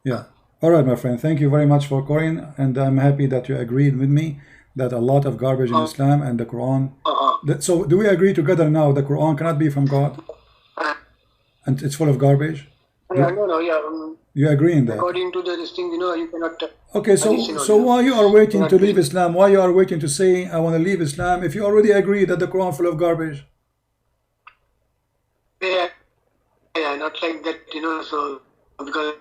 Yeah. All right, my friend. Thank you very much for calling, and I'm happy that you agreed with me that a lot of garbage in Islam and the Quran. So do we agree together now? The Quran cannot be from God, and it's full of garbage. You agree in that? According to this thing, you cannot. Okay, so why you are waiting to leave Islam? Why you are waiting to say I want to leave Islam if you already agree that the Quran full of garbage? Yeah, not like that, So because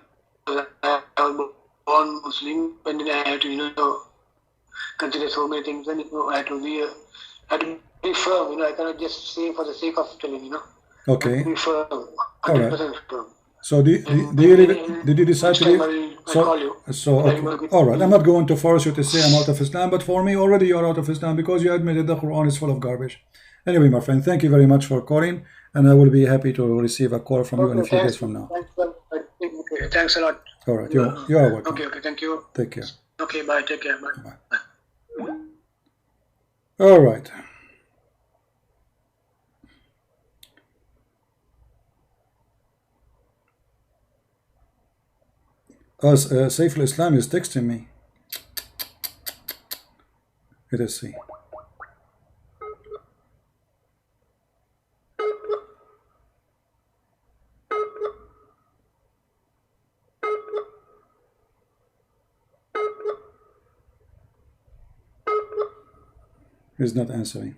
I was born Muslim, and then I had to, consider so many things, and I had to be firm. I cannot just say for the sake of telling, Okay. Be firm, 100% all right. firm. So did you decide to leave? All right. I'm not going to force you to say I'm out of Islam, but for me already you're out of Islam because you admitted the Quran is full of garbage. Anyway, my friend, thank you very much for calling, and I will be happy to receive a call from you in a few days from now. Okay, thanks a lot. All right, you are welcome. Okay, thank you. Take care. Okay, bye. Take care. Bye. All right. Saif al-Islam is texting me. Let us see. He's not answering.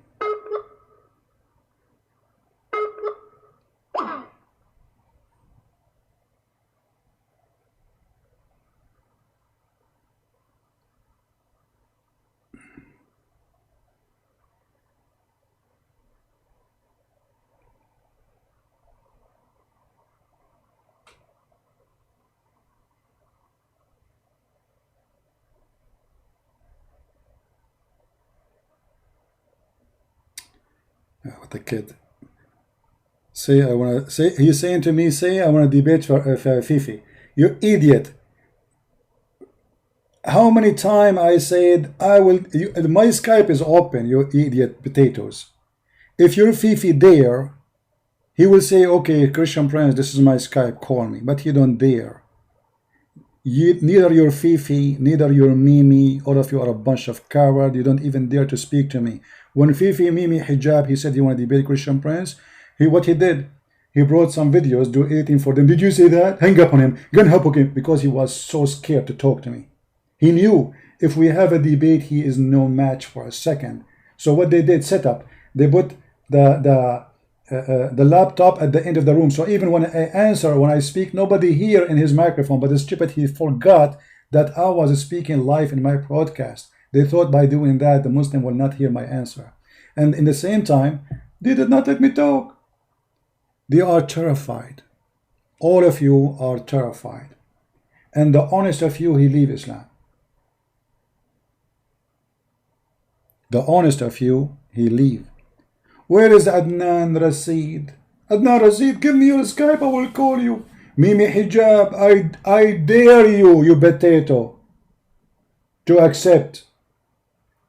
What a kid. Say I wanna say he's saying to me, say I wanna debate for Fifi. You idiot. How many times I said I will, my Skype is open, you idiot potatoes. If your Fifi dare, he will say, okay, Christian Prince, this is my Skype, call me. But he don't dare. Neither your Fifi, neither your Mimi, all of you are a bunch of cowards. You don't even dare to speak to me. When Fifi, Mimi, Hijab, he said he want to debate Christian Prince, what he did, he brought some videos, do editing for them. Did you say that? Hang up on him. Gun up on him. Because he was so scared to talk to me. He knew if we have a debate, he is no match for a second. So what they did, set up, they put the laptop at the end of the room. So even when I answer, when I speak, nobody hear in his microphone. But the stupid, he forgot that I was speaking live in my broadcast. They thought by doing that, the Muslim will not hear my answer. And in the same time, they did not let me talk. They are terrified. All of you are terrified. And the honest of you, he leave Islam. The honest of you, he leave. Where is Adnan Rasid? Adnan Rasid, give me your Skype, I will call you. Mimi Hijab, I dare you, you potato, to accept.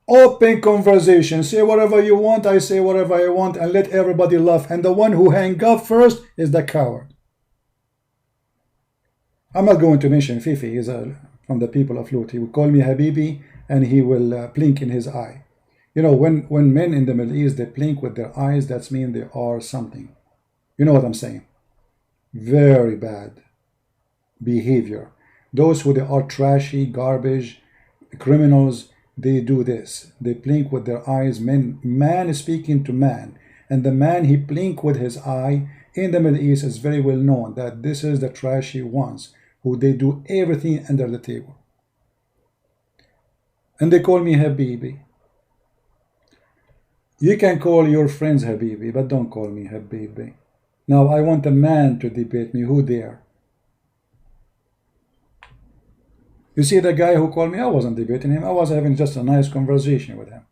Open conversation. Say whatever you want, I say whatever I want, and let everybody laugh. And the one who hang up first is the coward. I'm not going to mention Fifi. He's from the people of Lut. He will call me Habibi, and he will blink in his eye. You know, when men in the Middle East, they blink with their eyes, that means they are something. You know what I'm saying? Very bad behavior. Those who they are trashy, garbage, criminals, they do this. They blink with their eyes. Man is speaking to man. And the man he blink with his eye in the Middle East is very well known that this is the trashy ones who they do everything under the table. And they call me Habibi. You can call your friends Habibi, but don't call me Habibi. Now I want a man to debate me. Who dare? You see the guy who called me? I wasn't debating him. I was having just a nice conversation with him.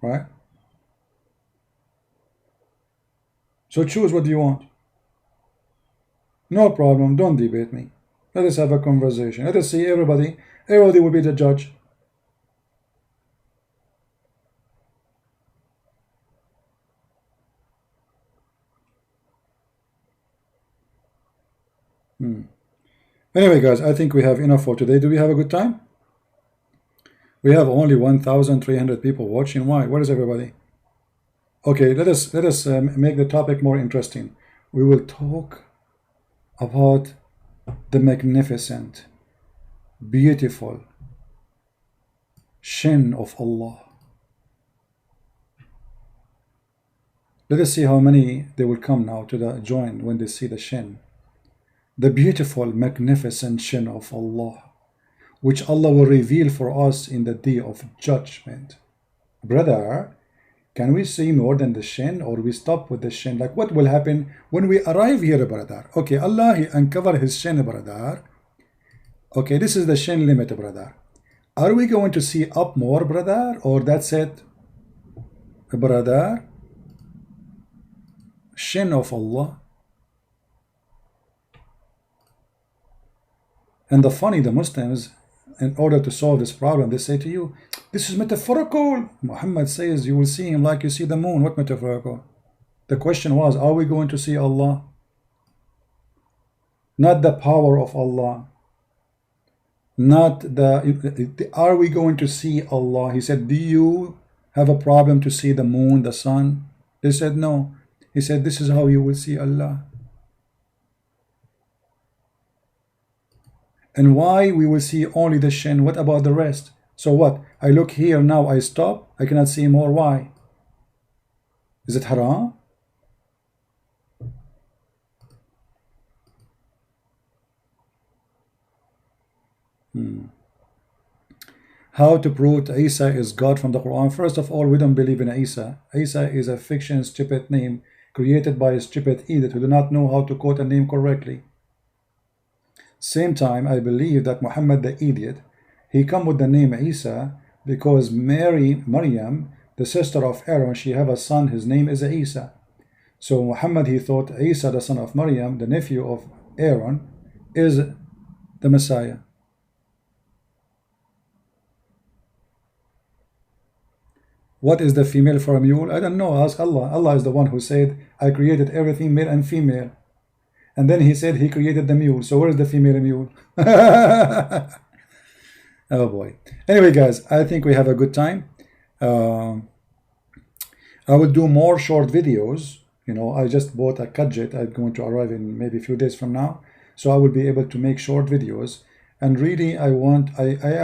Right? So choose what you want. No problem. Don't debate me. Let us have a conversation. Let us see everybody. Everybody will be the judge. Anyway, guys, I think we have enough for today. Do we have a good time? We have only 1,300 people watching. Why? Where is everybody? Okay, let us make the topic more interesting. We will talk about the magnificent, beautiful Shin of Allah. Let us see how many they will come now to the join when they see the Shin. The beautiful, magnificent Shin of Allah, which Allah will reveal for us in the day of judgment. Brother, can we see more than the Shin, or we stop with the Shin? Like, what will happen when we arrive here, brother? Okay, Allah, he uncover his Shin, brother. Okay, this is the Shin limit, brother. Are we going to see up more, brother, or that's it, brother? Shin of Allah. And the funny, the Muslims, in order to solve this problem, they say to you, this is metaphorical. Muhammad says you will see him like you see the moon. What metaphorical? The question was, are we going to see Allah? Not the power of Allah. Not the, are we going to see Allah? He said, do you have a problem to see the moon, the sun? They said, no. He said, this is how you will see Allah. And why we will see only the Shin? What about the rest? So what? I look here now, I stop, I cannot see more. Why? Is it haram? How to prove Isa is God from the Quran? First of all, we don't believe in Isa. Isa is a fiction, stupid name created by a stupid idiot who do not know how to quote a name correctly. Same time, I believe that Muhammad the idiot, he come with the name Isa because Maryam the sister of Aaron, she have a son, his name is Isa. So Muhammad, he thought Isa, the son of Maryam, the nephew of Aaron, is the Messiah. What is the female for a mule? I don't know. Ask Allah. Allah is the one who said, I created everything male and female. And then he said he created the mule. So where is the female mule? Oh boy. Anyway, guys, I think we have a good time. I will do more short videos. You know, I just bought a gadget. I'm going to arrive in maybe a few days from now. So I will be able to make short videos. And really, I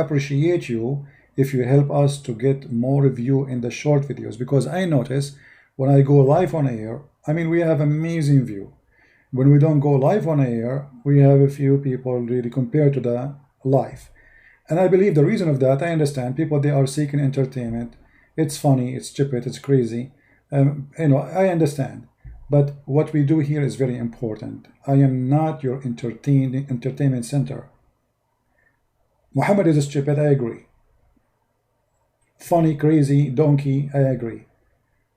appreciate you if you help us to get more view in the short videos, because I notice when I go live on air, I mean, we have amazing view. When we don't go live on air, we have a few people really compared to the live. And I believe the reason of that, I understand people, they are seeking entertainment. It's funny, it's stupid, it's crazy. You know, I understand. But what we do here is very important. I am not your entertainment center. Muhammad is stupid, I agree. Funny, crazy, donkey, I agree.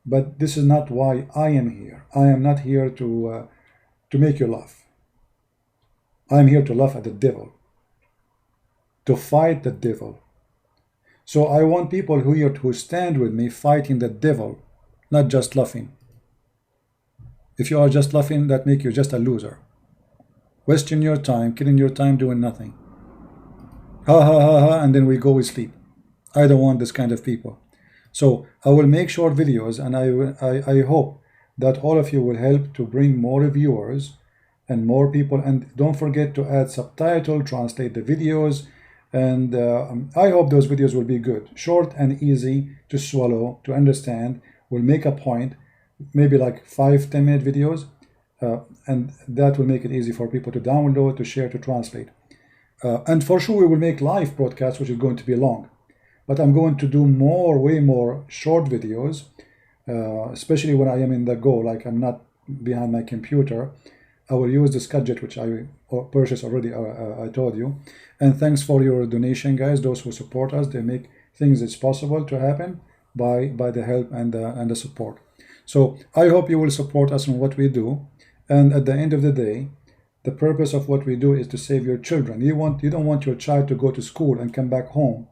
But this is not why I am here. I am not here to make you laugh. I am here to laugh at the devil, to fight the devil. So I want people who stand with me fighting the devil, not just laughing. If you are just laughing, that makes you just a loser. Wasting your time, killing your time, doing nothing. Ha ha ha ha, and then we go with sleep. I don't want this kind of people. So I will make short videos, and I hope that all of you will help to bring more viewers and more people. And don't forget to add subtitle, translate the videos, and I hope those videos will be good, short and easy to swallow, to understand. We'll make a point, maybe like 5-10 minute videos, and that will make it easy for people to download, to share, to translate. And for sure we will make live broadcasts, which is going to be long. But I'm going to do way more short videos, especially when I am in the go, like I'm not behind my computer. I will use this gadget, which I purchased already, I told you. And thanks for your donation, guys, those who support us. They make things it's possible to happen by the help and the support. So I hope you will support us in what we do. And at the end of the day, the purpose of what we do is to save your children. You don't want your child to go to school and come back home,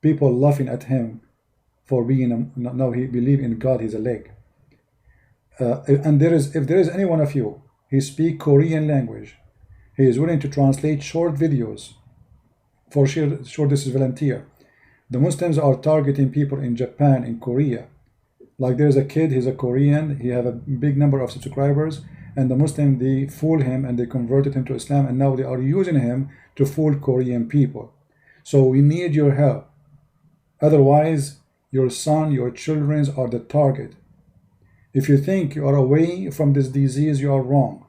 people laughing at him for being no, he believe in God, he's a leg. And if there is any one of you, he speak Korean language, he is willing to translate short videos. For sure this is volunteer. The Muslims are targeting people in Japan, in Korea. Like there's a kid, he's a Korean, he have a big number of subscribers, and the Muslim, they fool him and they converted him to Islam, and now they are using him to fool Korean people. So we need your help. Otherwise, your son, your children are the target. If you think you are away from this disease, you are wrong.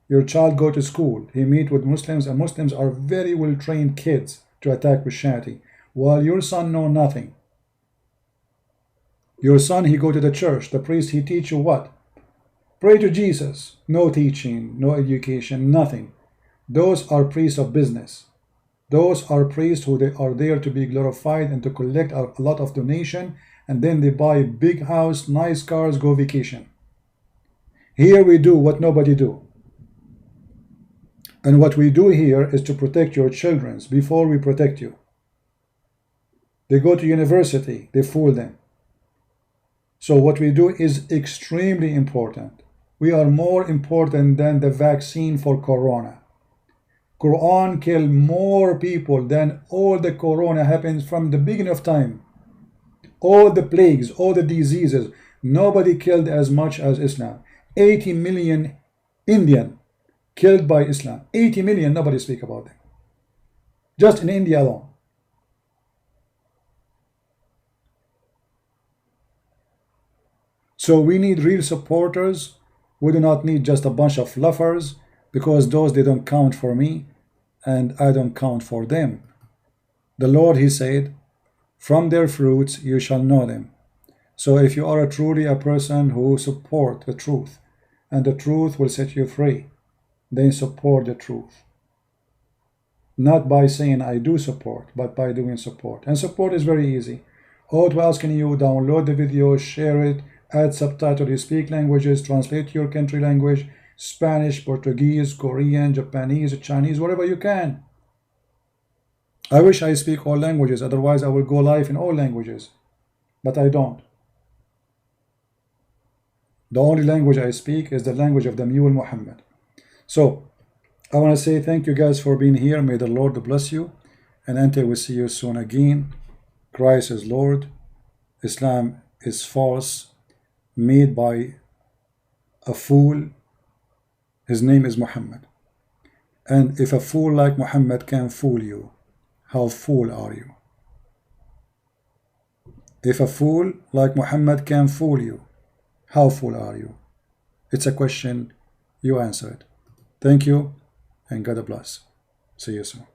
Your child go to school, he meet with Muslims, and Muslims are very well trained kids to attack Christianity, while your son know nothing. Your son, he go to the church, the priest, he teach you what? Pray to Jesus. No teaching, no education, nothing. Those are priests of business. Those are priests who they are there to be glorified and to collect a lot of donation, and then they buy a big house, nice cars, go vacation. Here we do what nobody do. And what we do here is to protect your children before we protect you. They go to university, they fool them. So what we do is extremely important. We are more important than the vaccine for corona. Quran killed more people than all the corona happens from the beginning of time. All the plagues, all the diseases, nobody killed as much as Islam. 80 million Indian killed by Islam. 80 million, nobody speak about them. Just in India alone. So we need real supporters. We do not need just a bunch of fluffers, because those, they don't count for me and I don't count for them. The Lord, he said, from their fruits you shall know them. So if you are truly a person who support the truth, and the truth will set you free, then support the truth. Not by saying I do support, but by doing support. And support is very easy. Auto asking you download the video, share it, add subtitle. You speak languages, translate your country language, Spanish, Portuguese, Korean, Japanese, Chinese, whatever you can. I wish I speak all languages, otherwise I will go live in all languages, but I don't. The only language I speak is the language of the Mule Muhammad. So I want to say thank you guys for being here. May the Lord bless you, and until we see you soon again, Christ is Lord, Islam is false, made by a fool. His name is Muhammad. And if a fool like Muhammad can fool you, how fool are you? If a fool like Muhammad can fool you, how fool are you? It's a question, you answer it. Thank you, and God bless. See you soon.